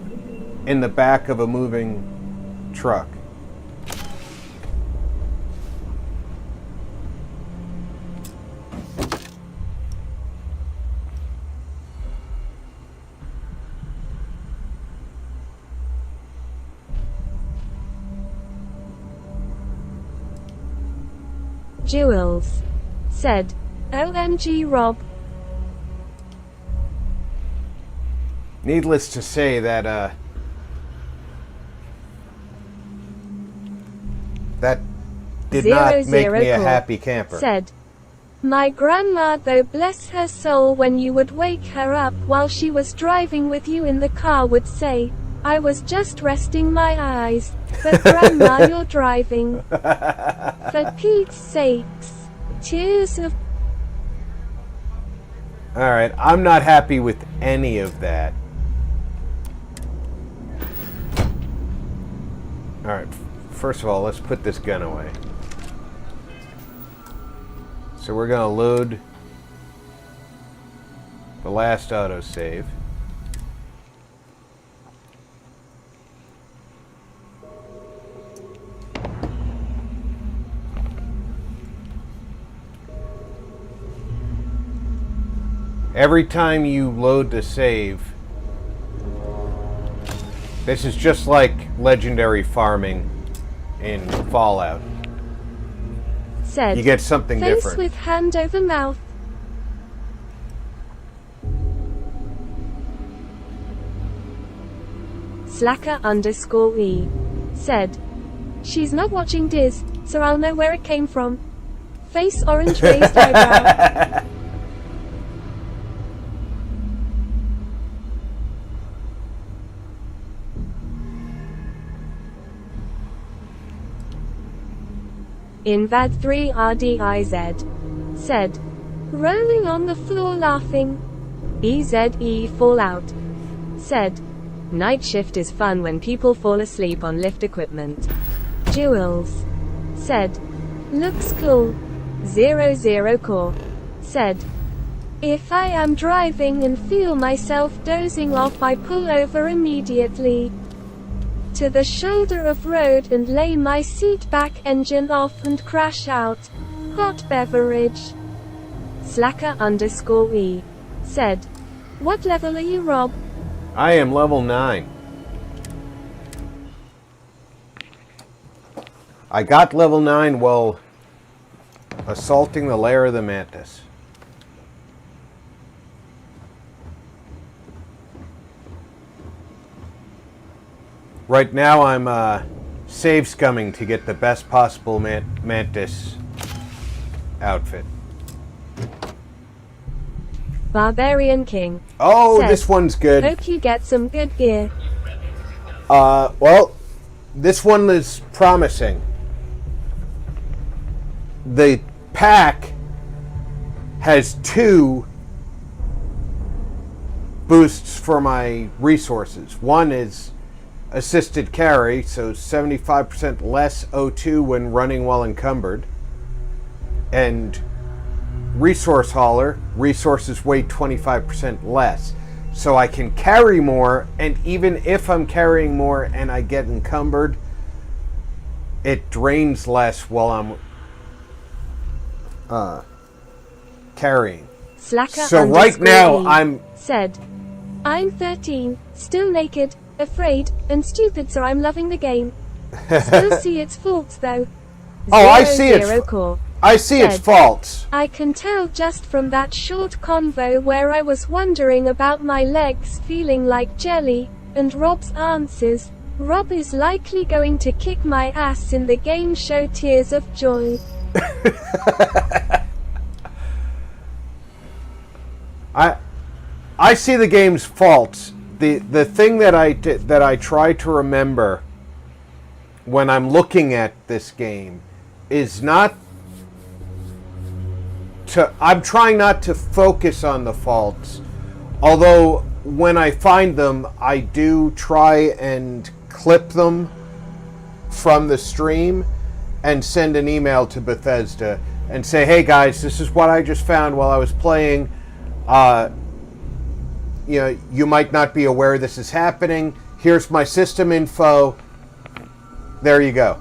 A: in the back of a moving truck.
B: Jules said, OMG Rob.
A: Needless to say that that did not make me a happy camper.
B: Said, my grandma, though bless her soul, when you would wake her up while she was driving with you in the car, would say, I was just resting my eyes, but grandma, you're driving. For Pete's sakes. Tears of...
A: Alright, I'm not happy with any of that. Alright, first of all, let's put this gun away. So we're going to load the last autosave. Every time you load the save, this is just like legendary farming in Fallout.
B: Said,
A: you get something
B: face
A: different.
B: With hand over mouth. Slacker_E. Said, she's not watching Diz, so I'll know where it came from. Face orange raised eyebrow. Invad3RDIZ. Said, rolling on the floor laughing. EZE Fallout. Said, night shift is fun when people fall asleep on lift equipment. Jewels. Said, looks cool. 00 Core. Said, if I am driving and feel myself dozing off, I pull over immediately to the shoulder of road and lay my seat back, engine off, and crash out. Hot beverage. Slacker_E. Said, what level are you, Rob?
A: I am level 9. I got level 9 while assaulting the lair of the Mantis. Right now I'm save scumming to get the best possible Mantis outfit.
B: Barbarian King.
A: Oh,
B: said,
A: this one's good.
B: Hope you get some good gear.
A: Well, this one is promising. The pack has 2 boosts for my resources. One is assisted carry, so 75% less O2 when running while encumbered. And resource hauler, resources weigh 25% less. So I can carry more, and even if I'm carrying more and I get encumbered, it drains less while I'm carrying. So right now I'm...
B: Said, I'm 13, still naked, afraid, and stupid, so I'm loving the game. Still see its faults though.
A: Oh, I see its faults.
B: I can tell just from that short convo where I was wondering about my legs feeling like jelly, and Rob's answers. Rob is likely going to kick my ass in the game show Tears of Joy.
A: I see the game's faults. The thing that I try to remember when I'm looking at this game is I'm trying not to focus on the faults, although when I find them, I do try and clip them from the stream and send an email to Bethesda and say, hey guys, this is what I just found while I was playing. You know, you might not be aware this is happening. Here's my system info. There you go.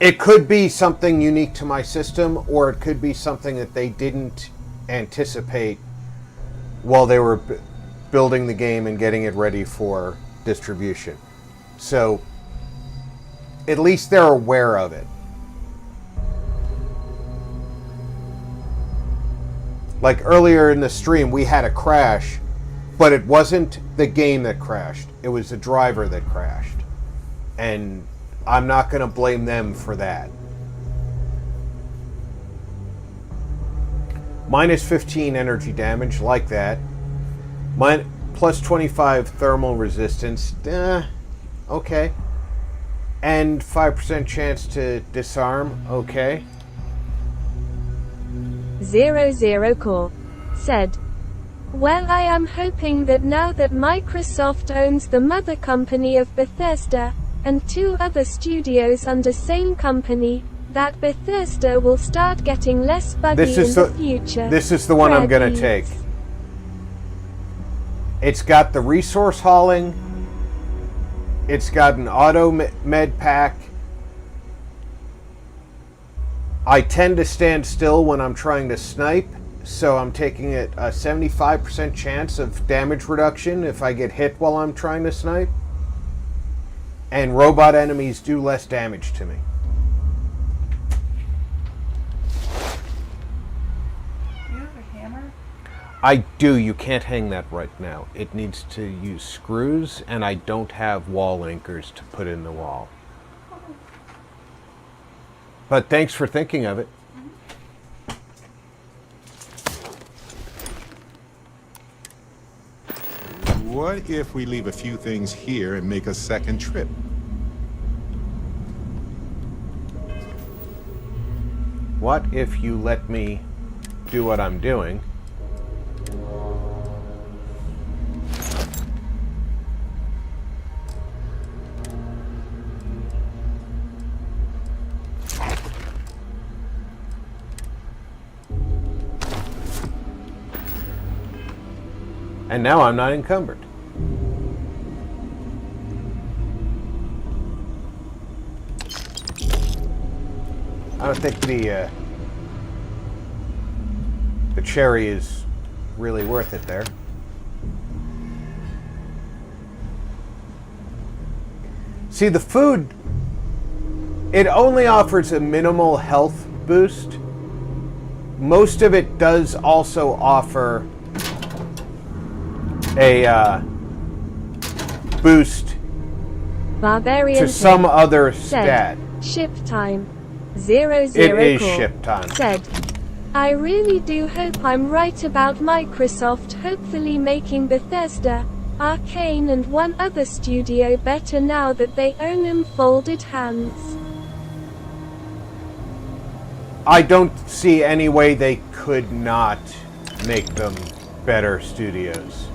A: It could be something unique to my system, or it could be something that they didn't anticipate while they were building the game and getting it ready for distribution. So, at least they're aware of it. Like earlier in the stream, we had a crash, but it wasn't the game that crashed. It was the driver that crashed. And I'm not going to blame them for that. Minus 15 energy damage, like that. Plus 25 thermal resistance, okay. And 5% chance to disarm, okay.
B: 00 Core said, well, I am hoping that now that Microsoft owns the mother company of Bethesda, and 2 other studios under same company, that Bethesda will start getting less buggy in the future.
A: This is the one I'm going to take. It's got the resource hauling. It's got an auto med pack. I tend to stand still when I'm trying to snipe, so I'm taking a 75% chance of damage reduction if I get hit while I'm trying to snipe. And robot enemies do less damage to me.
U: Do you have a hammer?
A: I do. You can't hang that right now. It needs to use screws, and I don't have wall anchors to put in the wall. But thanks for thinking of it.
D: What if we leave a few things here and make a second trip?
A: What if you let me do what I'm doing? And now I'm not encumbered. I don't think the cherry is really worth it there. See, the food, it only offers a minimal health boost. Most of it does also offer a boost
B: Barbarian
A: to some other stat.
B: Ship time. 00
A: It is
B: Core
A: ship time.
B: said, I really do hope I'm right about Microsoft hopefully making Bethesda, Arcane and one other studio better now that they own them folded hands.
A: I don't see any way they could not make them better studios.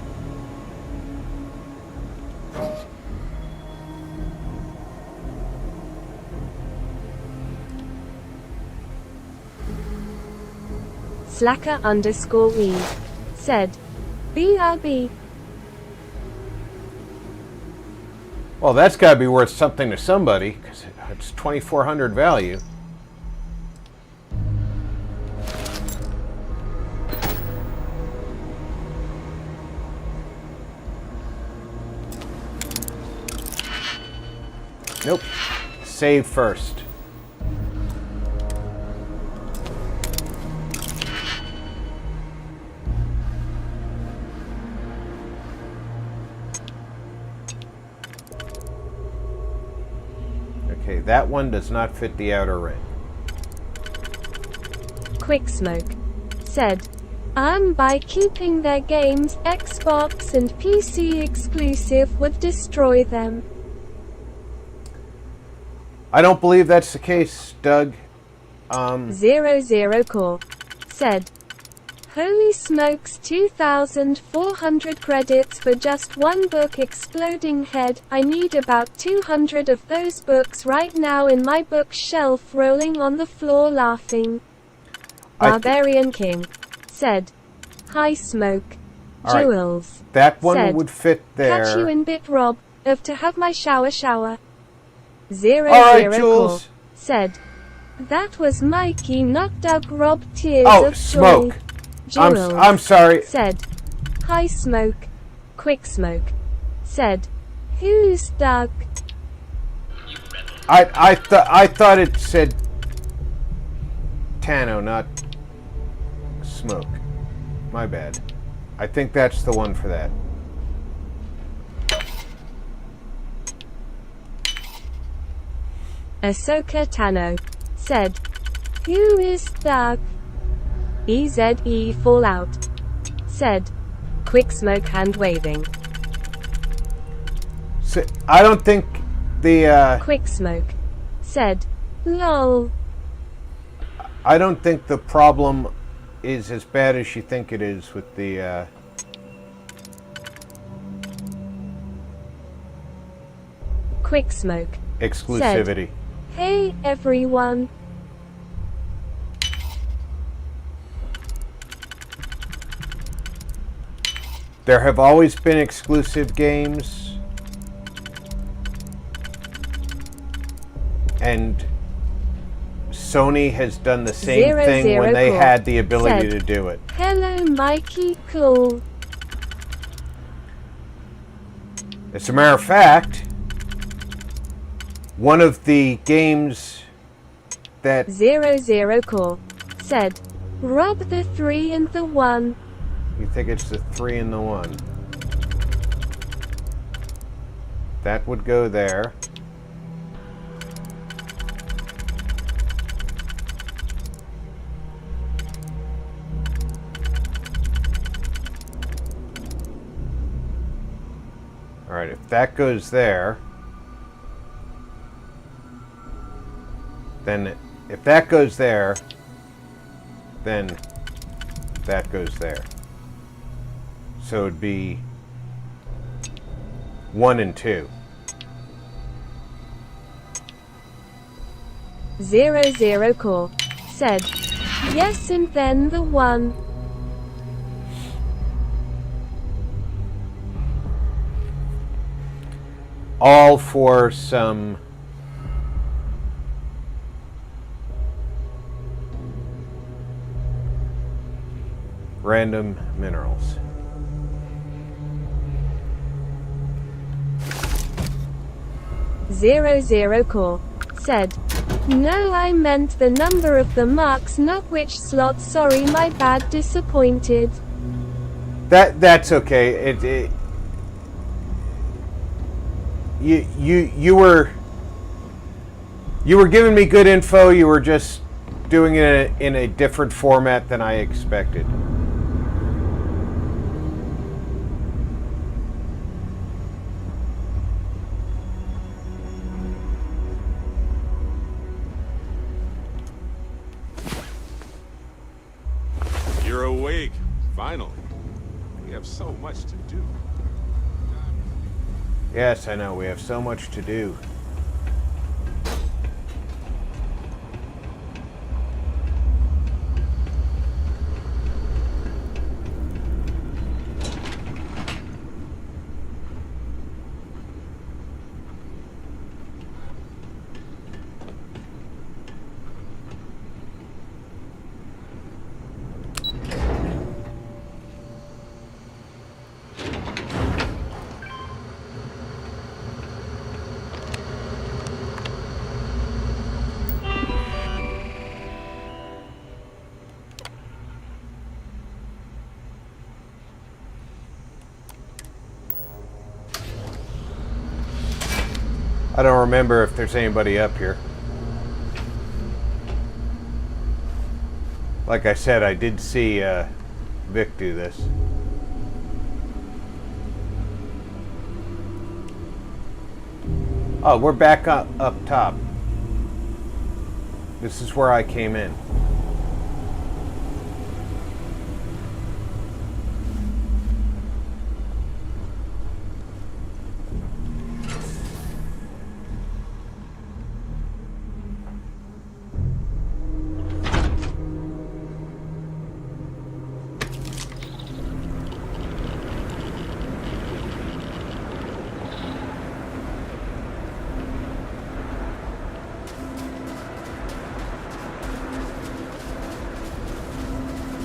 B: Slacker_we said, BRB.
A: Well, that's got to be worth something to somebody, because it's 2,400 value. Nope. Save first. Okay, that one does not fit the outer ring.
B: Quicksmoke said, by keeping their games Xbox and PC exclusive would destroy them.
A: I don't believe that's the case, Doug.
B: 00 Core said, holy smokes, 2,400 credits for just one book. Exploding head. I need about 200 of those books right now in my bookshelf, rolling on the floor laughing. Barbarian King said, hi Smoke.
A: All
B: Jewels.
A: Right. That one
B: said,
A: would fit there.
B: Catch you in bit, Rob, of to have my shower. 00
A: right, Jules.
B: Core said, that was Mikey, not Doug. Rob, tears
A: oh,
B: of
A: Smoke.
B: joy. Jewels
A: I'm sorry.
B: Said, hi Smoke. Quicksmoke said, who's Doug?
A: I thought it said Tano, not Smoke. My bad. I think that's the one for that.
B: Ahsoka Tano said, "Who is Thug?" EZE Fallout said, "Quick smoke hand waving."
A: So, I don't think the
B: Quick smoke said, "Lol."
A: I don't think the problem is as bad as you think it is with the
B: Quick smoke
A: exclusivity.
B: said, "Hey everyone."
A: There have always been exclusive games, and Sony has done the same thing when they had the ability to do it.
B: "Hello Mikey, cool."
A: As a matter of fact, one of the games that
B: 00 Core said, "Rob the 3 and the 1."
A: you think it's the 3 and the 1. That would go there. Alright, if that goes there, then if that goes there, then that goes there. So it'd be 1 and 2.
B: 00 Core said, "Yes, and then the 1."
A: All for some random minerals.
B: "00 Core said, "No, I meant the number of the marks, not which slot. Sorry, my bad, disappointed."
A: That's okay. You were giving me good info. You were just doing it in a different format than I expected.
D: You're awake, finally. We have so much to do.
A: Yes, I know. We have so much to do. I don't remember if there's anybody up here. Like I said, I did see Vic do this. Oh, we're back up top. This is where I came in.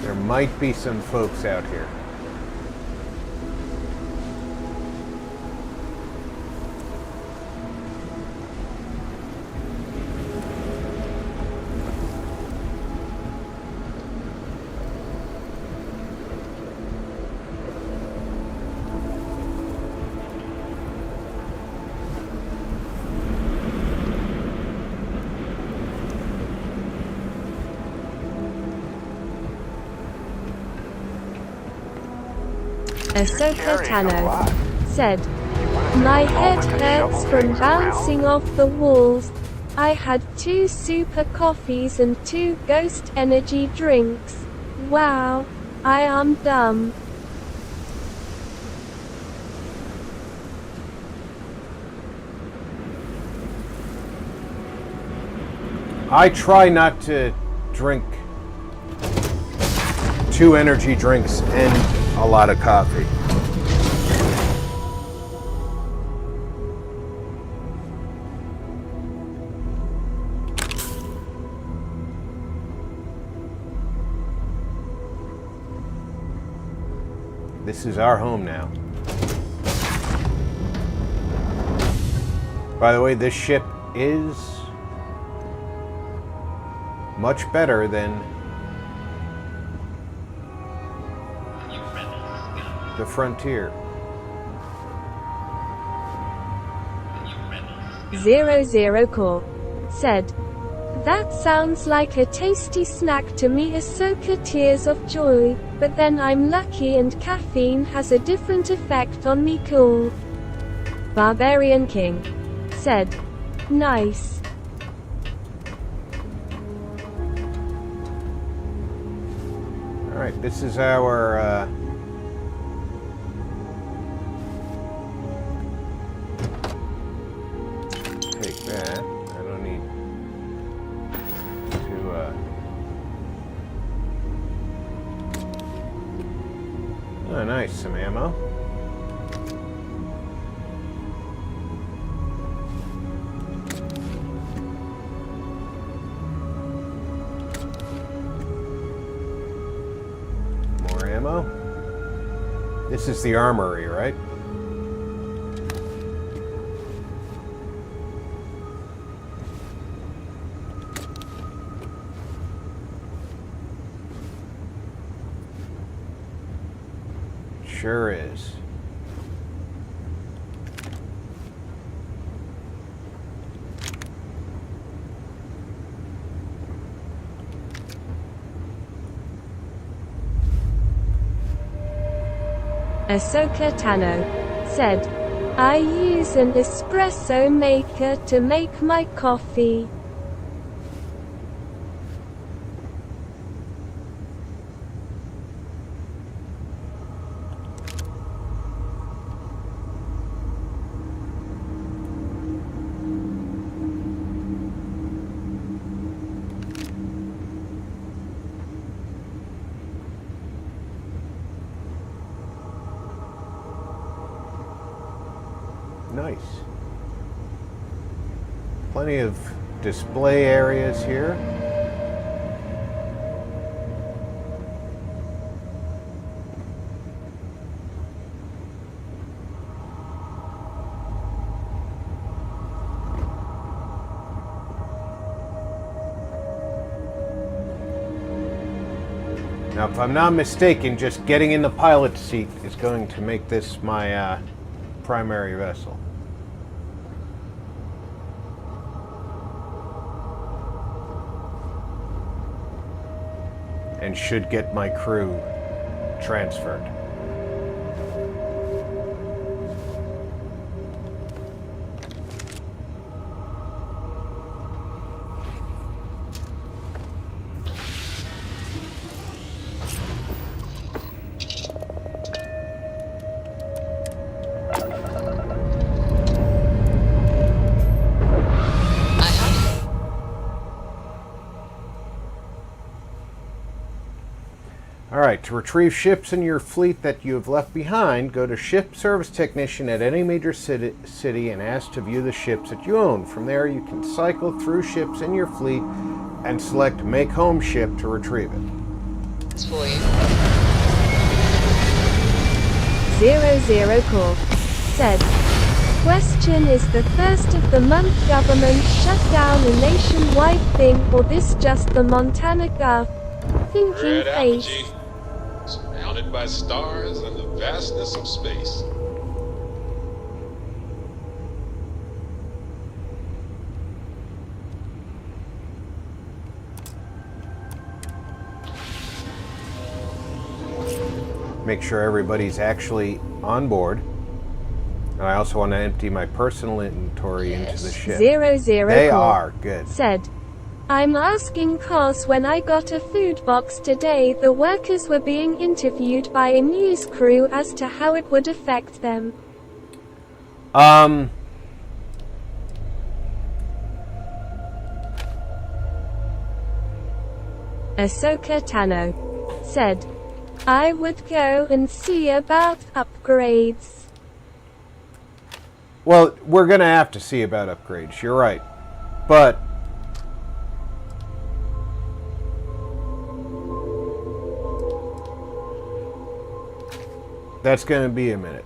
A: There might be some folks out here.
B: Ahsoka Tano said, "My head hurts from bouncing off the walls. I had 2 super coffees and 2 ghost energy drinks. Wow, I am dumb."
A: I try not to drink 2 energy drinks and a lot of coffee. This is our home now. By the way, this ship is much better than the Frontier.
B: 00 Core said, "That sounds like a tasty snack to me, Ahsoka tears of joy, but then I'm lucky and caffeine has a different effect on me, cool." Barbarian King said, "Nice."
A: Alright, this is our take that. I don't need to oh, nice, some ammo. More ammo. This is the armory, right? Sure is.
B: Ahsoka Tano said, "I use an espresso maker to make my coffee."
A: Nice. Plenty of display areas here. Now, if I'm not mistaken, just getting in the pilot seat is going to make this my primary vessel. And should get my crew transferred. Alright, to retrieve ships in your fleet that you have left behind, go to Ship Service Technician at any major city and ask to view the ships that you own. From there, you can cycle through ships in your fleet and select Make Home Ship to retrieve it.
H: It's for you.
B: 00 Corp said, "Question, is the first of the month government shutdown a nationwide thing, or this just the Montana Gov? Thinking
J: Red
B: face."
J: apogee, surrounded by stars and the vastness of space.
A: make sure everybody's actually on board. And I also want to empty my personal inventory into the ship.
B: 00
A: They
B: Core
A: are good.
B: said, I'm asking cause when I got a food box today, the workers were being interviewed by a news crew as to how it would affect them. Ahsoka Tano said, I would go and see about upgrades.
A: Well, we're going to have to see about upgrades. You're right. But that's going to be a minute.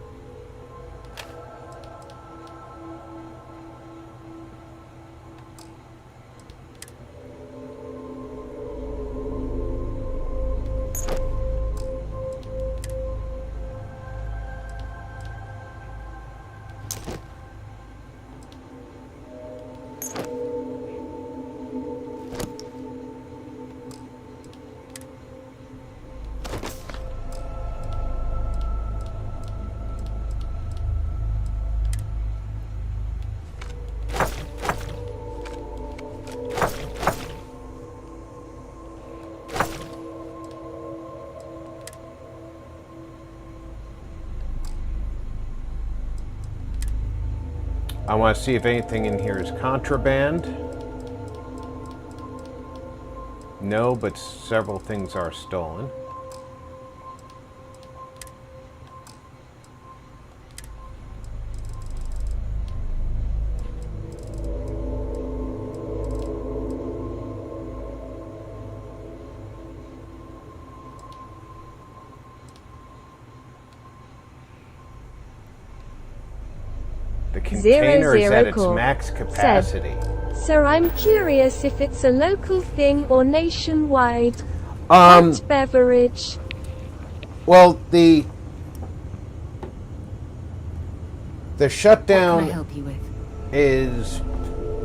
A: I want to see if anything in here is contraband. No, but several things are stolen. The container is at its max capacity.
B: So I'm curious if it's a local thing or nationwide. Hot beverage.
A: Well, the shutdown
E: What can I help you with?
A: is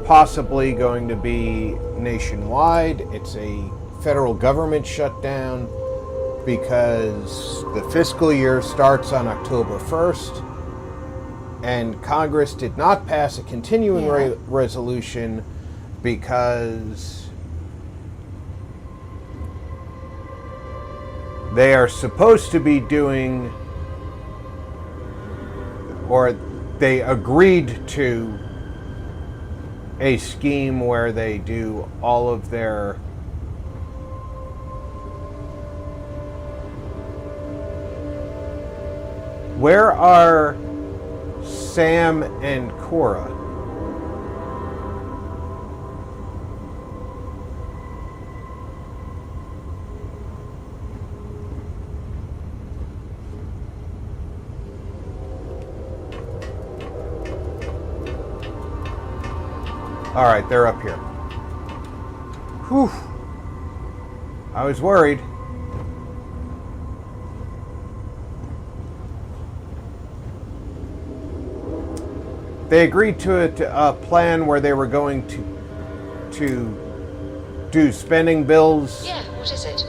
A: possibly going to be nationwide. It's a federal government shutdown because the fiscal year starts on October 1st. And Congress did not pass a continuing resolution because they are supposed to be doing, or they agreed to a scheme where they do all of their where are Sam and Cora? All right, they're up here. Whew. I was worried. They agreed to a plan where they were going to do spending bills.
H: Yeah, what is it?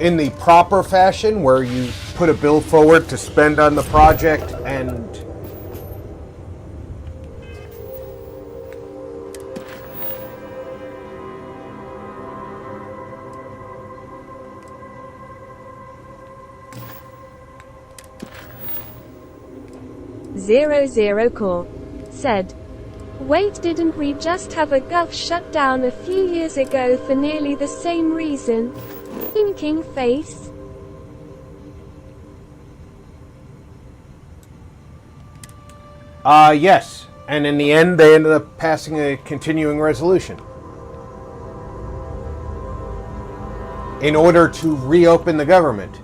A: In the proper fashion, where you put a bill forward to spend on the project and
B: Zero Core said, wait, didn't we just have a gov shutdown a few years ago for nearly the same reason? Thinking face.
A: Yes. And in the end, they ended up passing a continuing resolution in order to reopen the government,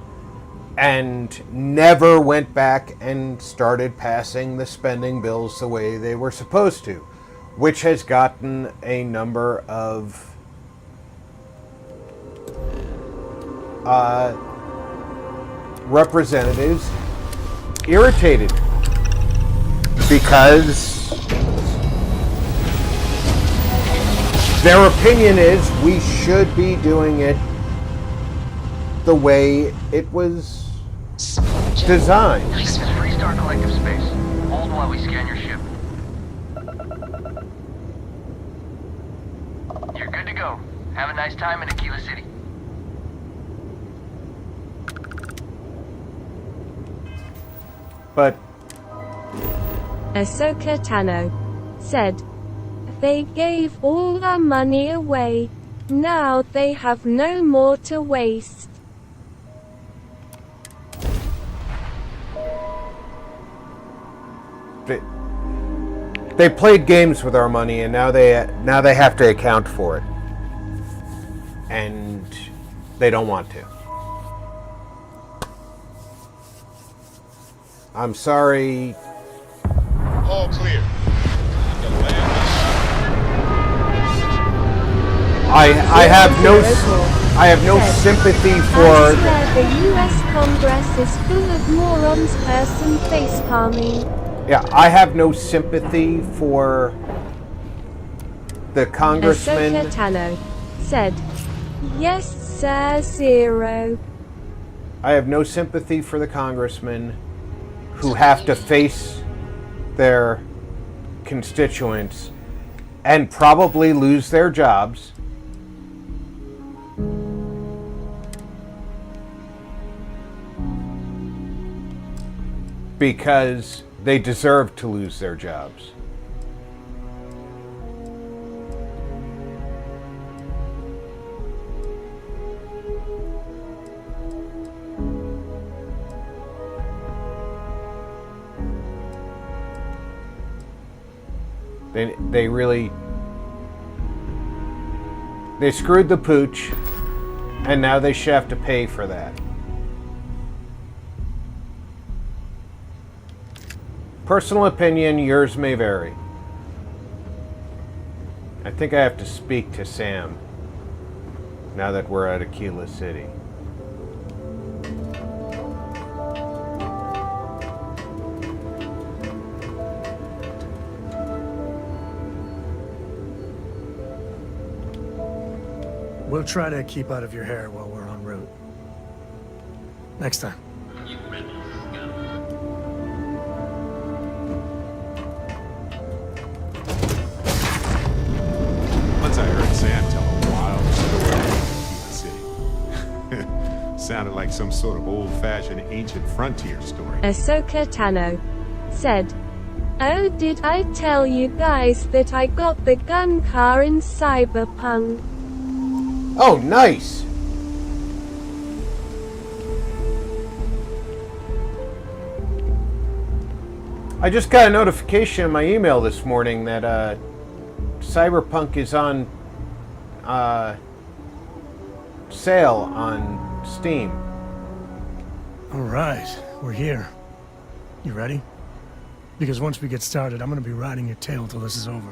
A: and never went back and started passing the spending bills the way they were supposed to, which has gotten a number of representatives irritated because their opinion is we should be doing it the way it was designed.
G: This is Freestar Collective Space. Hold while we scan your ship. You're good to go. Have a nice time in Aquila City.
A: But
B: Ahsoka Tano said, "They gave all our money away. Now they have no more to waste."
A: they played games with our money, and now they have to account for it, and they don't want to. I'm sorry.
J: All clear.
A: I have no sympathy for.
B: I swear the U.S. Congress is full of morons. Person face palming.
A: Yeah, I have no sympathy for the congressman.
B: Ahsoka Tano said, "Yes, sir, zero."
A: I have no sympathy for the congressmen who have to face their constituents and probably lose their jobs because they deserve to lose their jobs. They really screwed the pooch, and now they should have to pay for that. Personal opinion, yours may vary. I think I have to speak to Sam now that we're at Aquila City.
I: We'll try to keep out of your hair while we're en route. Next time.
D: Once I heard Sam tell a wild story about Aquila City. Sounded like some sort of old-fashioned ancient frontier story.
B: Ahsoka Tano said, "Oh, did I tell you guys that I got the gun car in Cyberpunk?"
A: Oh, nice! I just got a notification in my email this morning that Cyberpunk is on sale on Steam.
I: Alright, we're here. You ready? Because once we get started, I'm gonna be riding your tail till this is over.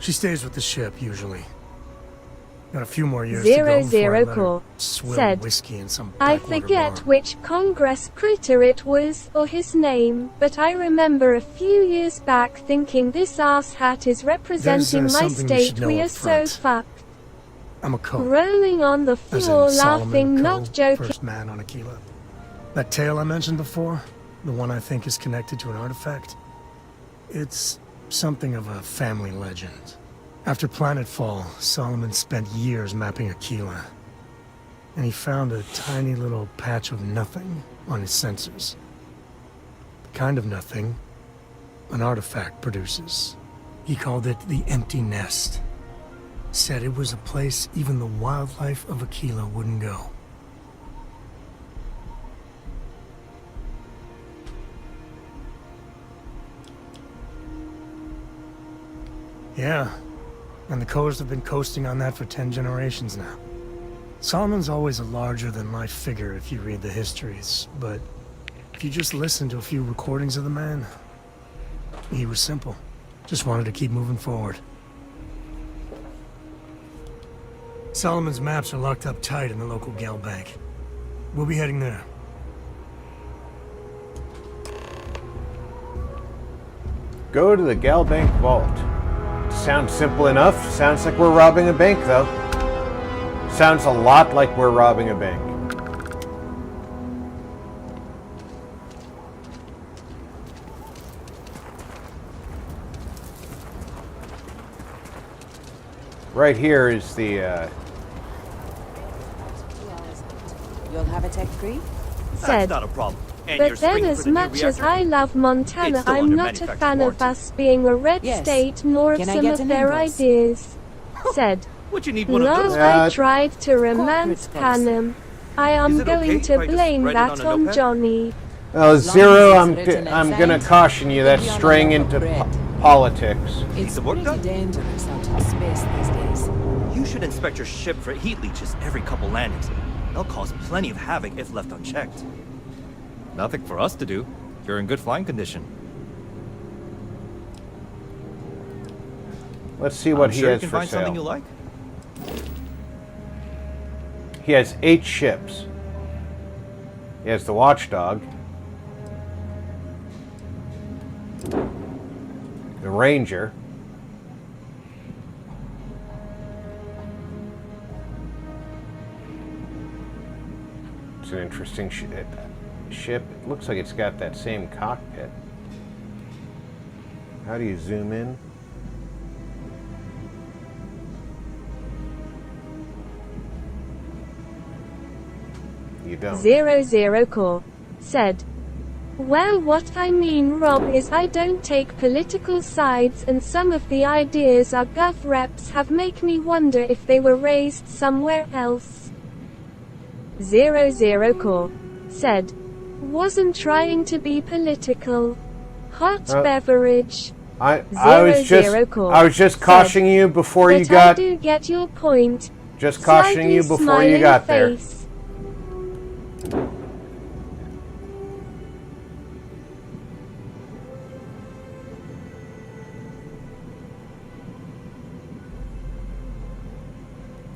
I: She stays with the ship, usually. Got a few more years to go before I let her swill
B: said,
I: whiskey in some
B: "I
I: backwater
B: forget
I: bar.
B: which Congress critter it was, or his name, but I remember a few years back thinking this asshat is representing my
I: something you should
B: state.
I: know
B: We
I: up
B: are so
I: front.
B: fucked."
I: I'm a Cope.
B: Rolling on the
I: As in
B: floor,
I: Solomon
B: laughing,
I: Coe,
B: not joking.
I: First man on Aquila. That tale I mentioned before, the one I think is connected to an artifact, it's something of a family legend. After Planetfall, Solomon spent years mapping Aquila, and he found a tiny little patch of nothing on his sensors. The kind of nothing an artifact produces. He called it the Empty Nest. Said it was a place even the wildlife of Aquila wouldn't go. Yeah, and the Coes have been coasting on that for 10 generations now. Solomon's always a larger-than-life figure if you read the histories, but if you just listen to a few recordings of the man, he was simple. Just wanted to keep moving forward. Solomon's maps are locked up tight in the local Gal Bank. We'll be heading there.
A: Go to the Galbank Vault. Sounds simple enough. Sounds like we're robbing a bank, though. Sounds a lot like we're robbing a bank. Right here is the,
N: You'll have a tech degree?
B: Said.
M: Not a problem. And
B: But
M: you're
B: then
M: screening
B: as
M: for the new
B: much as
M: reactor?
B: I love Montana,
M: It's still
B: I'm
M: under
B: not a
M: manufacturer's
B: fan of
M: warranty.
B: us being a red
N: Yes.
B: state, nor of
N: Can I
B: some
N: get
B: of
N: an
B: their
N: invoice?
B: ideas. Said.
M: Would you need one
B: Love,
M: of those?
B: I tried to romance Panem. I am
M: Is it okay
B: going
M: if
B: to
M: I just
B: blame
M: write it
B: that
M: on a
B: on
M: notepad?
B: Johnny.
A: Oh,
N: As long
A: Zero,
N: as
A: I'm
N: it's written
A: I'm
N: and
A: gonna
N: signed,
A: caution you. That's
N: maybe on a
A: straying
N: loaf of
A: into
N: bread.
A: politics.
N: It's
M: the work
N: pretty
M: done?
N: dangerous out in space these days.
M: You should inspect your ship for heat leeches every couple landings. They'll cause plenty of havoc if left unchecked. Nothing for us to do. You're in good flying condition.
A: Let's see what
M: I'm
A: he
M: sure
A: has
M: you can
A: for
M: find
A: sale.
M: something you like.
A: He has 8 ships. He has the Watchdog, the Ranger, it's an interesting ship. It looks like it's got that same cockpit. How do you zoom in? You don't.
B: 00 Core said. Well, what I mean, Rob, is I don't take political sides, and some of the ideas our gov reps have make me wonder if they were raised somewhere else. 00 Core said. Wasn't trying to be political. Hot beverage.
A: I was just cautioning you before you got.
B: I do get your point.
A: Just cautioning you before you got there.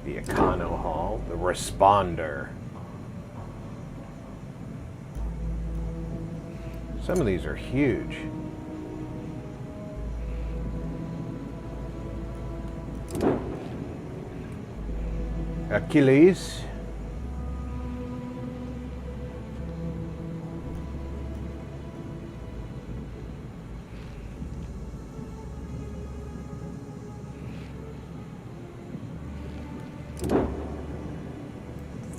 A: The Econo Hall, the Responder. Some of these are huge. Achilles.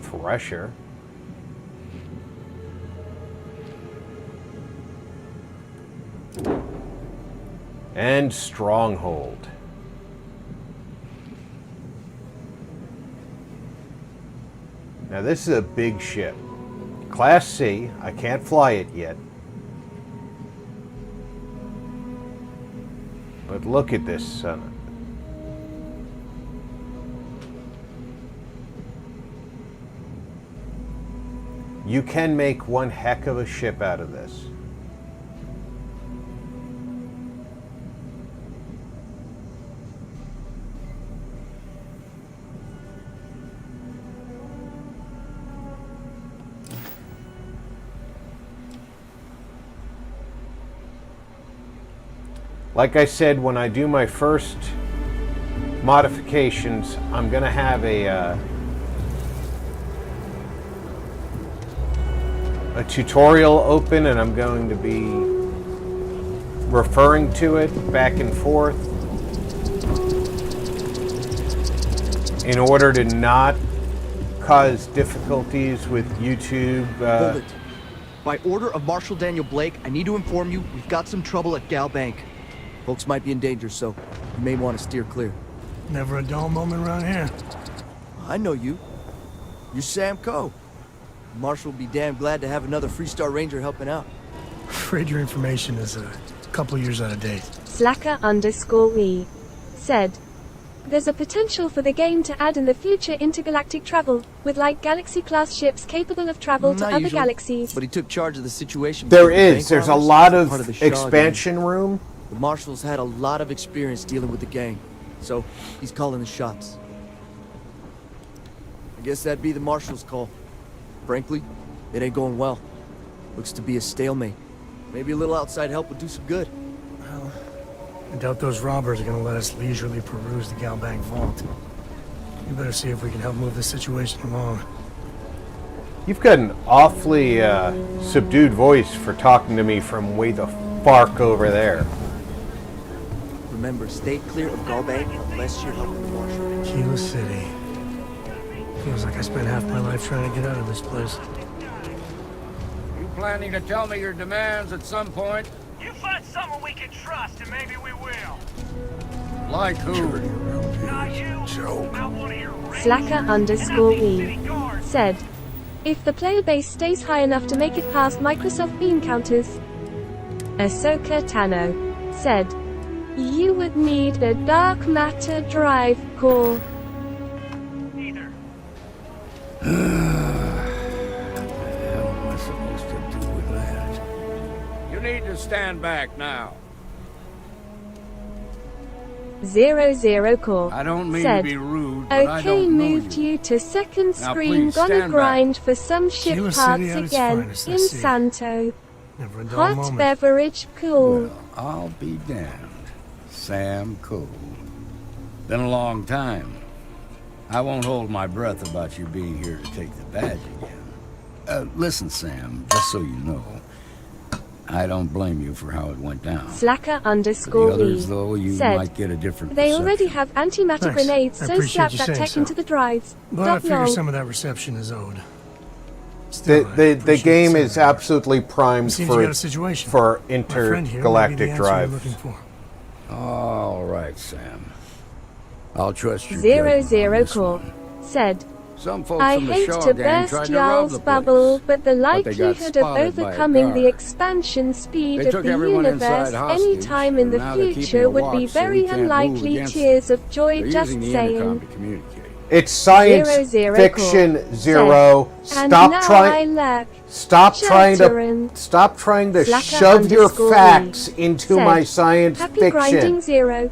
A: Thresher. And Stronghold. Now this is a big ship. Class C. I can't fly it yet. But look at this. You can make one heck of a ship out of this. Like I said, when I do my first modifications, I'm going to have a tutorial open, and I'm going to be referring to it back and forth in order to not cause difficulties with YouTube.
R: Hold it. By order of Marshal Daniel Blake, I need to inform you we've got some trouble at Gal Bank. Folks might be in danger, so you may want to steer clear.
I: Never a dull moment around here.
R: I know you. You're Sam Coe. Marshal will be damn glad to have another Freestar Ranger helping out.
I: Afraid your information is a couple years out of date.
B: Slacker_E said. There's a potential for the game to add in the future intergalactic travel, with like Galaxy-class ships capable of travel to
R: Not
B: other
R: usually,
B: galaxies.
R: But he took charge of the situation.
A: There
R: between the
A: is.
R: bank
A: There's a
R: robbers
A: lot
R: and part
A: of
R: the Shaw
A: expansion
R: gang.
A: room.
R: The Marshal's had a lot of experience dealing with the gang, so he's calling the shots. I guess that'd be the Marshal's call. Frankly, it ain't going well. Looks to be a stalemate. Maybe a little outside help would do some good.
I: Well, I doubt those robbers are gonna let us leisurely peruse the Galbank vault. We better see if we can help move this situation along.
A: You've got an awfully subdued voice for talking to me from way the fark over there.
R: Remember, stay clear of Galbank unless you're helping Marshall.
I: Kilo City. Feels like I spent half my life trying to get out of this place.
F: You planning to tell me your demands at some point?
S: You find someone we can trust, and maybe we will.
F: Like who?
S: Not you. Not one of your
B: Slacker_E said, if the player base stays high enough to make it past Microsoft beam counters. Ahsoka Tano said, you would need a dark matter drive core.
S: Either.
F: What the hell am I supposed to do with that? You need to stand back now.
B: 00 Core
F: I don't mean
B: said,
F: to be rude, but I
B: okay,
F: don't know
B: moved you to second
F: Now
B: screen,
F: please,
B: gonna
F: stand
B: grind for some ship
I: Kilo
B: parts
I: City at its
B: again,
I: finest, I
B: in
I: see.
B: Santo.
I: Never a dull
B: Hot
I: moment.
B: beverage, cool.
F: Well, I'll be damned. Sam Cole. Been a long time. I won't hold my breath about you being here to take the badge again. Listen, Sam, just so you know, I don't blame you for how it went down.
B: Slacker_E
F: others, though, you
B: said,
F: might get a different
B: they
F: perception.
B: already have antimatter
I: Thanks.
B: grenades,
I: I
B: so
I: appreciate
B: slap
I: you
B: that
I: saying
B: tech
I: so.
B: into the drives.
I: But I figure
B: Lol.
I: some of that reception is owed. Still, I
A: The
I: appreciate
A: game
I: you
A: is
I: saying that.
A: absolutely primed
I: Seems you got a situation.
A: for
I: My friend here may be the
A: intergalactic
I: answer you're
A: drive.
I: looking for.
F: All right, Sam. I'll trust your
B: 00
F: judgment on this
B: Core
F: one.
B: said,
F: Some folks
B: I
F: from the
B: hate
F: Shaw
B: to
F: gang tried
B: burst
F: to rob
B: y'all's
F: the place,
B: bubble, but the
F: but they got
B: likelihood of
F: spotted by a
B: overcoming the
F: guard.
B: expansion speed
F: They
B: of
F: took
B: the
F: everyone
B: universe
F: inside hostage,
B: anytime in
F: and
B: the
F: now they're keeping
B: future
F: a
B: would be
F: watch so
B: very
F: we can't move
B: unlikely.
F: against
B: Tears of joy,
F: They're
B: just
F: using the intercom
B: saying.
F: to communicate.
A: It's science
B: 00
A: fiction
B: Core
A: zero.
B: said, and now I lack
A: Stop trying
B: sheltering.
A: to
B: Slacker
A: shove your
B: underscore
A: facts
B: E
A: into
B: said,
A: my science
B: Happy grinding
A: fiction.
B: 0.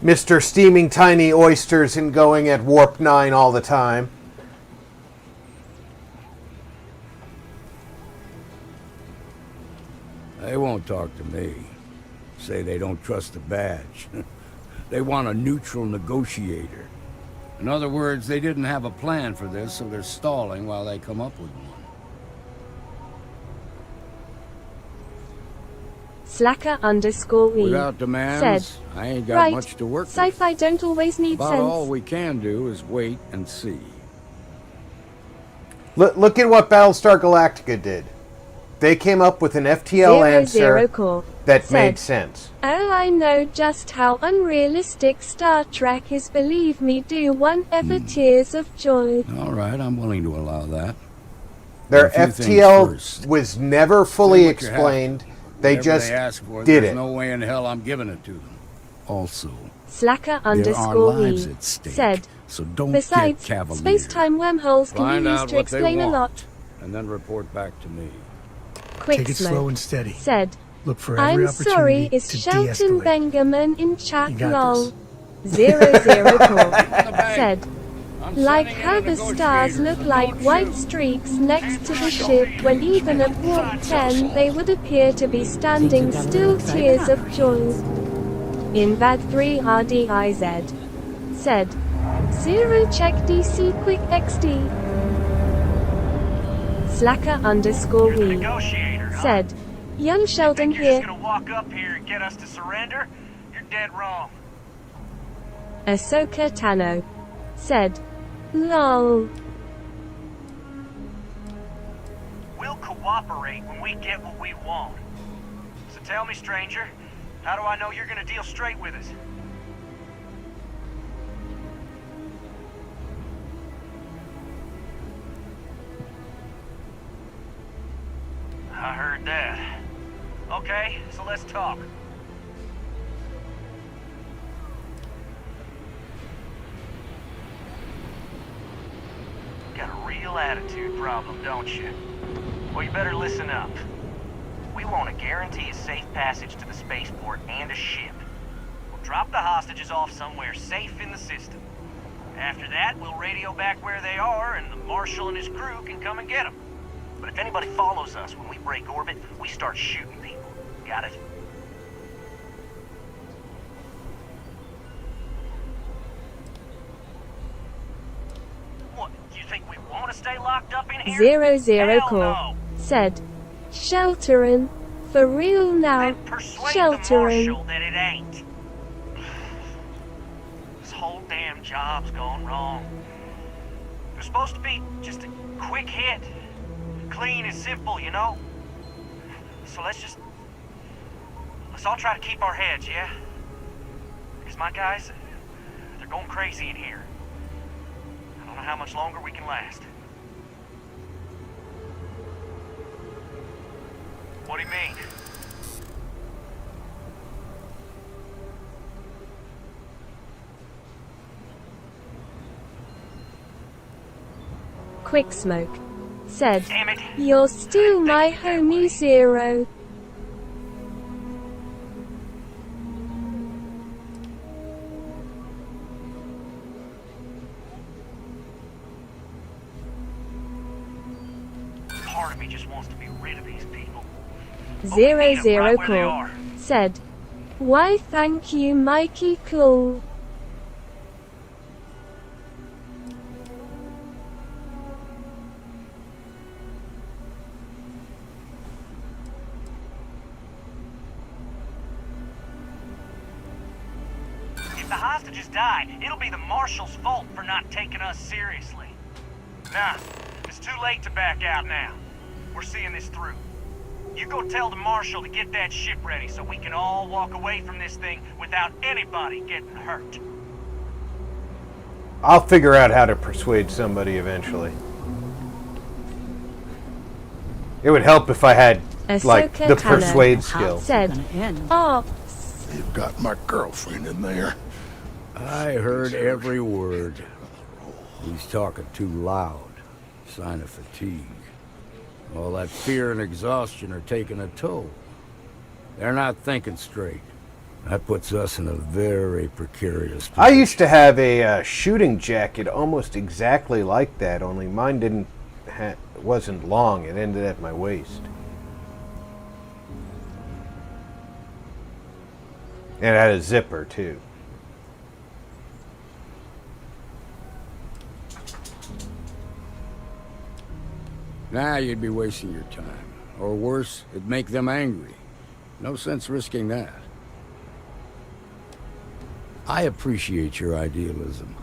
A: Mr. Steaming Tiny Oysters and going at warp 9 all the time.
F: They won't talk to me. Say they don't trust the badge. They want a neutral negotiator. In other words, they didn't have a plan for this, so they're stalling while they come up with one.
B: Slacker_E
F: Without demands,
B: said,
F: I ain't got
B: right,
F: much to work with.
B: sci-fi don't always need
F: About
B: sense.
F: all we can do is wait and see.
A: Look at what Battlestar Galactica did. They came up with an FTL
B: 00
A: answer
B: Core
A: that
B: said,
A: made sense.
B: Oh, I know just how unrealistic Star Trek is. Believe me, do one ever tears of joy.
F: All right, I'm willing to allow that.
A: Their
F: But a few things
A: FTL
F: first.
A: was never fully
F: Say what you have.
A: explained. They
F: Whatever
A: just
F: they ask for,
A: did
F: there's
A: it.
F: no way in hell I'm giving it to them. Also,
B: Slacker_E
F: at stake,
B: said,
F: so don't
B: besides,
F: get cavalier.
B: space-time wormholes can
F: Find
B: be used
F: out
B: to
F: what they
B: explain a
F: want,
B: lot.
F: and then report back to me.
I: Take it
B: Quicksmoke
I: slow and steady.
B: said,
I: Look for every
B: I'm
I: opportunity
B: sorry, is
I: to
B: Shelton
I: de-escalate.
B: Bengerman in chat
I: You got
B: lol.
I: this.
B: 00 Core said, like how the stars look like white streaks next to the ship when even at warp 10 they would appear to be standing still. Tears of joy. Invad 3 RDIZ said, 0 check DC quick XD. Slacker_E said, young Sheldon
S: You're
B: here.
S: just gonna walk up here and get us to surrender? You're dead wrong.
B: Ahsoka Tano said, lol.
S: We'll cooperate when we get what we want. So tell me, stranger, how do I know you're gonna deal straight with us? I heard that. Okay, so let's talk. Got a real attitude problem, don't you? Well, you better listen up. We want to guarantee a safe passage to the spaceport and a ship. We'll drop the hostages off somewhere safe in the system. After that, we'll radio back where they are, and the Marshal and his crew can come and get them. But if anybody follows us when we break orbit, we start shooting people. Got it? What, you think we want to stay locked up in here?
B: 00
S: Hell
B: Core
S: no.
B: said, "Shelterin'. For real now.
S: Persuade the
B: Shelterin'.
S: Marshal that it ain't. This whole damn job's gone wrong. It was supposed to be just a quick hit. Clean and simple, you know? So let's all try to keep our heads, yeah? Because my guys, they're going crazy in here. I don't know how much longer we can last. What do you mean?
B: Quick Smoke said,
S: Damn it.
B: "You're still my homie, Zero."
S: Part of me just wants to be rid of these people.
B: 00
S: where they
B: Core
S: are.
B: said, "Why thank you, Mikey Cool."
S: If the hostages die, it'll be the Marshal's fault for not taking us seriously. Nah, it's too late to back out now. We're seeing this through. You go tell the Marshal to get that ship ready so we can all walk away from this thing without anybody getting hurt.
A: I'll figure out how to persuade somebody eventually. It would help if I had, like,
B: Ahsoka
A: the
B: Tano
A: persuade skill.
B: said, "Oh,
P: You've got my girlfriend in there.
F: I heard every word. He's talking too loud. Sign of fatigue. All that fear and exhaustion are taking a toll. They're not thinking straight. That puts us in a very precarious position.
A: I used to have a shooting jacket almost exactly like that, only mine wasn't long. It ended at my waist. And it had a zipper, too.
F: Nah, you'd be wasting your time. Or worse, it'd make them angry. No sense risking that. I appreciate your idealism,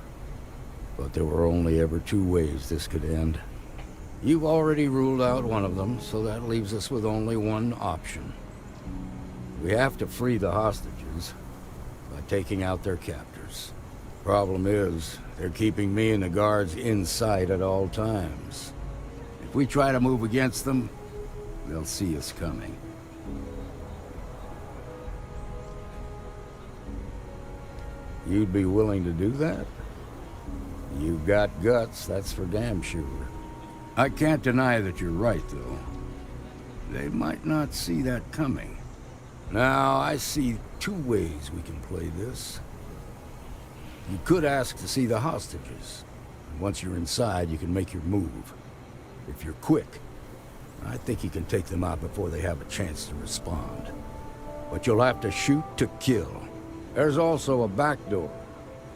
F: but there were only ever two ways this could end. You've already ruled out one of them, so that leaves us with only one option. We have to free the hostages by taking out their captors. Problem is, they're keeping me and the guards in sight at all times. If we try to move against them, they'll see us coming. You'd be willing to do that? You've got guts, that's for damn sure. I can't deny that you're right, though. They might not see that coming. Now, I see two ways we can play this. You could ask to see the hostages. Once you're inside, you can make your move. If you're quick, I think you can take them out before they have a chance to respond. But you'll have to shoot to kill. There's also a back door.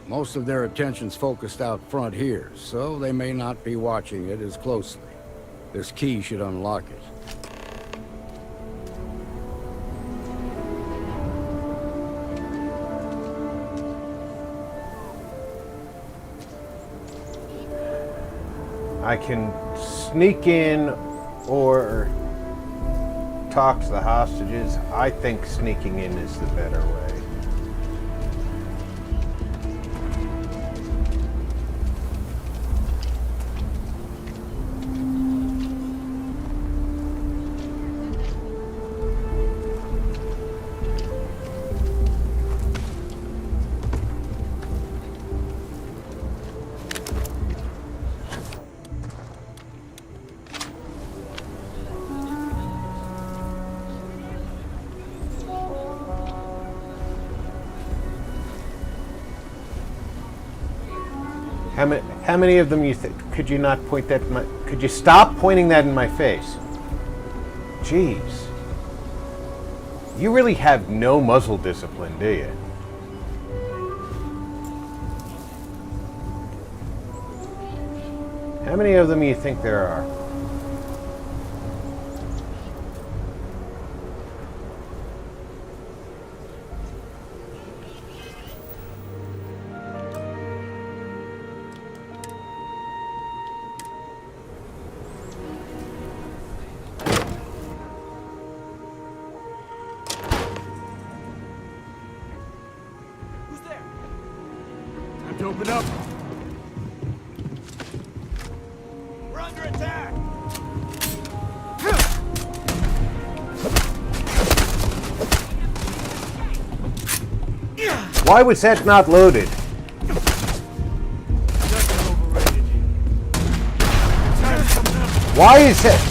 F: Most of their attention's focused out front here, so they may not be watching it as closely. This key should unlock it.
A: I can sneak in or talk to the hostages. I think sneaking in is the better way. How many of them you think? Could you not point that? Could you stop pointing that in my face? Jeez. You really have no muzzle discipline, do you? How many of them do you think there are?
R: Time to open up. We're under attack.
A: Why was that not loaded? Why is that?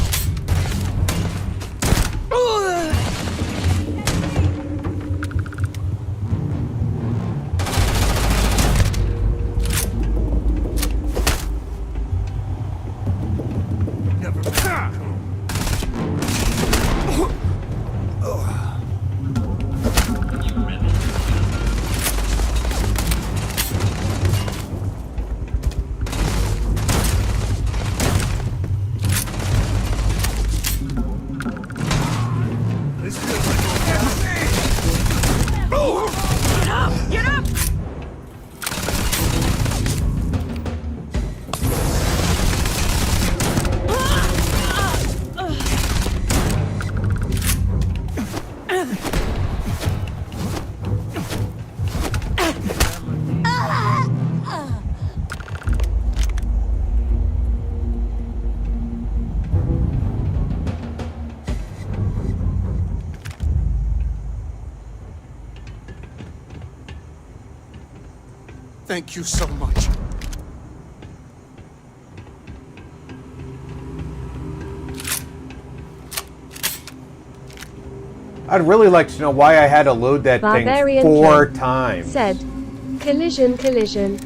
P: Thank you so much.
A: I'd really like to know why I had to load that
B: Barbarian
A: thing 4
B: King
A: times.
B: said, collision, collision.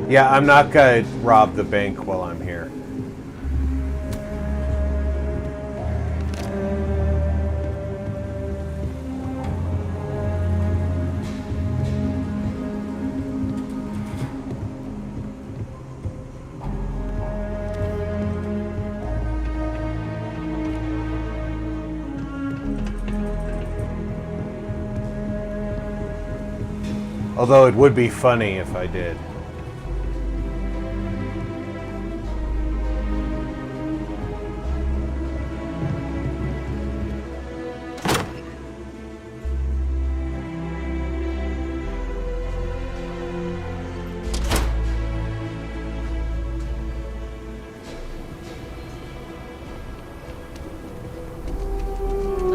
A: Yeah, I'm not gonna rob the bank while I'm here. Although it would be funny if I did.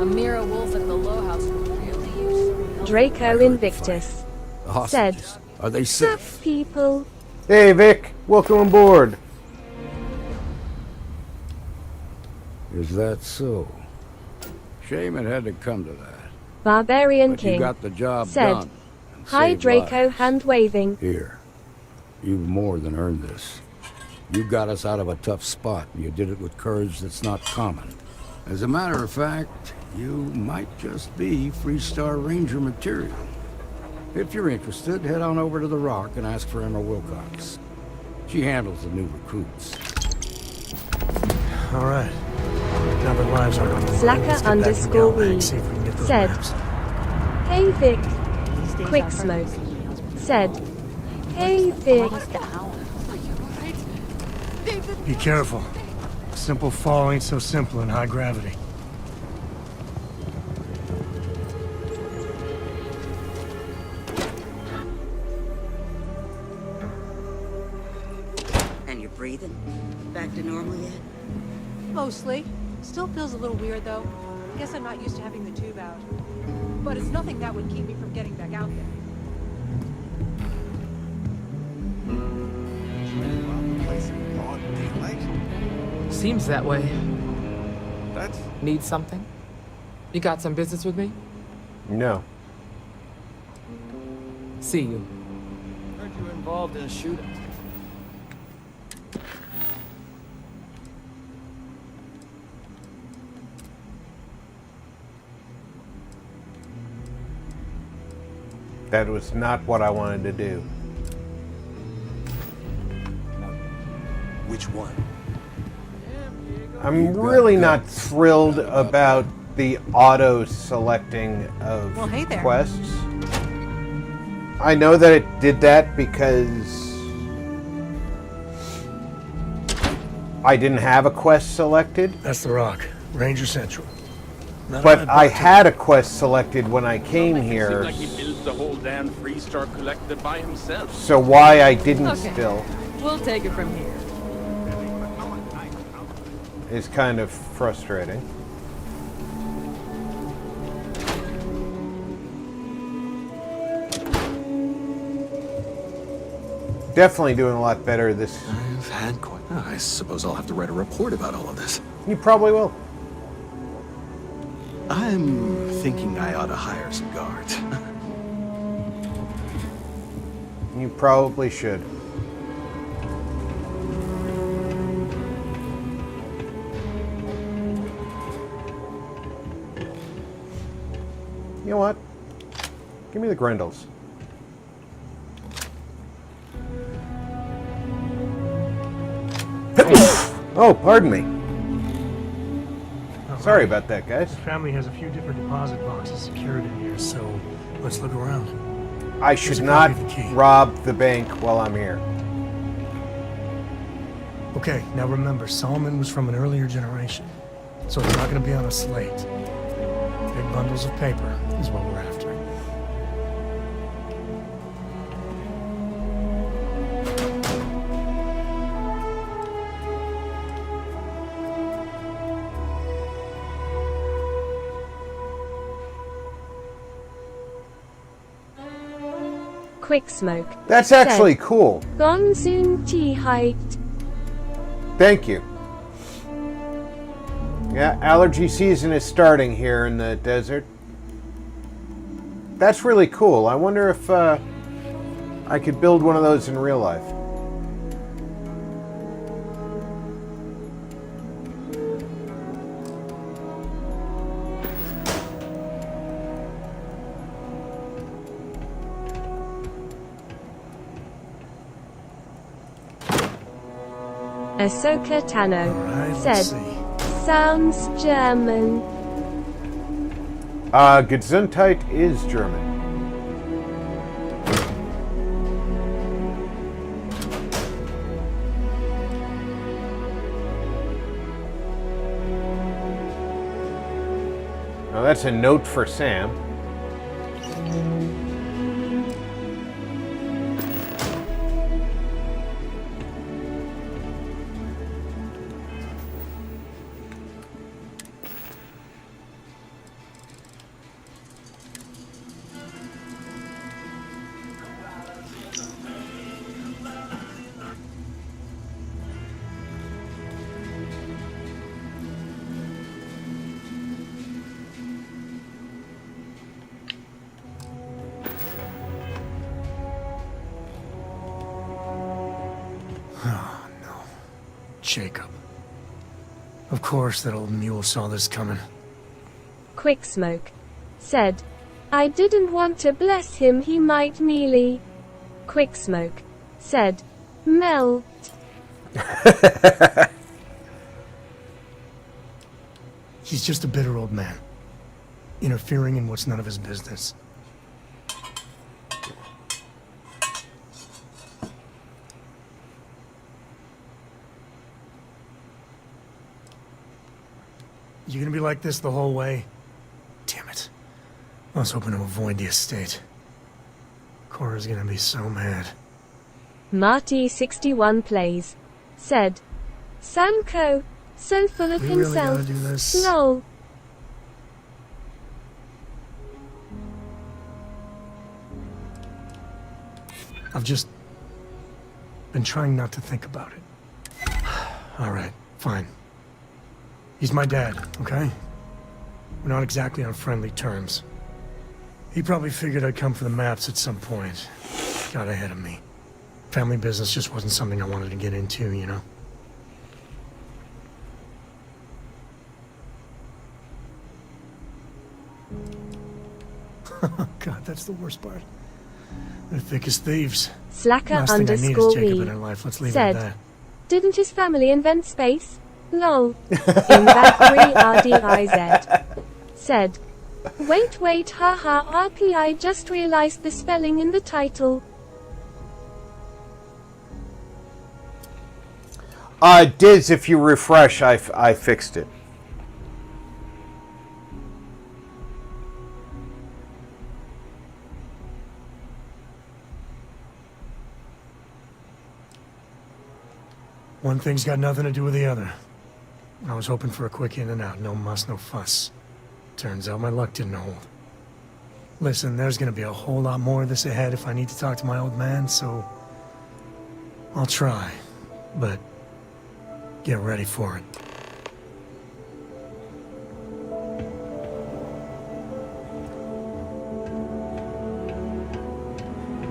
N: Amira Wolf at the Low House would really use.
B: Draco Invictus said,
F: Are they
B: sup
F: safe?
B: people?
A: Hey Vic, welcome aboard.
F: Is that so? Shame it had to come to that.
B: Barbarian
F: But you
B: King
F: got the job
B: said,
F: done. and
B: hi
F: saved
B: Draco
F: lives.
B: hand waving.
F: Here. You've more than earned this. You got us out of a tough spot, and you did it with courage that's not common. As a matter of fact, you might just be Freestar Ranger material. If you're interested, head on over to the Rock and ask for Emma Wilcox. She handles the new recruits.
I: All right. Now that lives aren't on the line,
B: Slacker
I: let's get back to
B: underscore
I: Galbank,
B: we
I: see if we can get those
B: said,
I: maps.
B: hey Vic. Quick Smoke said, hey Vic.
I: Be careful. Simple fall ain't so simple in high gravity.
Q: And you're breathing? Back to normal yet?
L: Mostly. Still feels a little weird though. I guess I'm not used to having the tube out. But it's nothing that would keep me from getting back out there.
V: Seems that way.
P: That's...
V: Need something? You got some business with me?
A: No.
V: See you.
M: Heard you were involved in a shooting.
A: That was not what I wanted to do.
R: Which one?
A: I'm really not thrilled about the auto-selecting of
L: Well, hey there.
A: quests. I know that it did that because I didn't have a quest selected.
I: That's the Rock, Ranger Central.
A: But I had a quest selected when I came here.
K: Seems like he built the whole damn Freestar collector by himself.
A: So why I didn't
N: Okay.
A: still
N: We'll take it from here.
A: is kind of frustrating. Definitely doing a lot better this.
O: I've had quite. Oh, I suppose I'll have to write a report about all of this.
A: You probably will.
O: I'm thinking I ought to hire some guards.
A: You probably should. You know what? Give me the Grendels. Oh, pardon me. Sorry about that, guys.
I: The family has a few different deposit boxes secured in here, so let's look around.
A: I should not rob the bank while I'm here.
I: Okay, now remember, Solomon was from an earlier generation, so they're not going to be on a slate. Big bundles of paper is what we're after.
B: Quick Smoke.
A: That's actually cool.
B: Gonzoon Tea Height.
A: Thank you. Yeah, allergy season is starting here in the desert. That's really cool. I wonder if I could build one of those in real life.
B: Ahsoka Tano
I: Alright,
B: said,
I: let's see.
B: sounds German.
A: Gesundheit is German. Now that's a note for Sam.
I: Oh, no. Jacob. Of course that old mule saw this coming.
B: Quick Smoke said, I didn't want to bless him, he might melee. Quick Smoke said, melt.
I: He's just a bitter old man, interfering in what's none of his business. You gonna be like this the whole way? Damn it. I was hoping to avoid the estate. Cora's gonna be so mad.
B: Marty61 plays said, Samko, so full of
I: We really
B: himself.
I: gotta do this.
B: Lol.
I: I've just been trying not to think about it. Alright, fine. He's my dad, okay? We're not exactly on friendly terms. He probably figured I'd come for the maps at some point. Got ahead of me. Family business just wasn't something I wanted to get into, you know? God, that's the worst part. They're thick as thieves.
B: Slacker
I: Last thing I need is
B: underscore
I: Jacob
B: E
I: in her life. Let's leave it at
B: said,
I: that.
B: didn't his family invent space? Lol. In that 3RDIZ. Said, wait, haha, RP, I just realized the spelling in the title.
A: Diz, if you refresh, I fixed it.
I: One thing's got nothing to do with the other. I was hoping for a quick in and out, no muss, no fuss. Turns out my luck didn't hold. Listen, there's gonna be a whole lot more of this ahead if I need to talk to my old man, so I'll try, but get ready for it.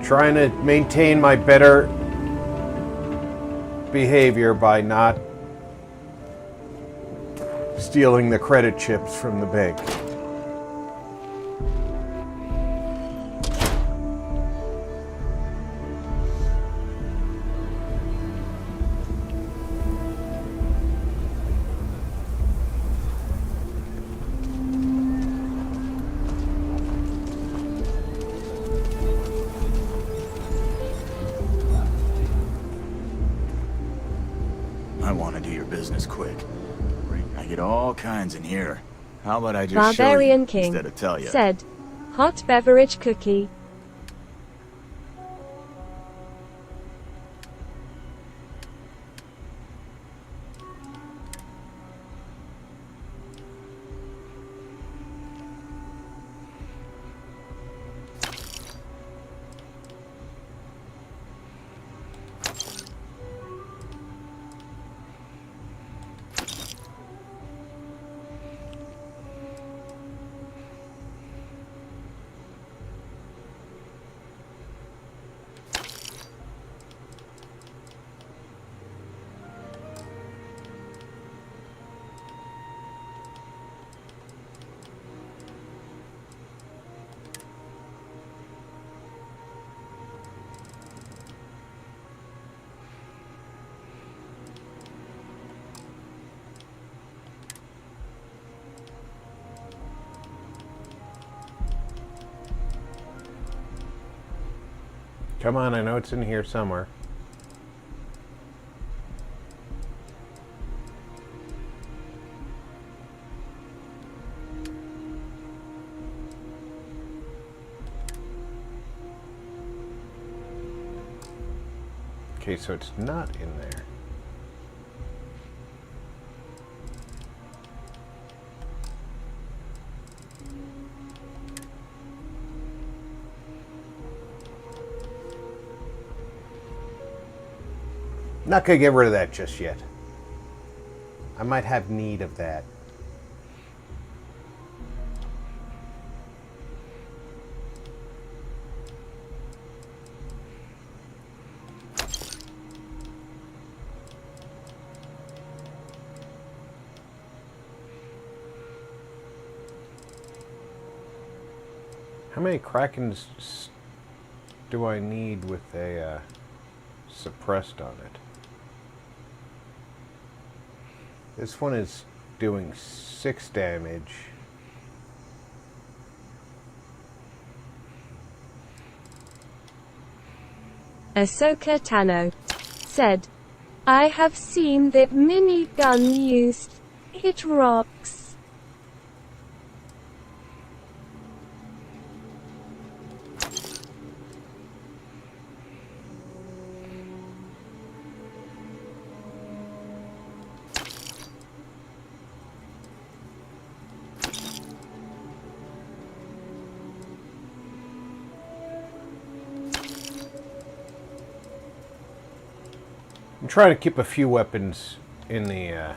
A: Trying to maintain my better behavior by not stealing the credit chips from the bank.
C: I want to do your business quick. I get all kinds in here. How about I just show you
B: Barbarian King
C: instead of tell you?
B: said, hot beverage cookie.
A: Come on, I know it's in here somewhere. Okay, so it's not in there. Not gonna get rid of that just yet. I might have need of that. How many Krakens do I need with a suppressed on it? This one is doing 6 damage.
B: Ahsoka Tano said, I have seen that minigun used. It rocks.
A: I'm trying to keep a few weapons in the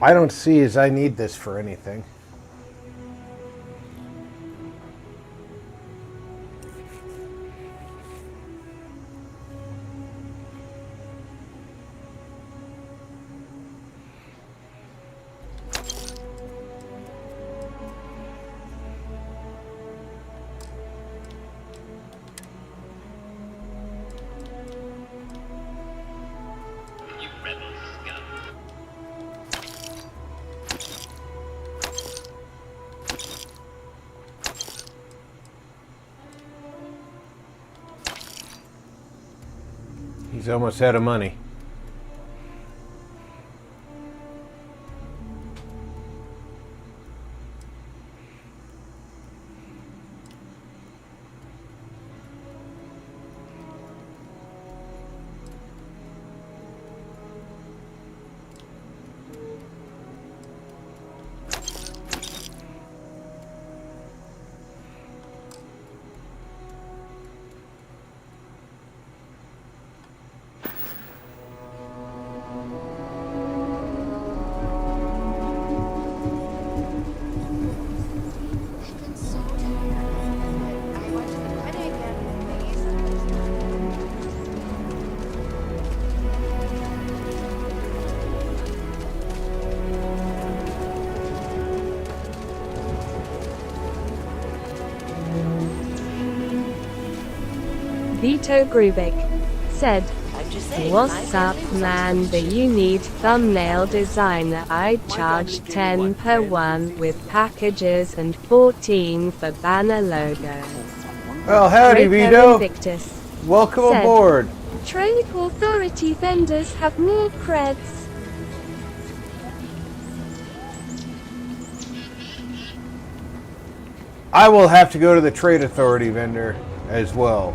A: I don't see as I need this for anything. He's almost out of money.
B: Vito Grubik said, "What's up, man? Do you need thumbnail designer? I charge 10 per one with packages and 14 for banner logos."
A: Well, howdy,
B: Draco
A: Vito.
B: Invictus
A: Welcome
B: said,
A: aboard.
B: "Trade authority vendors have more creds."
A: I will have to go to the trade authority vendor as well.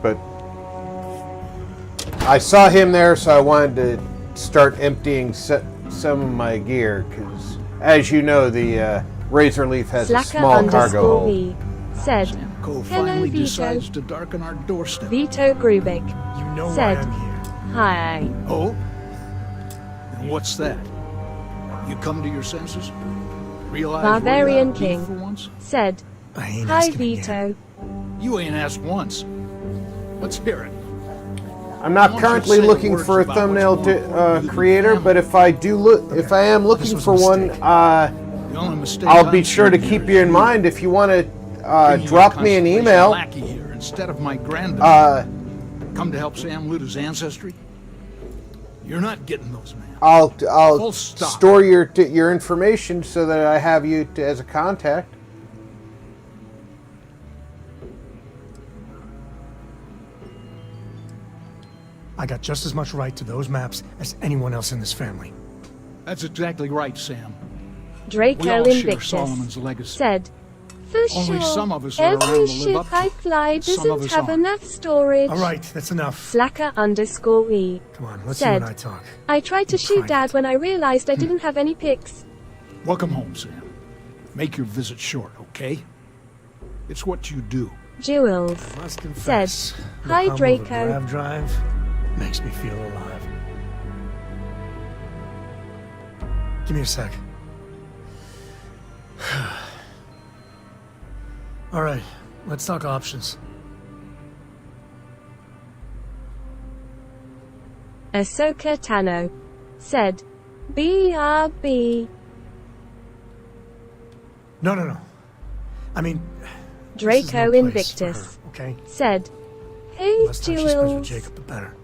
A: But I saw him there, so I wanted to start emptying some of my gear, because as you know, the Razor Leaf has a small cargo hold.
B: V said,
T: Cole
B: "Hello,
T: finally
B: Vito."
T: decides to darken our doorstep.
B: Vito Grubik
I: You know
B: said,
I: why I'm here.
B: "Hi."
T: Oh? And what's that? You come to your senses? Realize
B: Barbarian
T: we're
B: King
T: for once?
B: said,
I: I ain't
B: "Hi,
I: asking
B: Vito."
I: again.
T: You ain't asked once. Let's hear it.
A: I'm not currently looking for a thumbnail creator, but if I am looking for one, I'll be sure to keep you in mind. If you want to drop me an email,
T: Here instead of my granddaughter. Come to help Sam loot his ancestry? You're not getting those, man.
A: I'll
T: Full stop.
A: store your information so that I have you as a contact.
I: I got just as much right to those maps as anyone else in this family.
T: That's exactly right, Sam. We
B: Draco
T: all share
B: Invictus
T: Solomon's legacy.
B: said, "For
T: Only
B: sure,
T: some of us are around
B: every
T: to live
B: ship
T: up to
B: I
T: it.
B: fly
T: Some of
B: doesn't
T: us
B: have
T: aren't.
B: enough storage."
I: All right, that's enough.
B: Slacker_E
I: Come on, let's see when
B: said,
I: I talk.
B: "I tried to shoot Dad when I realized I didn't have any pics."
T: Welcome home, Sam. Make your visit short, okay? It's what you do.
B: Jules
I: Must
B: said,
I: confess, the
B: "Hi,
I: hum of a
B: Draco."
I: grav drive makes me feel alive. Give me a sec. All right, let's talk options.
B: Ahsoka Tano said, "BRB."
I: No. I mean, this is
B: Draco
I: no place
B: Invictus
I: for her, okay?
B: said,
I: The
B: "Hey,
I: less time she spends with
B: Jules."
I: Jacob, the better.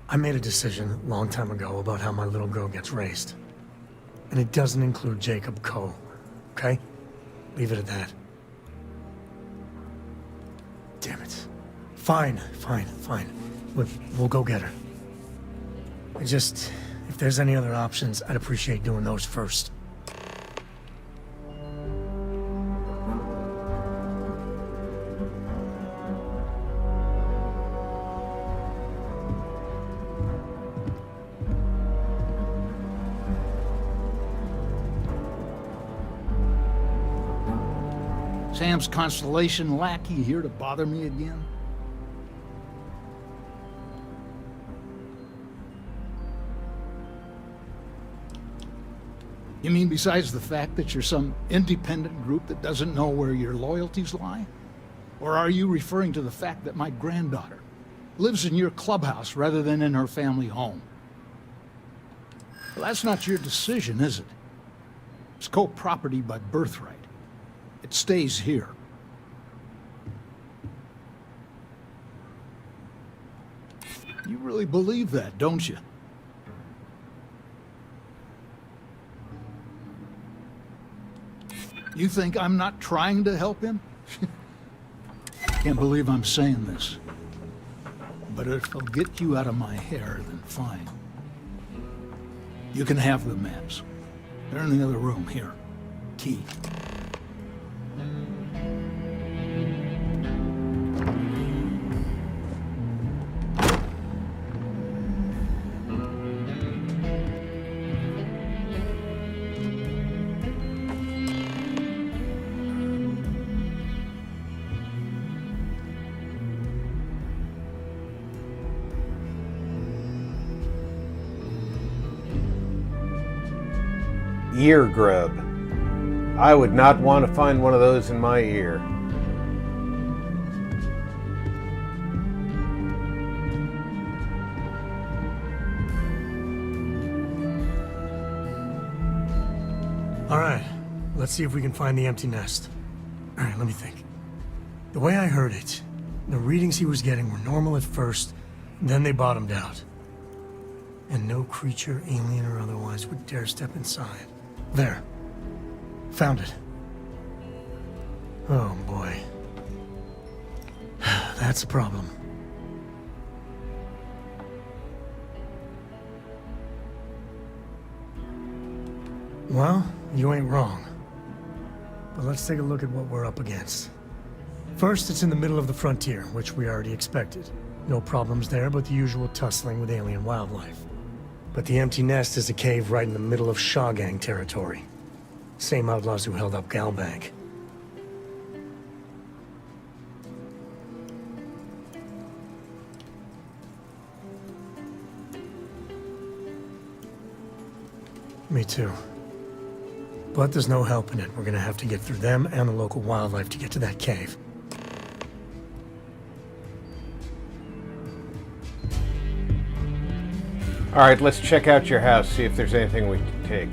I: I made a decision a long time ago about how my little girl gets raised. And it doesn't include Jacob Coe, okay? Leave it at that. Damn it. Fine. We'll go get her. If there's any other options, I'd appreciate doing those first.
T: Sam's Constellation lackey here to bother me again? You mean besides the fact that you're some independent group that doesn't know where your loyalties lie? Or are you referring to the fact that my granddaughter lives in your clubhouse rather than in her family home? Well, that's not your decision, is it? It's co-property by birthright. It stays here. You really believe that, don't you? You think I'm not trying to help him? Can't believe I'm saying this. But if it'll get you out of my hair, then fine. You can have the maps. They're in the other room, here. Key.
A: Ear grub. I would not want to find one of those in my ear.
I: All right, let's see if we can find the empty nest. All right, let me think. The way I heard it, the readings he was getting were normal at first, then they bottomed out. And no creature, alien or otherwise, would dare step inside. There. Found it. Oh, boy. That's a problem. Well, you ain't wrong. But let's take a look at what we're up against. First, it's in the middle of the frontier, which we already expected. No problems there, but the usual tussling with alien wildlife. But the empty nest is a cave right in the middle of Shaw Gang territory. Same outlaws who held up Galbank. Me too. But there's no helping it. We're gonna have to get through them and the local wildlife to get to that cave.
A: All right, let's check out your house, see if there's anything we can take.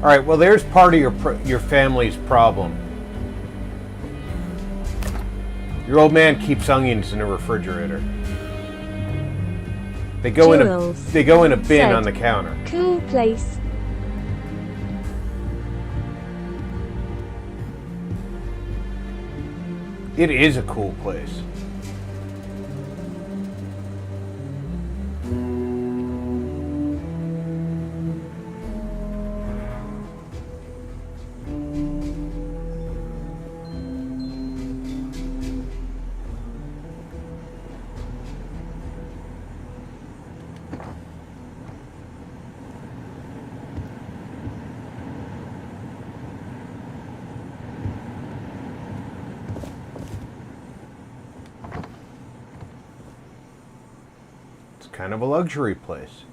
A: All right, well, there's part of your family's problem. Your old man keeps onions in the refrigerator. They go in a bin on the counter.
B: Cool place.
A: It is a cool place. Kind of a luxury place.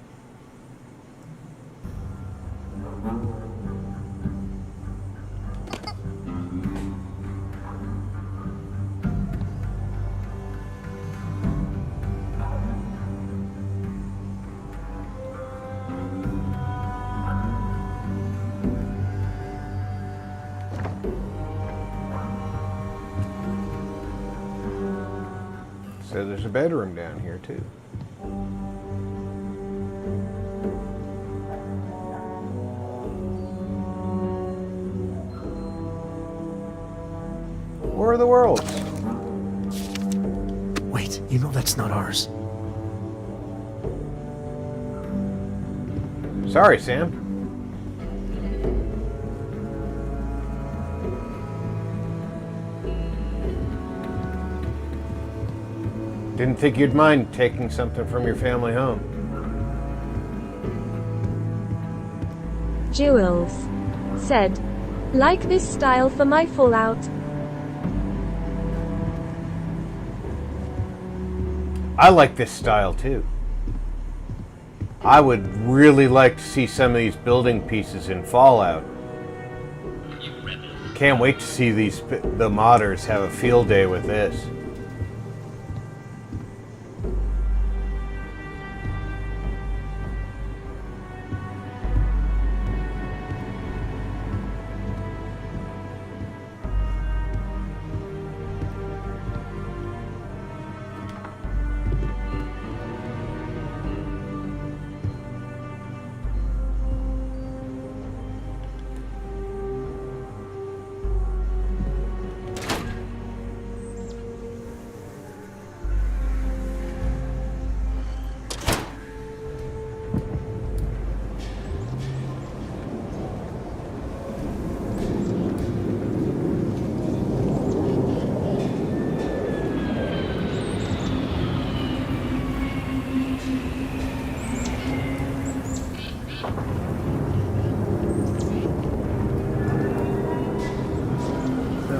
A: So there's a bedroom down here too. War of the Worlds.
I: Wait, you know that's not ours.
A: Sorry, Sam. Didn't think you'd mind taking something from your family home.
B: Jules said, like this style for my Fallout.
A: I like this style too. I would really like to see some of these building pieces in Fallout. Can't wait to see the modders have a field day with this.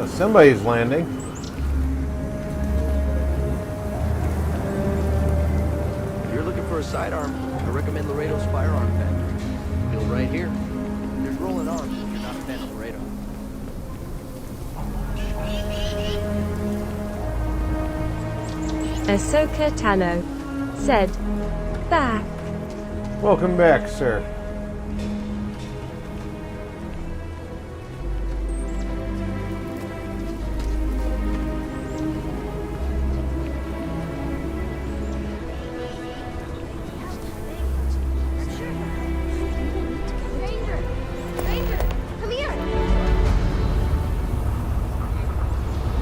A: Somebody's landing.
E: If you're looking for a sidearm, I recommend Laredo's Firearm Factory. Built right here. There's rolling arms if you're not a fan of Laredo.
B: Ahsoka Tano said, back.
A: Welcome back, sir.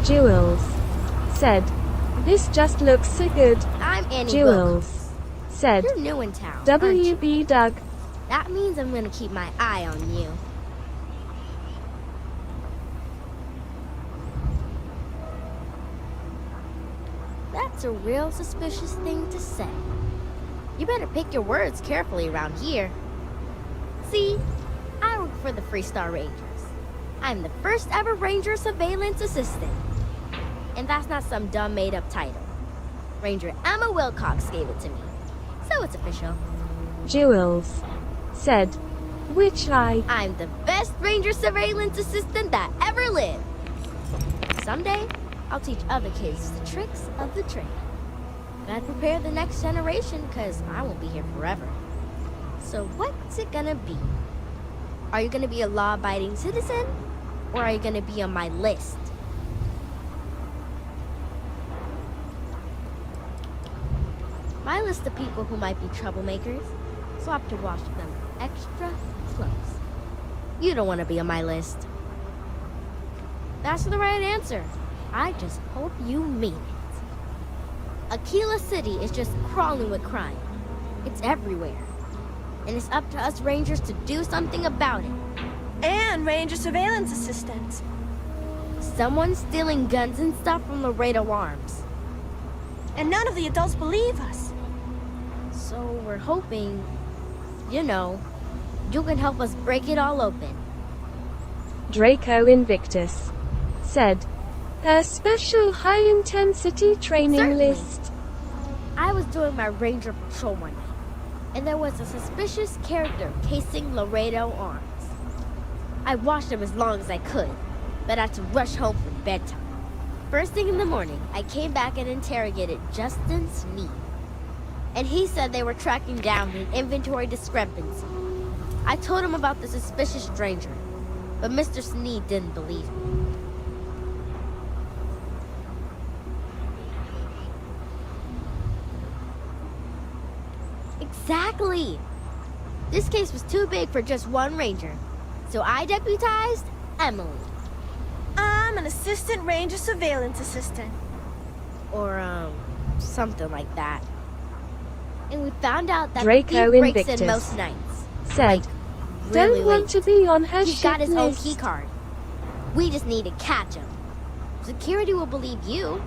B: Jules said, this just looks so good.
U: I'm Annie
B: Jules said,
U: you're new in town,
B: WB Doug.
U: That means I'm gonna keep my eye on you. That's a real suspicious thing to say. You better pick your words carefully around here. See, I work for the Freestar Rangers. I'm the first ever Ranger Surveillance Assistant. And that's not some dumb made-up title. Ranger Emma Wilcox gave it to me. So it's official.
B: Jules said, which
U: I'm the best Ranger Surveillance Assistant that ever lived. Someday, I'll teach other kids the tricks of the trade. Gotta prepare the next generation, because I won't be here forever. So what's it gonna be? Are you gonna be a law-abiding citizen? Or are you gonna be on my list? My list of people who might be troublemakers, so I have to watch them extra close. You don't want to be on my list. That's the right answer. I just hope you mean it. Aquila City is just crawling with crime. It's everywhere. And it's up to us Rangers to do something about it.
W: And Ranger Surveillance Assistants.
U: Someone's stealing guns and stuff from Laredo Arms.
W: And none of the adults believe us.
U: So we're hoping, you know, you can help us break it all open.
B: Draco Invictus said, a special high-intensity training list.
U: I was doing my Ranger patrol one night, and there was a suspicious character casing Laredo Arms. I watched him as long as I could, but I had to rush home for bedtime. First thing in the morning, I came back and interrogated Justin Sneed. And he said they were tracking down an inventory discrepancy. I told him about the suspicious stranger, but Mr. Sneed didn't believe me. Exactly! This case was too big for just one ranger, so I deputized Emily.
W: I'm an assistant Ranger Surveillance Assistant.
U: Or, something like that. And we found out that
B: Draco
U: he breaks
B: Invictus
U: in most nights.
B: said,
U: Really
B: don't want
U: late.
B: to be on her
U: He's got his
B: shit
U: own
B: list.
U: key card. We just need to catch him. Security will believe you.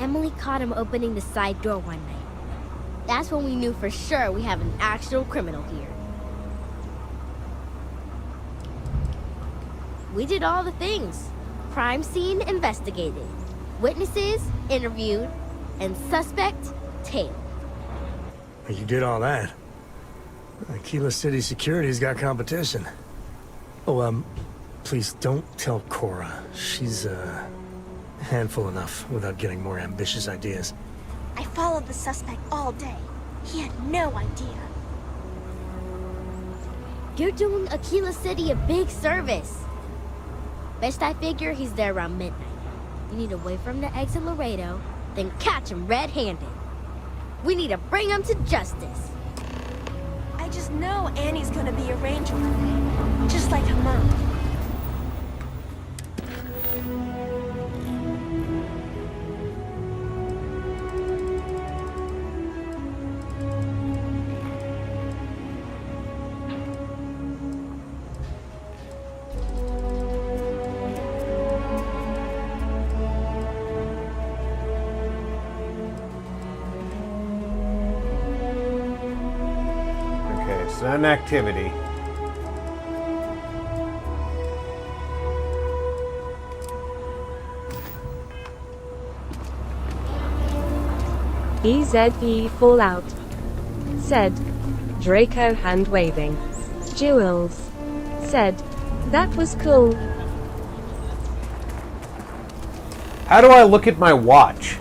U: Emily caught him opening the side door one night. That's when we knew for sure we have an actual criminal here. We did all the things. Crime scene investigated. Witnesses interviewed. And suspect tailed.
I: You did all that. Aquila City Security's got competition. Oh, please don't tell Cora. She's, handful enough without getting more ambitious ideas.
W: I followed the suspect all day. He had no idea.
U: You're doing Aquila City a big service. Best I figure he's there around midnight. You need to wait for him to exit Laredo, then catch him red-handed. We need to bring him to justice.
W: I just know Annie's gonna be a ranger one day, just like her mom.
A: An activity.
B: EZE Fallout. Said. Draco hand waving. Jewels. Said. That was cool.
A: How do I look at my watch?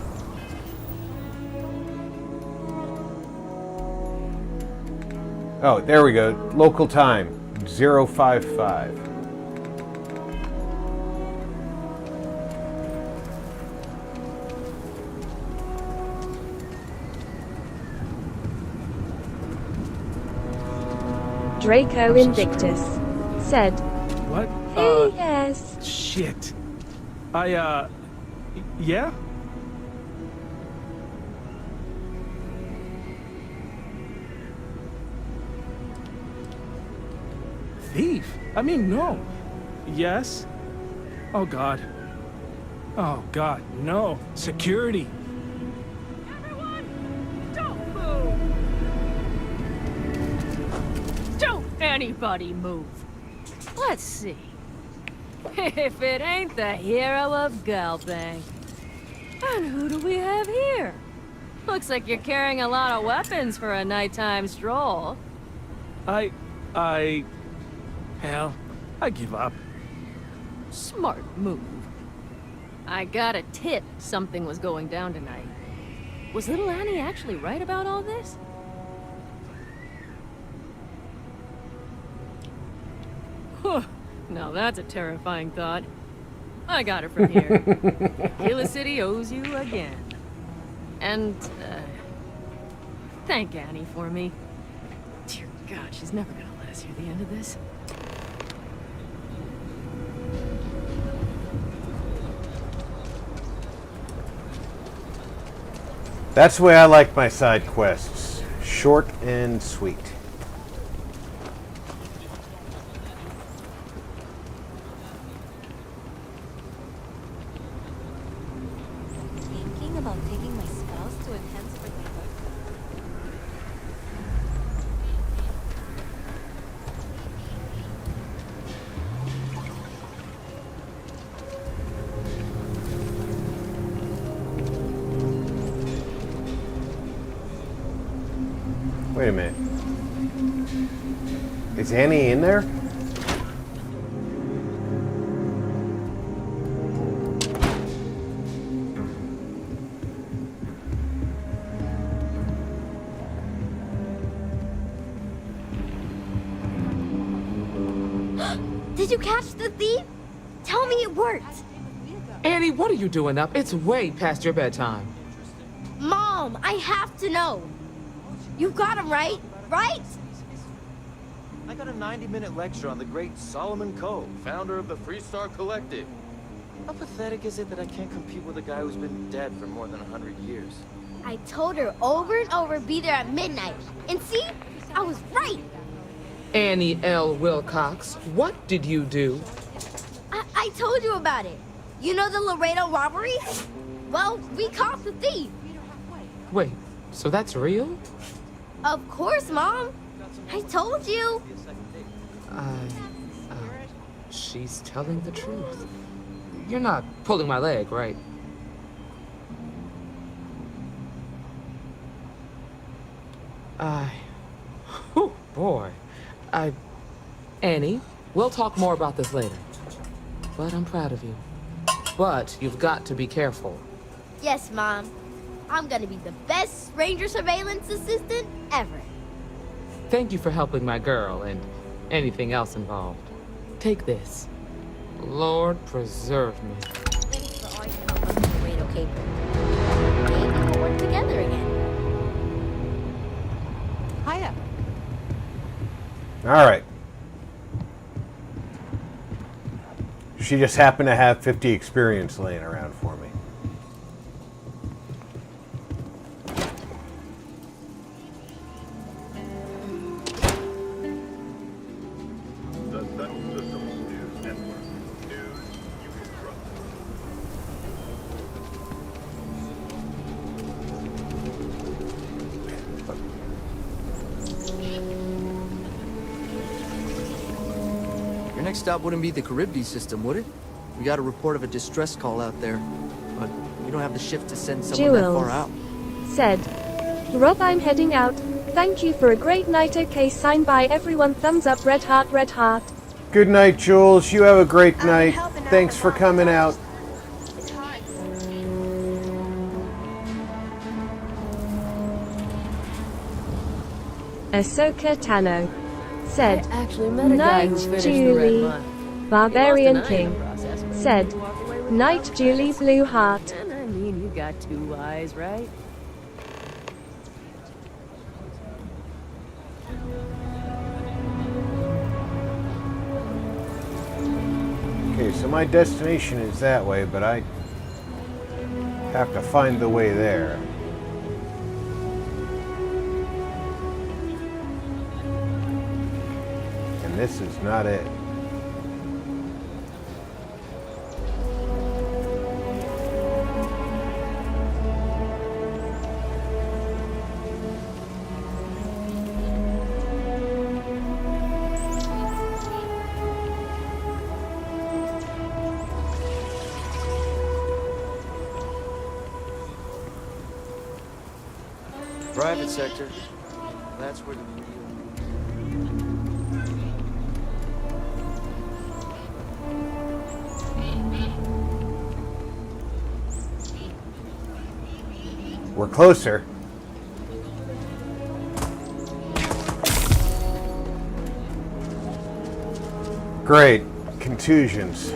A: Oh, there we go. Local time, 055.
B: Draco Invictus. Said.
K: What?
B: Hey, yes.
K: Shit. Yeah? Thief? I mean, no. Yes? Oh, God. Oh, God, no. Security.
N: Everyone, don't move! Don't anybody move. Let's see. If it ain't the hero of Galbang. And who do we have here? Looks like you're carrying a lot of weapons for a nighttime stroll.
K: Hell, I give up.
N: Smart move. I got a tip something was going down tonight. Was little Annie actually right about all this? Huh. Now that's a terrifying thought. I got her from here. Aquila City owes you again. And, thank Annie for me. Dear God, she's never gonna let us hear the end of this.
A: That's the way I like my side quests. Short and sweet.
G: Thinking about taking my spells to enhance for the
A: Wait a minute. Is Annie in there?
U: Did you catch the thief? Tell me it worked.
H: Annie, what are you doing up? It's way past your bedtime.
U: Mom, I have to know. You got him right? Right?
M: I got a 90-minute lecture on the great Solomon Coe, founder of the Freestar Collective. How pathetic is it that I can't compete with a guy who's been dead for more than 100 years?
U: I told her over and over be there at midnight. And see? I was right.
H: Annie L. Wilcox, what did you do?
U: I told you about it. You know the Laredo robbery? Well, we caught the thief.
V: Wait, so that's real?
U: Of course, Mom. I told you.
V: She's telling the truth. You're not pulling my leg, right? Whew, boy. Annie, we'll talk more about this later. But I'm proud of you. But you've got to be careful.
U: Yes, Mom. I'm gonna be the best ranger surveillance assistant ever.
V: Thank you for helping my girl and anything else involved. Take this. Lord preserve me.
U: Thanks for all your help on the Laredo caper. Maybe we'll work together again.
L: Hiya.
A: All right. She just happened to have 50 experience laying around for me.
D: The Settled Systems News Network. News you can trust.
E: Your next stop wouldn't be the Charybdis system, would it? We got a report of a distress call out there, but we don't have the shift to send someone that far out.
B: Said, Rob, I'm heading out. Thank you for a great night. Okay, sign by everyone. Thumbs up, red heart, red heart.
A: Good night, Jules. You have a great night. Thanks for coming out.
B: Ahsoka Tano said,
N: I actually met a guy who
B: Night,
N: finished the Red
B: Julie.
N: Month.
B: Barbarian
N: He lost an eye in
B: King
N: the process, but
B: said,
N: he walked away with
B: Night,
N: a
B: Julie Blue Heart.
N: And I mean, you got two eyes, right?
A: Okay, so my destination is that way, but I have to find the way there. And this is not it.
E: Private sector. That's where the
A: We're closer. Great. Contusions.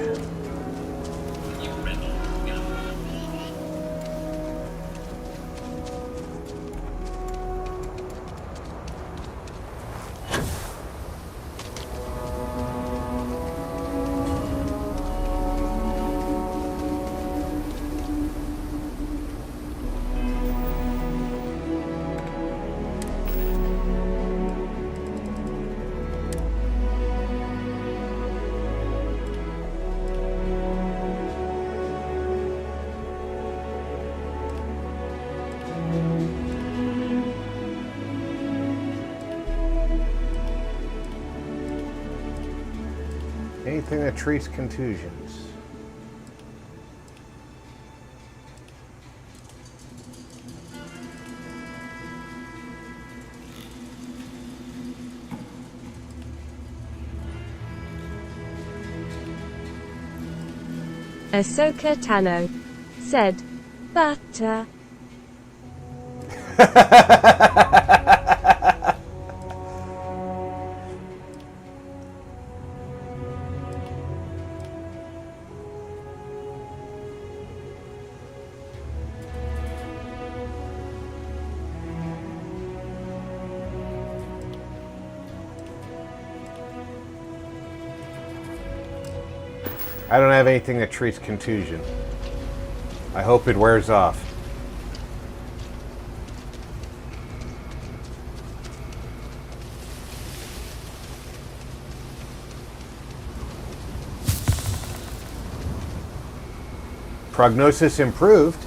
A: Anything that treats contusions.
B: Ahsoka Tano said, but,
A: I don't have anything that treats contusion. I hope it wears off. Prognosis improved.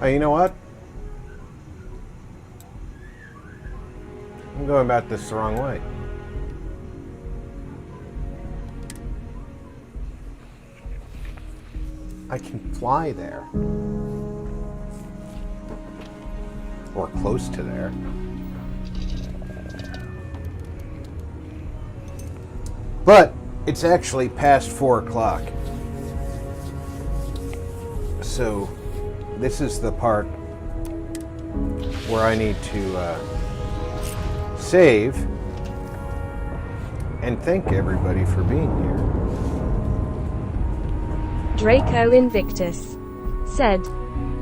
A: Oh, you know what? I'm going about this the wrong way. I can fly there. Or close to there. But it's actually past 4 o'clock. So this is the part where I need to save and thank everybody for being here.
B: Draco Invictus said,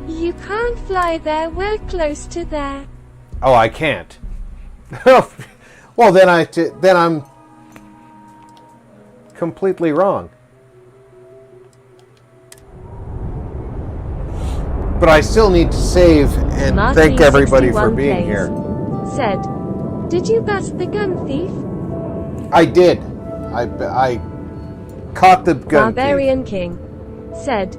B: "You can't fly there, we're close to there."
A: Oh, I can't. Well, then I'm completely wrong. But I still need to save and thank everybody for being here.
B: Said, "Did you bust the gun thief?"
A: I did. I caught the gun
B: Barbarian King said,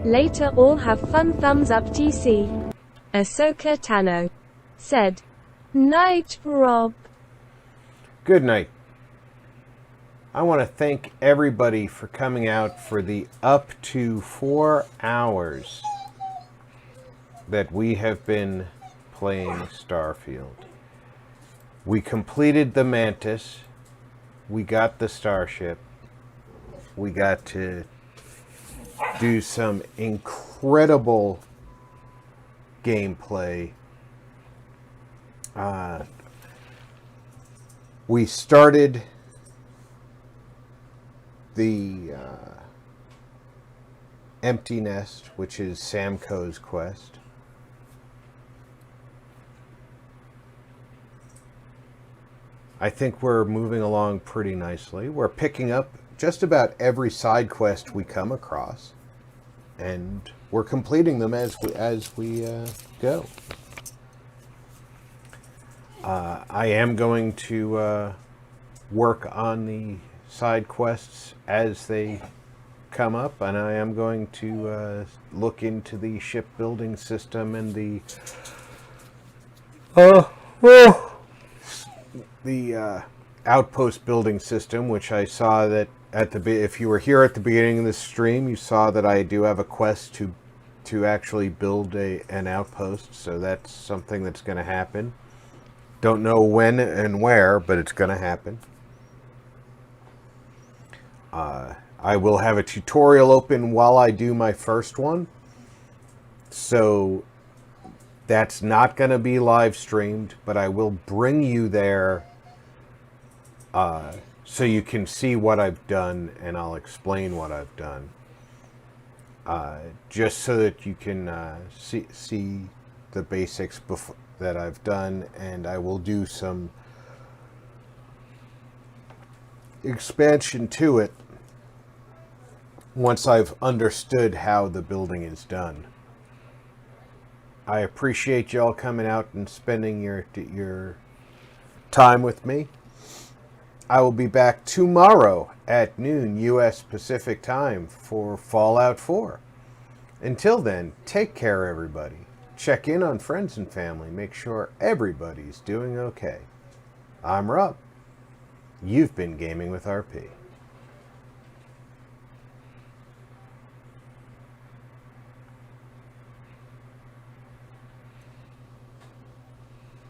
B: "Later all have fun, thumbs up TC." Ahsoka Tano said, "Night, Rob."
A: Good night. I want to thank everybody for coming out for the up to 4 hours that we have been playing Starfield. We completed the Mantis. We got the Starship. We got to do some incredible gameplay. We started the Empty Nest, which is Samco's quest. I think we're moving along pretty nicely. We're picking up just about every side quest we come across, and we're completing them as we go. I am going to work on the side quests as they come up, and I am going to look into the shipbuilding system and the outpost building system, which I saw that if you were here at the beginning of the stream, you saw that I do have a quest to actually build an outpost. So that's something that's going to happen. Don't know when and where, but it's going to happen. I will have a tutorial open while I do my first one. So that's not going to be live streamed, but I will bring you there so you can see what I've done, and I'll explain what I've done. Just so that you can see the basics that I've done, and I will do some expansion to it once I've understood how the building is done. I appreciate y'all coming out and spending your time with me. I will be back tomorrow at noon U.S. Pacific time for Fallout 4. Until then, take care, everybody. Check in on friends and family. Make sure everybody's doing okay. I'm Rob. You've been Gaming with RP.